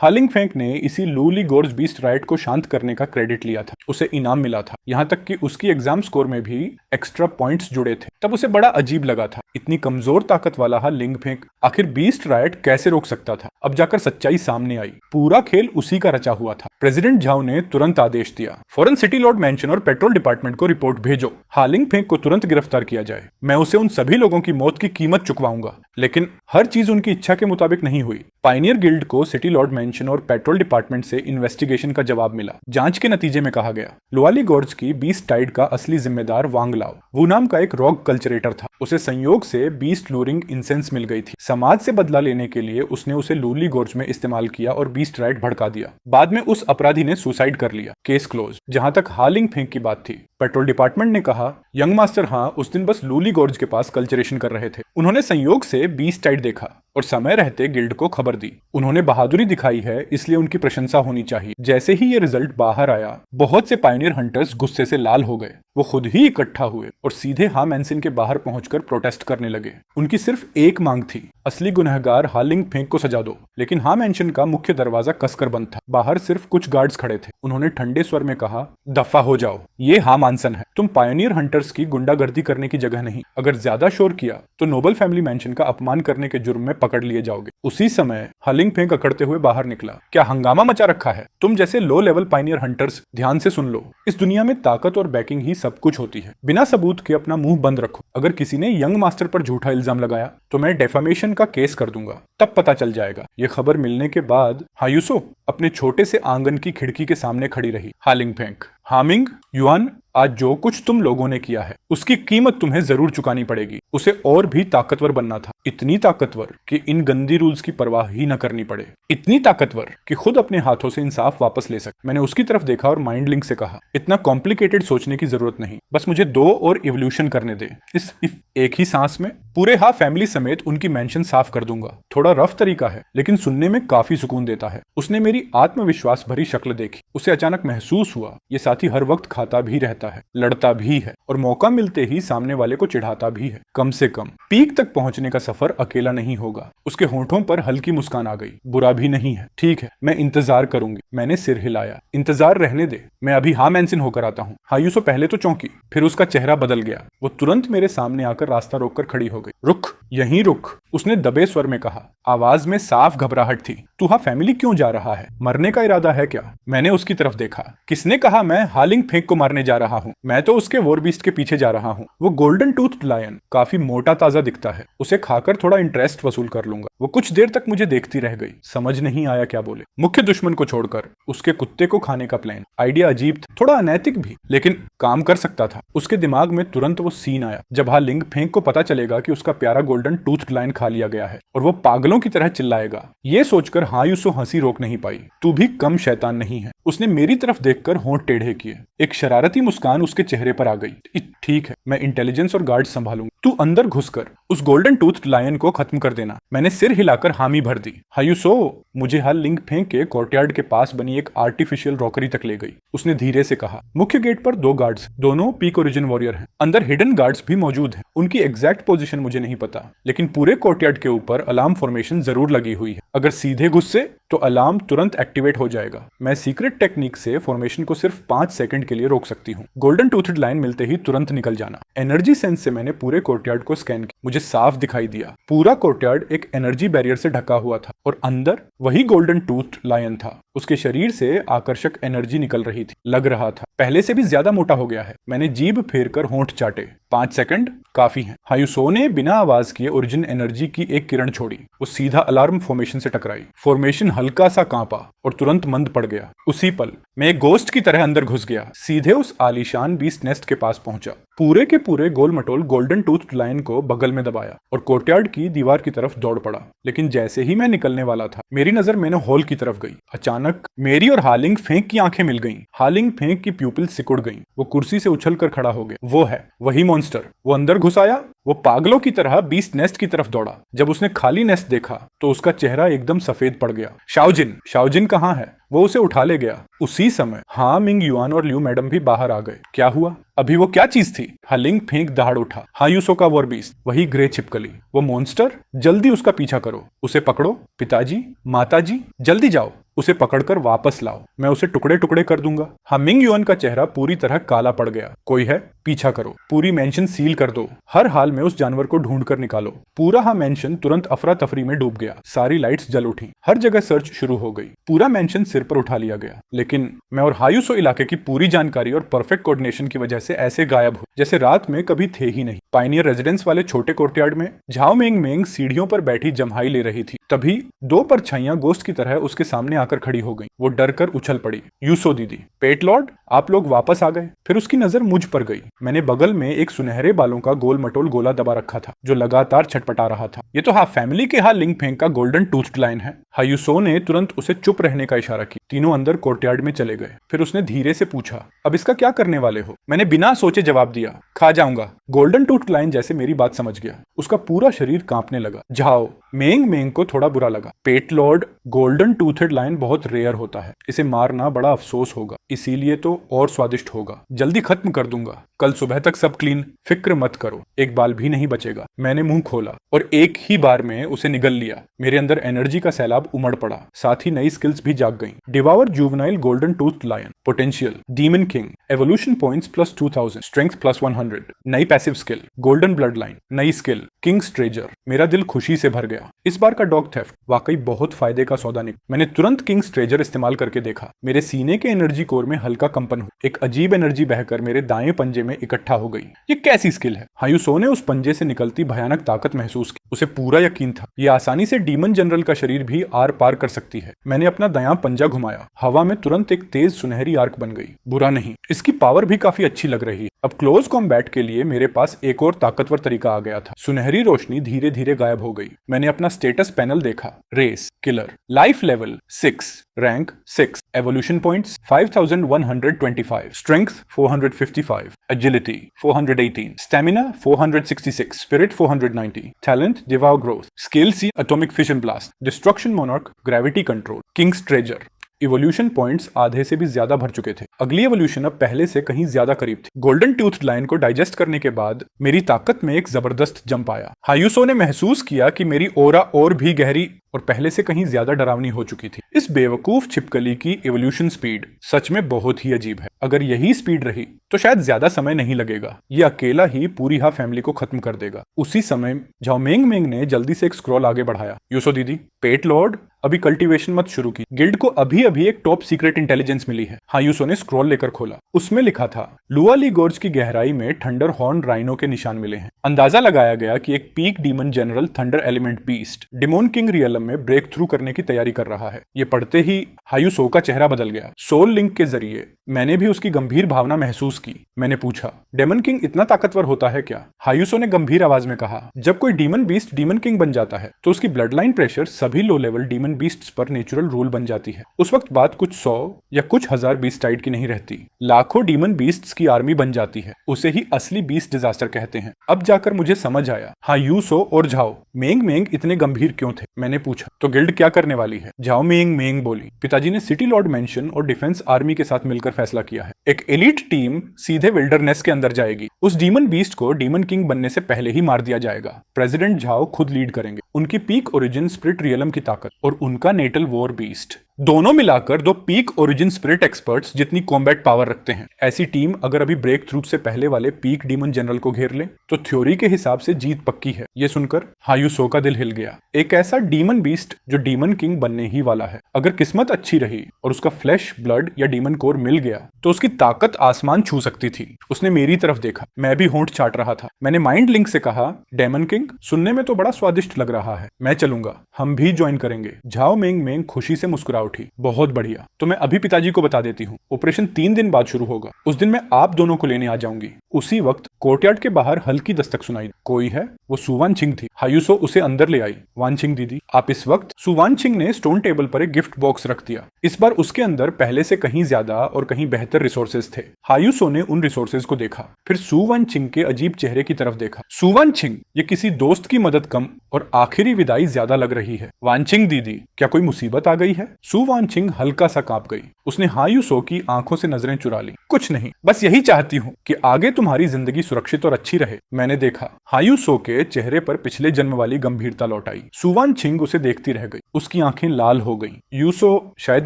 हालिंग फेंक ने इसी लूली गोर्ज बीस्ट राइट को शांत करने का क्रेडिट लिया था। उसे इनाम मिला था, यहाँ तक कि उसकी एग्जाम स्कोर में भी एक्स्ट्रा पॉइंट्स जुड़े थे। तब उसे बड़ा अजीब लगा था, इतनी कमजोर ताकत वाला लिंग फेंक आखिर बीस्ट राइट कैसे रोक सकता था। अब जाकर सच्चाई सामने आई। पूरा खेल उसी का रचा हुआ था। प्रेसिडेंट झाओ ने तुरंत आदेश दिया, फौरन सिटी लॉर्ड मैंशन और पेट्रोल डिपार्टमेंट को रिपोर्ट भेजो। हालिंग फेंक को तुरंत गिरफ्तार किया जाए। मैं उसे उन सभी लोगों की मौत की कीमत चुकवाऊंगा। लेकिन हर चीज उनकी इच्छा के मुताबिक नहीं हुई। पायनियर गिल्ड को सिटी लॉर्ड मैंशन और पेट्रोल डिपार्टमेंट से इन्वेस्टिगेशन का जवाब मिला। जांच के नतीजे में कहा गया लुआली गोर्ज की बीस्ट टाइड का असली जिम्मेदार वांग लाओ। वो नाम का एक रॉक कल्चरेटर था। उसे संयोग से बीस्ट लूरिंग इंसेंस मिल गई थी। समाज से बदला लेने के लिए उसने उसे लूली गोर्ज में इस्तेमाल किया और बीस्ट राइट भड़का दिया। बाद में उस अपराधी ने सुसाइड कर लिया। Case close. जहां तक हालिंग फेंक की बात थी, पेट्रोल डिपार्टमेंट ने कहा यंग मास्टर उस दिन बस लूली गोर्ज के पास कल्चरेशन कर रहे थे। उन्होंने संयोग से बीस्ट टाइड देखा और समय रहते गिल्ड को खबर दी। उन्होंने बहादुरी दिखाई है, इसलिए उनकी प्रशंसा होनी चाहिए। जैसे ही ये रिजल्ट बाहर आया, बहुत से पायनियर हंटर्स गुस्से से लाल हो गए। वो खुद ही इकट्ठा हुए और सीधे मैंसन के बाहर पहुंचकर प्रोटेस्ट करने लगे। उनकी सिर्फ एक मांग थी, असली गुनहगार हालिंग फेंक को सजा दो। लेकिन मैंसन का मुख्य दरवाजा कसकर बंद था। बाहर सिर्फ कुछ गार्ड्स खड़े थे। उन्होंने ठंडे स्वर में कहा, दफा हो जाओ, ये मानसन है। तुम पायनियर हंटर्स की गुंडागर्दी करने की जगह नहीं। अगर ज्यादा शोर किया तो नोबल फैमिली मैंशन का अपमान करने के जुर्म में पकड़ लिए जाओगे। उसी समय हालिंग फेंक अकड़ते हुए बाहर निकला। क्या हंगामा मचा रखा है? तुम जैसे लो लेवल पायनियर हंटर्स ध्यान से सुन लो। इस दुनिया में ताकत और बैकिंग ही सब कुछ होती है। बिना सबूत के अपना मुंह बंद रखो। अगर किसी ने यंग मास्टर पर झूठा इल्जाम लगाया तो मैं डेफामेशन का केस कर दूंगा। तब पता चल जाएगा। ये खबर मिलने के बाद हायूसो अपने छोटे से आंगन की खिड़की के सामने खड़ी रही। हालिंग फेंक, हामिंग युआन, आज जो कुछ तुम लोगों ने किया है उसकी कीमत तुम्हें जरूर चुकानी पड़ेगी। उसे और भी ताकतवर बनना था। इतनी ताकतवर कि इन गंदी रूल्स की परवाह ही न करनी पड़े। इतनी ताकतवर कि खुद अपने हाथों से इंसाफ वापस ले सके। मैंने उसकी तरफ देखा और माइंड लिंक से कहा, इतना कॉम्प्लिकेटेड सोचने की जरूरत नहीं, बस मुझे 2 और इवोल्यूशन करने दे। इस एक ही सांस में पूरे फैमिली समेत उनकी मेंशन साफ कर दूंगा। थोड़ा रफ तरीका है लेकिन सुनने में काफी सुकून देता है। उसने मेरी आत्मविश्वास भरी शक्ल देखी। उसे अचानक महसूस हुआ ये साथी हर वक्त खाता भी रहता है, लड़ता भी है और मौका मिलते ही सामने वाले को चिढ़ाता भी है। कम से कम पीक तक पहुंचने का सफर अकेला नहीं होगा। उसके होंठों पर हल्की मुस्कान आ गई। बुरा भी नहीं है। ठीक है, मैं इंतजार करूंगी। मैंने सिर हिलाया। इंतजार रहने दे, मैं अभी मैंसन होकर आता हूँ। हायूसो पहले तो चौंकी, फिर उसका चेहरा बदल गया। वो तुरंत मेरे सामने आकर रास्ता रोककर खड़ी हो गई। रुक, यहीं रुक, उसने दबे स्वर में कहा। आवाज में साफ घबराहट थी। तू फैमिली क्यों जा रहा है? मरने का इरादा है क्या? मैंने उसकी तरफ देखा। किसने कहा मैं हालिंग फेंक को मारने जा रहा हूँ? मैं तो उसके वॉरबीस्ट के पीछे जा रहा हूँ। वो गोल्डन टूथ लायन काफी मोटा ताजा दिखता है। उसे खाकर थोड़ा इंटरेस्ट वसूल कर लूंगा। वो कुछ देर तक मुझे देखती रह गई। समझ नहीं आया क्या बोले। मुख्य दुश्मन को छोड़कर उसके कुत्ते को खाने का प्लान, आइडिया अजीब था, थोड़ा अनैतिक भी, लेकिन काम कर सकता था। उसके दिमाग में तुरंत वो सीन आया जब हालिंग फेंक को पता चलेगा कि उसका प्यारा गोल्डन टूथ लायन खा लिया गया है और वो पागलों की तरह चिल्लाएगा। ये सोचकर हायूसो हंसी रोक नहीं पाई। तू भी कम शैतान नहीं है। उसने मेरी तरफ देखकर होंठ टेढ़े किए। एक शरारती मुस्कान उसके चेहरे पर आ गई। ठीक है, मैं इंटेलिजेंस और गार्ड संभालूंगा। तू अंदर घुसकर उस गोल्डन टूथ लायन को खत्म कर देना। मैंने सिर हिलाकर हामी भर दी। हायूसो मुझे लिंग फेंक के कोर्टयार्ड के पास बनी एक आर्टिफिशियल रॉकरी तक ले गई। उसने धीरे से कहा, मुख्य गेट पर 2 गार्ड्स, दोनों पीक ओरिजिन वॉरियर हैं। अंदर हिडन गार्ड्स भी मौजूद हैं। उनकी एग्जैक्ट पोजीशन मुझे नहीं पता, लेकिन पूरे कोर्टयार्ड के ऊपर अलार्म फॉर्मेशन जरूर लगी हुई है। अगर सीधे गुस्से तो अलार्म तुरंत एक्टिवेट हो जाएगा। मैं सीक्रेट टेक्निक से फॉर्मेशन को सिर्फ 5 सेकंड के लिए रोक सकती हूँ। गोल्डन टूथड लाइन मिलते ही तुरंत निकल जाना। एनर्जी सेंस से मैंने पूरे कोर्टयार्ड को स्कैन किया। मुझे साफ दिखाई दिया। पूरा कोर्टयार्ड एक एनर्जी बैरियर से ढका हुआ था और अंदर वही गोल्डन टूथ लायन था। उसके शरीर से आकर्षक एनर्जी निकल रही थी। लग रहा था पहले से भी ज्यादा मोटा हो गया है। मैंने जीभ फेर कर होंठ चाटे। 5 सेकंड काफी हैं। हायुसो ने बिना आवाज किए ओरिजिन एनर्जी की एक किरण छोड़ी। वो सीधा अलार्म फॉर्मेशन से टकराई। फॉर्मेशन हल्का सा कांपा और तुरंत मंद पड़ गया। उसी पल मैं एक गोस्ट की तरह अंदर घुस गया, सीधे उस आलीशान बीस्ट नेस्ट के पास पहुंचा। पूरे के पूरे गोल मटोल गोल्डन टूथ लायन को बगल में दबाया और कोर्टयार्ड की दीवार की तरफ दौड़ पड़ा। लेकिन जैसे ही मैं निकलने वाला था, मेरी नजर मैंने हॉल की तरफ गई। अचानक मेरी और हालिंग फेंक की आंखें मिल गईं। हालिंग फेंक की प्यूपिल सिकुड़ गईं। वो कुर्सी से उछलकर खड़ा हो गया। वो है वही मॉन्स्टर। वो अंदर घुस आया। वो पागलों की तरह बीस्ट नेस्ट की तरफ दौड़ा। जब उसने खाली नेस्ट देखा तो उसका चेहरा एकदम सफेद पड़ गया। शाओजिन कहाँ है? वो उसे उठा ले गया। उसी समय हाँ मिंग युआन और ल्यू मैडम भी बाहर आ गए। क्या हुआ? अभी वो क्या चीज थी? हालिंग फेंक दहाड़ उठा। हायुसो का वॉर बीस्ट, वही ग्रे छिपकली, वो मॉन्स्टर। जल्दी उसका पीछा करो, उसे पकड़ो। पिताजी, माताजी, जल्दी जाओ, उसे पकड़कर वापस लाओ। मैं उसे टुकड़े टुकड़े कर दूंगा। हाँ मिंग युआन का चेहरा पूरी तरह काला पड़ गया। कोई है? पीछा करो। पूरी मेंशन सील कर दो। हर हाल में उस जानवर को ढूंढ कर निकालो। पूरा हाँ मेंशन तुरंत अफरा तफरी में डूब गया। सारी लाइट्स जल उठी। हर जगह सर्च शुरू हो गई। पूरा मेंशन सिर पर उठा लिया गया। लेकिन मैं और हायुसो इलाके की पूरी जानकारी और परफेक्ट कोऑर्डिनेशन की वजह से ऐसे गायब हो जैसे रात में कभी थे ही नहीं। पायनियर रेजिडेंस वाले छोटे कोर्टयार्ड में झाओ मेंग मेंग सीढ़ियों पर बैठी जम्हाई ले रही थी। तभी 2 परछाइयां गोस्ट की तरह उसके सामने आकर खड़ी हो गई। वो डर कर उछल पड़ी। यूसो दीदी, पेट लॉर्ड, आप लोग वापस आ गए। फिर उसकी नजर मुझ पर गई। मैंने बगल में एक सुनहरे बालों का गोल मटोल गोला दबा रखा था जो लगातार छटपटा रहा था। ये तो हाँ फैमिली के हाँ लिंग फेंग का गोल्डन टूथ लाइन है। हायुसो ने तुरंत उसे चुप रहने का इशारा किया। तीनों अंदर कोर्टयार्ड में चले गए। फिर उसने धीरे से पूछा, अब इसका क्या करने वाले हो? मैंने बिना सोचे जवाब दिया, खा जाऊंगा। गोल्डन टूथ लाइन जैसे मेरी बात समझ गया। उसका पूरा शरीर कांपने लगा। जाओ। मेंग मेंग को थोड़ा बुरा लगा। पेट लॉर्ड, गोल्डन टूथेड लाइन बहुत रेयर होता है। इसे मारना बड़ा अफसोस होगा, इसीलिए तो और स्वादिष्ट होगा। जल्दी खत्म कर दूंगा। कल सुबह तक सब क्लीन। फिक्र मत करो, एक बाल भी नहीं बचेगा। मैंने मुंह खोला और एक ही बार में उसे निगल लिया। मेरे अंदर एनर्जी का सैलाब उमड़ पड़ा। साथ ही नई स्किल्स भी जाग गईं। Devour juvenile golden tooth lion. Potential demon king. Evolution points plus 2000। Strength plus 100। नई passive skill golden blood line. नई स्किल किंग्स ट्रेजर। मेरा दिल खुशी से भर गया। इस बार का डॉग थेफ्ट वाकई बहुत फायदे का सौदा निकला। मैंने तुरंत किंग्स ट्रेजर इस्तेमाल करके देखा। मेरे सीने के एनर्जी कोर में हल्का कंपन हुआ। एक अजीब एनर्जी बहकर मेरे दाएं पंजे में इकट्ठा हो गई। ये कैसी स्किल है? हायुसो ने उस पंजे से निकलती भयानक ताकत महसूस की। उसे पूरा यकीन था ये आसानी से डीमन जनरल का शरीर भी आर पार कर सकती है। मैंने अपना दायां पंजा घुमाया। हवा में तुरंत एक तेज सुनहरी आर्क बन गई। बुरा नहीं, इसकी पावर भी काफी अच्छी लग रही है। अब क्लोज कॉम्बैट के लिए मेरे पास एक और ताकतवर तरीका आ गया था। सुनहरी रोशनी धीरे धीरे गायब हो गई। मैंने अपना स्टेटस पैनल देखा। Race killer. Life level 6। Rank 6। Evolution points 5125। Strength 455। Agility 418। Stamina 466। Spirit 490। Talent devour growth. Skill see atomic fission blast. Destruction monarch. Gravity control. King's treasure. Evolution points आधे से भी ज्यादा भर चुके थे। अगली एवोल्यूशन अब पहले से कहीं ज्यादा करीब थी। गोल्डन टूथ लाइन को डाइजेस्ट करने के बाद मेरी ताकत में एक जबरदस्त जंप आया। हायुसो ने महसूस किया कि मेरी ओरा और भी गहरी और पहले से कहीं ज्यादा डरावनी हो चुकी थी। इस बेवकूफ छिपकली की एवोल्यूशन स्पीड सच में बहुत ही अजीब है। अगर यही स्पीड रही तो शायद ज्यादा समय नहीं लगेगा। ये अकेला ही पूरी हा फैमिली को खत्म कर देगा। उसी समय झाओ मेंग मेंग ने जल्दी से एक स्क्रॉल आगे बढ़ाया। यूसो दीदी, पेट लॉर्ड अभी कल्टीवेशन मत शुरू की। गिल्ड को अभी अभी एक टॉप सीक्रेट इंटेलिजेंस मिली है। हायुसो ने स्क्रॉल लेकर खोला। उसमें लिखा था लुआली गोर्ज की गहराई में थंडर हॉर्न राइनो के निशान मिले हैं। अंदाजा लगाया गया कि एक peak demon general thunder element beast demon king realm में ब्रेक थ्रू करने की तैयारी कर रहा है। ये पढ़ते ही हायुसो का चेहरा बदल गया। सोल लिंक के जरिए मैंने भी उसकी गंभीर भावना महसूस की। मैंने पूछा, डेमन किंग इतना ताकतवर होता है क्या? हायुसो ने गंभीर आवाज में कहा, जब कोई डीमन बीस्ट डीमन किंग बन जाता है तो उसकी ब्लड लाइन प्रेशर सभी लो लेवल डीमन बीस्ट्स पर नेचुरल रूल बन जाती है। उस वक्त बात कुछ 100 या कुछ 1000 बीस्ट टाइड की नहीं रहती, लाखों डीमन बीस्ट्स की आर्मी बन जाती है। उसे ही असली बीस्ट डिजास्टर कहते हैं। अब जाकर मुझे समझ आया हायुसो और झाओ मेंग मेंग इतने गंभीर क्यों थे। मैंने पूछा, तो गिल्ड क्या करने वाली है? झाओ मेंग मेंग बोली, पिताजी ने सिटी लॉर्ड मेंशन और डिफेंस आर्मी के साथ मिलकर फैसला किया है। एक एलीट टीम सीधे विल्डरनेस के अंदर जाएगी। उस डीमन बीस्ट को डीमन किंग बनने से पहले ही मार दिया जाएगा। प्रेसिडेंट झाओ खुद लीड करेंगे। उनकी पीक ओरिजिन स्प्रिट रियलम की ताकत और उनका नेटल वॉर बीस्ट दोनों मिलाकर दो पीक ओरिजिन स्पिरिट एक्सपर्ट्स जितनी कॉम्बैट पावर रखते हैं। ऐसी टीम अगर अभी ब्रेक थ्रू से पहले वाले पीक डीमन जनरल को घेर ले तो थ्योरी के हिसाब से जीत पक्की है। ये सुनकर हायुसो का दिल हिल गया। एक ऐसा डीमन बीस्ट जो डीमन किंग बनने ही वाला है। अगर किस्मत अच्छी रही और उसका फ्लैश ब्लड या डीमन कोर मिल गया तो उसकी ताकत आसमान छू सकती थी। उसने मेरी तरफ देखा, मैं भी होंठ चाट रहा था। मैंने माइंड लिंक से कहा, डेमन किंग सुनने में तो बड़ा स्वादिष्ट लग रहा है, मैं चलूंगा, हम भी ज्वाइन करेंगे। झाओ मेंग मेंग खुशी से मुस्कुरा उठी। बहुत बढ़िया, तो मैं अभी पिताजी को बता देती हूँ, ऑपरेशन 3 दिन बाद शुरू होगा। उस दिन मैं आप दोनों को लेने आ जाऊंगी। उसी वक्त कोर्टयार्ड के बाहर हल्की दस्तक सुनाई। कोई है? वो सुवान छिंग थी। हायुसो उसे अंदर ले आई। वानछिंग दीदी आप इस वक्त? सुवानछिंग ने स्टोन टेबल पर एक गिफ्ट बॉक्स रख दिया। इस बार उसके अंदर पहले से कहीं ज्यादा और कहीं बेहतर रिसोर्सेज थे। हायुसो ने उन रिसोर्सेज को देखा, फिर सुवानछिंग के अजीब चेहरे की तरफ देखा। सुवानछिंग, ये किसी दोस्त की मदद कम और आखिरी विदाई ज्यादा लग रही है। वानछिंग दीदी क्या कोई मुसीबत आ गई है? सुवानछिंग हल्का सा कांप गई। उसने हायुसो की आंखों से नजरें चुरा ली। कुछ नहीं, बस यही चाहती हूँ कि आगे तुम्हारी जिंदगी सुरक्षित और अच्छी रहे। मैंने देखा हायुसो के चेहरे पर पिछले जन्म वाली गंभीरता लौट आई। सुवानछिंग उसे देखती रह गई। उसकी आंखें लाल हो गई। यूसो, शायद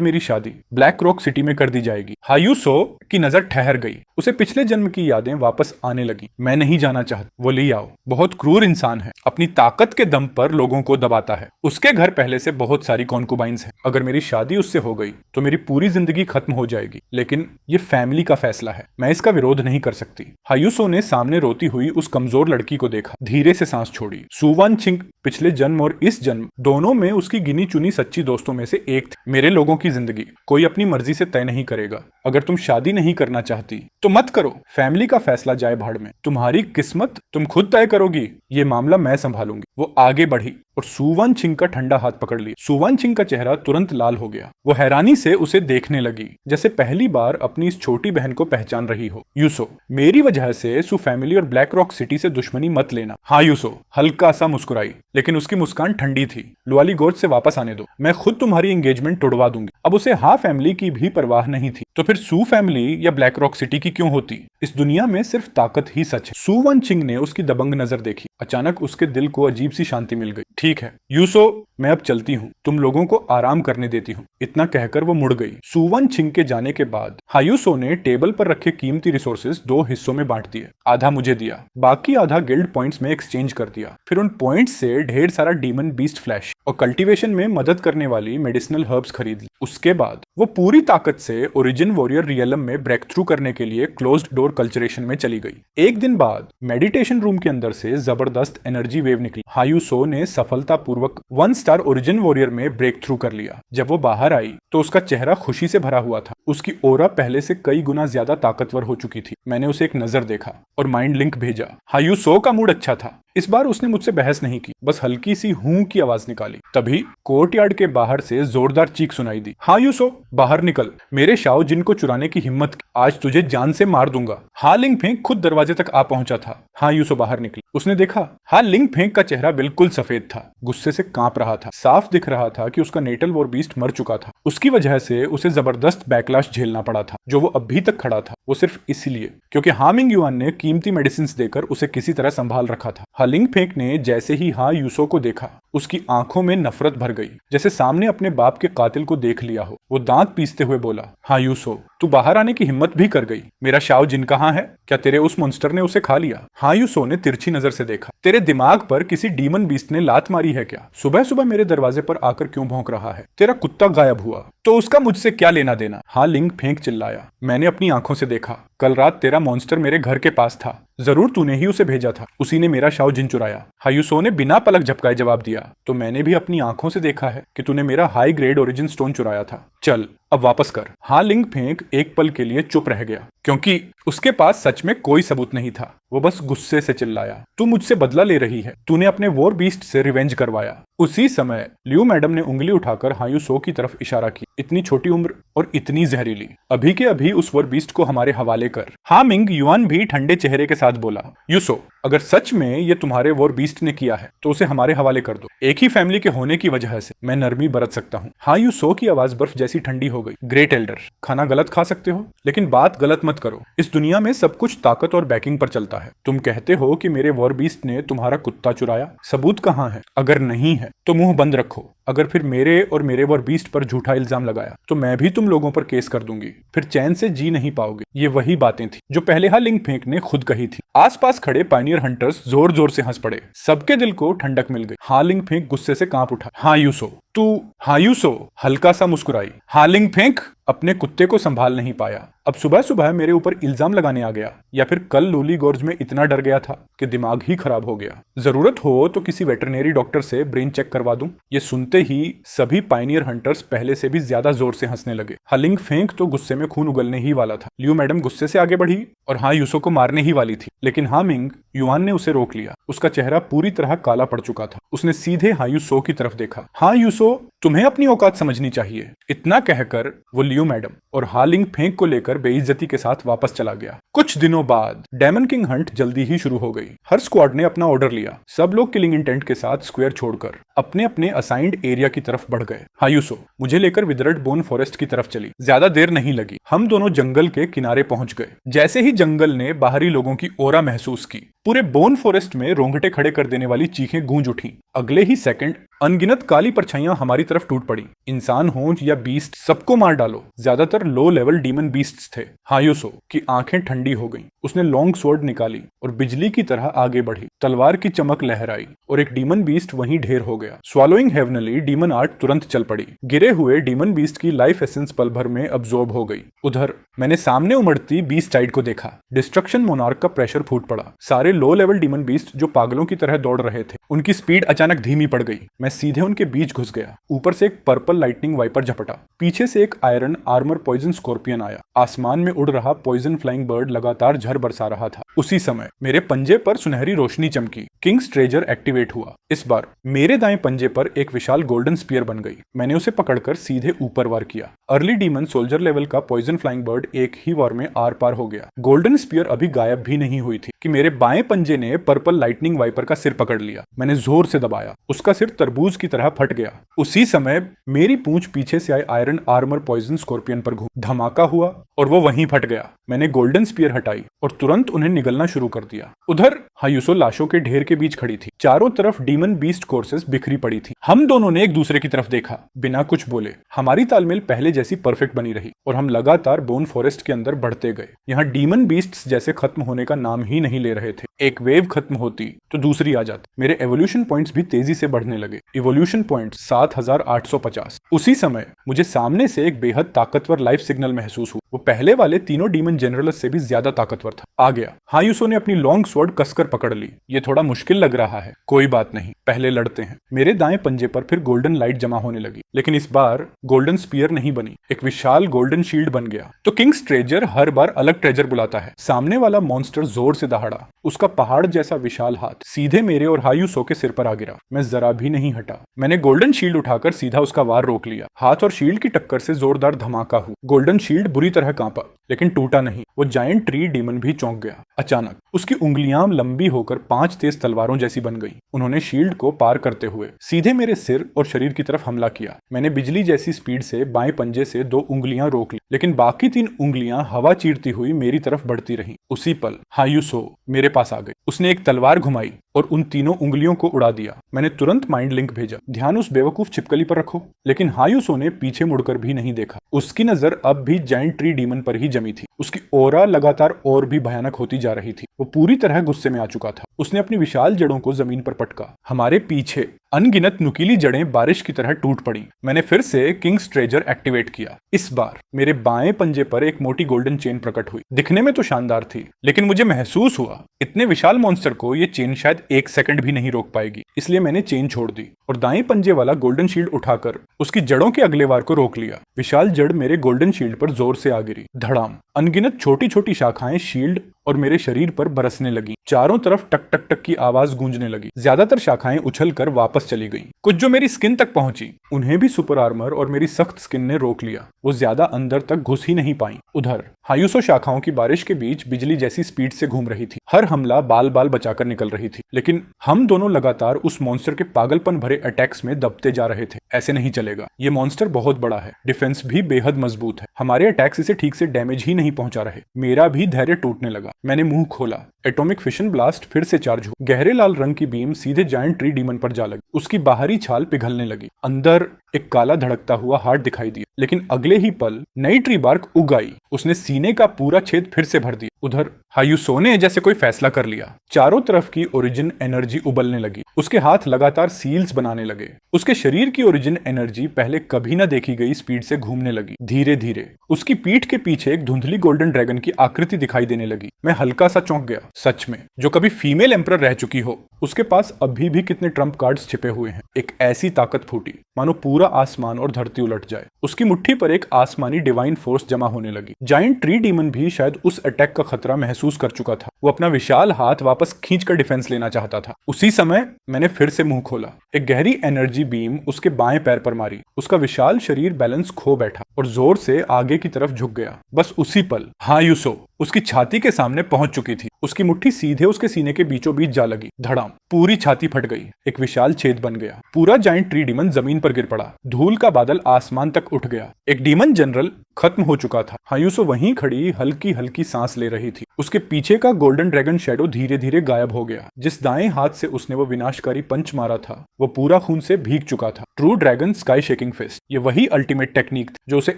मेरी शादी ब्लैक रॉक सिटी में कर दी जाएगी। हायुसो की नजर ठहर गई। उसे पिछले जन्म की यादें वापस आने लगी। मैं नहीं जाना चाहती, वो ले आओ। बहुत क्रूर इंसान है, अपनी ताकत के दम पर लोगों को दबाता है। उसके घर पहले से बहुत सारी कॉन्कुबाइंस हैं। अगर मेरी शादी उससे हो गई तो मेरी पूरी जिंदगी खत्म हो जाएगी। लेकिन ये फैमिली का फैसला है, मैं इसका विरोध नहीं कर सकती। हायुसो ने सामने रोती हुई उस कमजोर लड़की को देखा, धीरे से सांस छोड़ी। सुवानछिंग पिछले जन्म और इस जन्म दोनों में उसकी गिनी चुनी सच्ची दोस्तों में से एक थी। मेरे लोगों की जिंदगी कोई अपनी मर्जी से तय नहीं करेगा। अगर तुम शादी नहीं करना चाहती तो मत करो, फैमिली का फैसला जाए भाड़ में। तुम्हारी किस्मत तुम खुद तय करोगी, ये मामला मैं संभालूंगी। वो आगे बढ़ी और सुवानछिंग का ठंडा हाथ पकड़ लिया। सुवानछिंग का चेहरा तुरंत लाल हो गया। वो हैरानी से उसे देखने लगी, जैसे पहली बार अपनी इस छोटी बहन को पहचान रही हो। यूसो, मेरी वजह से सु फैमिली और ब्लैक रॉक सिटी से दुश्मनी मत लेना। हाँ यूसो हल्का सा मुस्कुराई, लेकिन उसकी मुस्कान ठंडी थी। लुआली गोर्ज से वापस आने दो, मैं खुद तुम्हारी एंगेजमेंट तोड़वा दूंगी। अब उसे हाँ फैमिली की भी परवाह नहीं थी, तो फिर सु फैमिली या ब्लैक रॉक सिटी की क्यों होती? इस दुनिया में सिर्फ ताकत ही सच है। सुवानछिंग ने उसकी दबंग नजर देखी। अचानक उसके दिल को अजीब सी शांति मिल गई। ठीक है यूसो, मैं अब चलती हूँ, तुम लोगों को आराम करने देती हूँ। इतना कहकर वो मुड़ गई। सुवानछिंग के जाने के बाद हायुसो ने टेबल पर रखे कीमती रिसोर्सेज 2 हिस्सों में बांट दिए। आधा मुझे दिया, बाकी आधा गिल्ड पॉइंट्स में एक्सचेंज कर दिया। फिर उन पॉइंट्स से ढेर सारा डीमन बीस्ट फ्लैश और कल्टीवेशन में मदद करने वाली मेडिसिनल हर्ब्स खरीद ली। उसके बाद वो पूरी ताकत से ओरिजिन वॉरियर रियलम में ब्रेक थ्रू करने के लिए क्लोज्ड डोर कल्चरेशन में चली गई। एक दिन बाद मेडिटेशन रूम के अंदर से जबरदस्त एनर्जी वेव निकली। हायुसो ने सफलतापूर्वक 1 स्टार ओरिजिन वॉरियर में ब्रेक थ्रू कर लिया। जब वो बाहर आई तो उसका चेहरा खुशी से भरा हुआ था। उसकी ओरा पहले से कई गुना ज्यादा ताकतवर हो चुकी थी। मैंने उसे एक नजर देखा और माइंड लिंक भेजा। हायुसो का मूड अच्छा था। इस बार उसने मुझसे बहस नहीं की, बस हल्की सी हूं की आवाज निकाली। तभी कोर्टयार्ड के बाहर से जोरदार चीख सुनाई दी। हाँ यूसो, बाहर निकल, मेरे शाओ जिन को चुराने की हिम्मत की, आज तुझे जान से मार दूंगा। हाँ लिंग फेंक खुद दरवाजे तक आ पहुंचा था। हाँ यूसो बाहर निकली। उसने देखा हाँ लिंग फेंक का चेहरा बिल्कुल सफेद था, गुस्से से कांप रहा था। साफ दिख रहा था कि उसका नेटल वॉर बीस्ट मर चुका था। उसकी वजह से उसे जबरदस्त बैकलैश झेलना पड़ा था। जो वो अभी तक खड़ा था वो सिर्फ इसलिए क्योंकि हामिंग युआन ने कीमती मेडिसिन देकर उसे किसी तरह संभाल रखा था। हालिंग फेंक ने जैसे ही हाँ यूसो को देखा, उसकी आंखों में नफरत भर गई, जैसे सामने अपने बाप के कातिल को देख लिया हो। वो दांत पीसते हुए बोला, हाँ यूसो, तू बाहर आने की हिम्मत भी कर गई। मेरा शाओ जिन कहाँ है? क्या तेरे उस मॉन्स्टर ने उसे खा लिया? हाँ यूसो ने तिरछी नजर से देखा। तेरे दिमाग पर किसी डीमन बीस्ट ने लात मारी है क्या? सुबह सुबह मेरे दरवाजे पर आकर क्यों भौंक रहा है? तेरा कुत्ता गायब हुआ तो उसका मुझसे क्या लेना देना? हाँ लिंग फेंक चिल्लाया, मैंने अपनी आंखों से देखा। कल रात तेरा मॉन्स्टर मेरे घर के पास था। जरूर तूने ही उसे भेजा था। उसी ने मेरा शाओ जिन चुराया। हायुसो ने बिना पलक झपकाए जवाब दिया, तो मैंने भी अपनी आंखों से देखा है कि तूने मेरा हाई ग्रेड ओरिजिन स्टोन चुराया था। चल अब वापस कर। हाँ लिंग फेंक एक पल के लिए चुप रह गया, क्योंकि उसके पास सच में कोई सबूत नहीं था। वो बस गुस्से से चिल्लाया, तू मुझसे बदला ले रही है। तूने अपने वॉर बीस्ट से रिवेंज करवाया। उसी समय लियू मैडम ने उंगली उठाकर हायुसो की तरफ इशारा की। इतनी छोटी उम्र और इतनी जहरीली, अभी के अभी उस वॉर बीस्ट को हमारे हवाले कर। हाँ मिंग युआन भी ठंडे चेहरे के साथ बोला, यूसो, अगर सच में ये तुम्हारे वॉर बीस्ट ने किया है तो उसे हमारे हवाले कर दो। एक ही फैमिली के होने की वजह से मैं नरमी बरत सकता हूँ। हाँ यूसो की आवाज बर्फ जैसी ठंडी हो गई। ग्रेट एल्डर, खाना गलत खा सकते हो लेकिन बात गलत मत करो। इस दुनिया में सब कुछ ताकत और बैकिंग पर चलता है। तुम कहते हो कि मेरे वॉर बीस्ट ने तुम्हारा कुत्ता चुराया, सबूत कहाँ है? अगर नहीं है तो मुंह बंद रखो। अगर फिर मेरे और मेरे वर बीस्ट पर झूठा इल्जाम लगाया तो मैं भी तुम लोगों पर केस कर दूंगी, फिर चैन से जी नहीं पाओगे। ये वही बातें थी जो पहले हालिंग फेंक ने खुद कही थी। आसपास खड़े पायनियर हंटर्स जोर जोर से हंस पड़े। सबके दिल को ठंडक मिल गई। हालिंग फेंक गुस्से से कांप उठा। हाँ यूसो हल्का सा मुस्कुराई। हालिंग फेंक अपने कुत्ते को संभाल नहीं पाया। अब सुबह सुबह मेरे ऊपर इल्जाम लगाने आ गया, या फिर कल लोली गोर्ज में इतना डर गया था कि दिमाग ही खराब हो गया। जरूरत हो तो किसी वेटरनरी डॉक्टर से ब्रेन चेक करवा दूं। ये सुनते ही सभी पायनियर हंटर्स पहले से भी ज्यादा जोर से हंसने लगे। हालिंग फेंक तो गुस्से में खून उगलने ही वाला था। लियू मैडम गुस्से से आगे बढ़ी और हाँ यूसो को मारने ही वाली थी, लेकिन हामिंग युआन ने उसे रोक लिया। उसका चेहरा पूरी तरह काला पड़ चुका था। उसने सीधे हाँ यूसो की तरफ देखा। हाँ यूसो, तुम्हें अपनी औकात समझनी चाहिए। इतना कहकर वो लियू मैडम और हालिंग फेंक को लेकर बेइज्जती के साथ वापस चला गया। कुछ दिनों बाद डेमन किंग हंट जल्दी ही शुरू हो गई। हर स्क्वाड ने अपना ऑर्डर लिया। सब लोग किलिंग इंटेंट के साथ स्क्वायर छोड़कर अपने अपने असाइंड एरिया की तरफ बढ़ गए। हायूसो मुझे लेकर विदर्ड बोन फॉरेस्ट की तरफ चली। ज्यादा देर नहीं लगी, हम दोनों जंगल के किनारे पहुंच गए। जैसे ही जंगल ने बाहरी लोगों की ओरा महसूस की, पूरे बोन फॉरेस्ट में रोंगटे खड़े कर देने वाली चीखें गूंज उठीं। अगले ही सेकंड अनगिनत काली परछाइयां हमारी तरफ टूट पड़ी। इंसान हो या बीस्ट, सबको मार डालो। ज्यादातर लो लेवल डीमन बीस्ट्स थे। हायूसो की आंखें ठंडी हो गईं। उसने लॉन्ग स्वॉर्ड निकाली और बिजली की तरह आगे बढ़ी। तलवार की चमक लहराई और एक डीमन बीस्ट वहीं ढेर हो गया। स्वॉलोइंग हेवनली डीमन आर्ट तुरंत चल पड़ी। गिरे हुए डीमन बीस्ट की लाइफ एसेंस पल भर में अब्सॉर्ब हो गई। उधर मैंने सामने उमड़ती बीस्ट टाइड को देखा। डिस्ट्रक्शन मोनार्क का प्रेशर फूट पड़ा। सारे लो लेवल डीमन बीस्ट जो पागलों की तरह दौड़ रहे थे, उनकी स्पीड अचानक धीमी पड़ गई। मैं सीधे उनके बीच घुस गया। ऊपर से एक पर्पल लाइटनिंग वाइपर झपटा। पीछे से एक आयरन आर्मर पॉइजन स्कॉर्पियन आया। आसमान में उड़ रहा पॉइजन फ्लाइंग बर्ड लगातार झर बरसा रहा था। उसी समय मेरे पंजे पर सुनहरी रोशनी चमकी। किंग्स ट्रेजर एक्टिवेट हुआ। इस बार मेरे दाएं पंजे पर एक विशाल गोल्डन स्पीयर बन गई। मैंने उसे पकड़कर सीधे ऊपर वार किया। अर्ली डीमन सोल्जर लेवल का पॉइजन फ्लाइंग बर्ड एक ही वार में आर पार हो गया। गोल्डन स्पीयर अभी गायब भी नहीं हुई थी कि मेरे बाएं पंजे ने पर्पल लाइटनिंग वाइपर का सिर पकड़ लिया। मैंने जोर से दबाया। उसका सिर तरबूज की तरह फट गया। उसी समय मेरी पूंछ पीछे से आए आयरन आर्मर पॉइजन स्कॉर्पियन पर घूमी। धमाका हुआ और वो वहीं फट गया। मैंने गोल्डन स्पीयर हटाई और तुरंत उन्हें निगलना शुरू कर दिया। उधर हायूसो लाशों के ढेर के बीच खड़ी थी। चारों तरफ डीमन बीस्ट कोर्सेस बिखरी पड़ी थी। हम दोनों ने एक दूसरे की तरफ देखा, बिना कुछ बोले। हमारी तालमेल पहले जैसी परफेक्ट बनी रही और हम लगातार बोन फॉरेस्ट के अंदर बढ़ते गए। यहाँ डीमन बीस्ट्स जैसे खत्म होने का नाम ही नहीं ले रहे थे। एक वेव खत्म होती तो दूसरी आ जाती। मेरे एवोल्यूशन पॉइंट्स भी तेजी से बढ़ने लगे। Evolution point 7850। उसी समय मुझे सामने से एक बेहद ताकतवर लाइफ सिग्नल महसूस हुआ। वो पहले वाले तीनों डीमन जनरल्स से भी ज्यादा ताकतवर था। आ गया। हायूसो ने अपनी लॉन्ग स्वॉर्ड कसकर पकड़ ली। ये थोड़ा मुश्किल लग रहा है, कोई बात नहीं, पहले लड़ते हैं। मेरे दाएं पंजे पर फिर गोल्डन लाइट जमा होने लगी, लेकिन इस बार गोल्डन स्पीयर नहीं बनी, एक विशाल गोल्डन शील्ड बन गया। तो किंग्स ट्रेजर हर बार अलग ट्रेजर बुलाता है। सामने वाला मॉन्स्टर जोर से दहाड़ा। उसका पहाड़ जैसा विशाल हाथ सीधे मेरे और हायूसो के सिर पर आ गिरा। मैं जरा भी नहीं हटा। मैंने गोल्डन शील्ड उठाकर सीधा उसका वार रोक लिया। हाथ और शील्ड की टक्कर से जोरदार धमाका हुआ। गोल्डन शील्ड बुरी तरह कांपा, लेकिन टूटा नहीं। वो जायंट ट्री डीमन भी चौंक गया। अचानक उसकी उंगलियां लंबी होकर 5 तेज तलवारों जैसी बन गई। उन्होंने शील्ड को पार करते हुए सीधे मेरे सिर और शरीर की तरफ हमला किया। मैंने बिजली जैसी स्पीड से बाएं पंजे से 2 उंगलियां रोक ली, लेकिन बाकी 3 उंगलियां हवा चीरती हुई मेरी तरफ बढ़ती रहीं। उसी पल हायूसो मेरे पास आ गई। उसने एक तलवार घुमाई और उन तीनों उंगलियों को उड़ा दिया। मैंने तुरंत माइंड लिंक भेजा, ध्यान उस बेवकूफ छिपकली पर रखो। लेकिन हायूसो ने पीछे मुड़कर भी नहीं देखा। उसकी नजर अब भी जायंट ट्री डीमन पर ही जमी थी। उसकी ओरा लगातार और भी भयानक होती जा रही थी। वो पूरी तरह गुस्से में आ चुका था। उसने अपनी विशाल जड़ों को जमीन पर पटका। हमारे पीछे अनगिनत नुकीली जड़ें बारिश की तरह टूट पड़ी। मैंने फिर से किंग्स ट्रेजर एक्टिवेट किया। इस बार मेरे बाएं पंजे पर एक मोटी गोल्डन चेन प्रकट हुई। दिखने में तो शानदार थी, लेकिन मुझे महसूस हुआ इतने विशाल मॉन्स्टर को ये चेन शायद 1 सेकंड भी नहीं रोक पाएगी। इसलिए मैंने चेन छोड़ दी और दाएं पंजे वाला गोल्डन शील्ड उठाकर उसकी जड़ों के अगले वार को रोक लिया। विशाल जड़ मेरे गोल्डन शील्ड पर जोर से आ गिरी। धड़ाम। अनगिनत छोटी छोटी शाखाएं शील्ड और मेरे शरीर पर बरसने लगी। चारों तरफ टक टक टक की आवाज गूंजने लगी। ज्यादातर शाखाएं उछलकर वापस चली गईं। कुछ जो मेरी स्किन तक पहुंची, उन्हें भी सुपर आर्मर और मेरी सख्त स्किन ने रोक लिया। वो ज्यादा अंदर तक घुस ही नहीं पाई। उधर हायूसो शाखाओं की बारिश के बीच बिजली जैसी स्पीड से घूम रही थी। हर हमला बाल बाल बचाकर निकल रही थी। लेकिन हम दोनों लगातार उस मॉन्स्टर के पागलपन भरे अटैक्स में दबते जा रहे थे। ऐसे नहीं चलेगा। ये मॉन्स्टर बहुत बड़ा है, डिफेंस भी बेहद मजबूत है। हमारे अटैक्स इसे ठीक से डैमेज ही नहीं पहुंचा रहे। मेरा भी धैर्य टूटने लगा। मैंने मुंह खोला। एटॉमिक फिशन ब्लास्ट फिर से चार्ज हुआ। गहरे लाल रंग की बीम सीधे जायंट ट्री डीमन पर जा लगी। उसकी बाहरी छाल पिघलने लगी। अंदर एक काला धड़कता हुआ हार्ट दिखाई दिया, लेकिन अगले ही पल नई ट्री बार्क उग आई। उसने सीने का पूरा छेद फिर से भर दिया। उधर हायुसो ने जैसे कोई फैसला कर लिया। चारों तरफ की ओरिजिन एनर्जी उबलने लगी। उसके हाथ लगातार सील्स बनाने लगे। उसके शरीर की ओरिजिन एनर्जी पहले कभी न देखी गई स्पीड से घूमने लगी। धीरे धीरे उसकी पीठ के पीछे एक धुंधली गोल्डन ड्रैगन की आकृति दिखाई देने लगी। मैं हल्का सा चौंक गया। सच में, जो कभी फीमेल एम्परर रह चुकी हो, उसके पास अभी भी कितने ट्रम्प कार्ड्स छिपे हुए हैं। एक ऐसी ताकत फूटी मानो पूरा आसमान और धरती उलट जाए। उसकी मुट्ठी पर एक आसमानी डिवाइन फोर्स जमा होने लगी। जायंट ट्री डीमन भी शायद उस अटैक का खतरा महसूस कर चुका था। वो अपना विशाल हाथ वापस खींचकर डिफेंस लेना चाहता था। उसी समय मैंने फिर से मुंह खोला। एक गहरी एनर्जी बीम उसके बाएं पैर पर मारी। उसका विशाल शरीर बैलेंस खो बैठा और जोर से आगे की तरफ झुक गया। बस उसी पल हायुसो उसकी छाती के सामने पहुंच चुकी थी। उसकी मुट्ठी सीधे उसके सीने के बीचों बीच जा लगी। धड़ाम, पूरी छाती फट गई। एक विशाल छेद बन गया। पूरा जायंट ट्री डीमन जमीन पर गिर पड़ा। धूल का बादल आसमान तक उठ गया। एक डीमन जनरल खत्म हो चुका था। हायुसो वहीं खड़ी हल्की हल्की सांस ले रही थी। उसके पीछे का गोल्डन ड्रैगन शैडो धीरे धीरे गायब हो गया। जिस दाएं हाथ से उसने वो विनाशकारी पंच मारा था, वो पूरा खून से भीग चुका था। True dragon sky shaking fist, ये वही अल्टीमेट टेक्निक थी जो उसे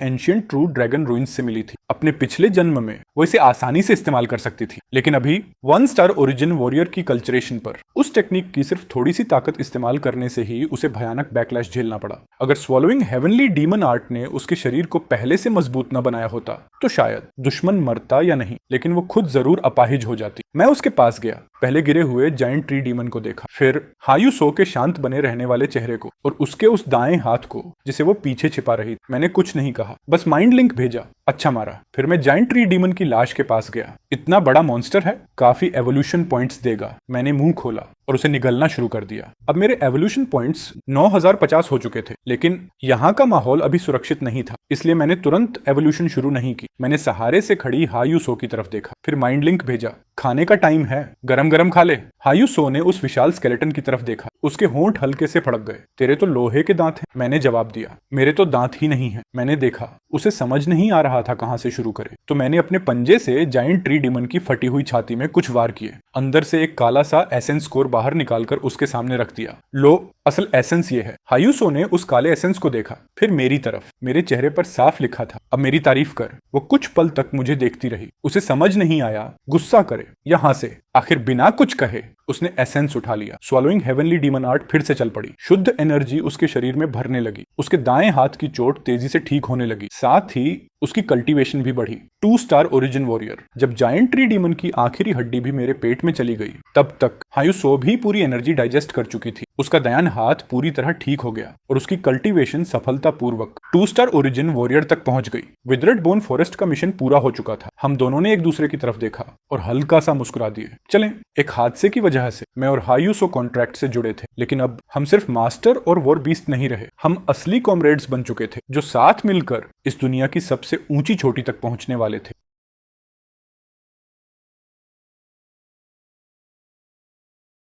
एंशिएंट ट्रू ड्रैगन रूइंस से मिली थी। अपने पिछले जन्म में वो इसे आसानी से इस्तेमाल कर सकती थी, लेकिन अभी 1 स्टार ओरिजिन वॉरियर की कल्चरेशन पर उस टेक्निक की सिर्फ थोड़ी सी ताकत इस्तेमाल करने से ही उसे भयानक बैकलैश झेलना पड़ा। अगर स्वॉलोइंग हेवनली डीमन आर्ट ने उसके शरीर को पहले से मजबूत न बनाया होता तो शायद दुश्मन मरता या नहीं, लेकिन वो खुद जरूर अपाहिज हो जाती। मैं उसके पास गया। पहले गिरे हुए जायंट ट्री डीमन को देखा, फिर हायुसो के शांत बने रहने वाले चेहरे को और उसके उस दाएं हाथ को जिसे वो पीछे छिपा रही। मैंने कुछ नहीं कहा, बस माइंड लिंक भेजा। अच्छा मारा। फिर मैं जायंट ट्री डीमन की लाश के पास गया। इतना बड़ा मॉन्स्टर है, काफी एवोल्यूशन पॉइंट्स देगा। मैंने मुंह खोला और उसे निगलना शुरू कर दिया। अब मेरे एवोल्यूशन पॉइंट्स 9050 हो चुके थे, लेकिन यहाँ का माहौल अभी सुरक्षित नहीं था, इसलिए मैंने तुरंत एवोल्यूशन शुरू नहीं की। मैंने सहारे से खड़ी हायुसो की तरफ देखा, फिर माइंड लिंक भेजा। खाने का टाइम है, गरम गरम खा ले। हायुसो ने उस विशाल स्केलेटन की तरफ देखा। उसके होंठ हल्के से फड़क गए। तेरे तो लोहे के दांत हैं, मैंने जवाब दिया। मेरे तो दांत ही नहीं है। मैंने देखा उसे समझ नहीं आ रहा था कहां से शुरू करे, तो मैंने अपने पंजे से जायंट ट्री डीमन की फटी हुई छाती में कुछ वार किए। अंदर से एक काला सा एसेंस कोर बाहर निकालकर उसके सामने रख दिया। लो, असल एसेंस ये है। हायुसो ने उस काले एसेंस को देखा, फिर मेरी तरफ। मेरे चेहरे पर साफ लिखा था, अब मेरी तारीफ कर। वो कुछ पल तक मुझे देखती रही। उसे समझ नहीं आया गुस्सा करे या हंसे। आखिर बिना कुछ कहे उसने एसेंस उठा लिया। स्वॉलोइंग हेवनली डीमन आर्ट फिर से चल पड़ी। शुद्ध एनर्जी उसके शरीर में भरने लगी। उसके दाएं हाथ की चोट तेजी से ठीक होने लगी, साथ ही उसकी कल्टीवेशन भी बढ़ी। 2 स्टार ओरिजिन वॉरियर। जब जायंट ट्री डीमन की आखिरी हड्डी भी मेरे पेट में चली गई, तब तक हायुसो भी पूरी एनर्जी डाइजेस्ट कर चुकी थी। उसका दायां हाथ पूरी तरह ठीक हो गया और उसकी कल्टीवेशन सफलतापूर्वक 2 स्टार ओरिजिन वॉरियर तक पहुंच गई। विदर्ड बोन फॉरेस्ट का मिशन पूरा हो चुका था। हम दोनों ने एक दूसरे की तरफ देखा और हल्का सा मुस्कुरा दिए। चलें, एक हादसे की वजह से मैं और हायुसो कॉन्ट्रैक्ट से जुड़े थे, लेकिन अब हम सिर्फ मास्टर और वॉर बीस्ट नहीं रहे। हम असली कॉमरेड्स बन चुके थे, जो साथ मिलकर इस दुनिया की सबसे ऊंची चोटी तक पहुंचने वाले थे।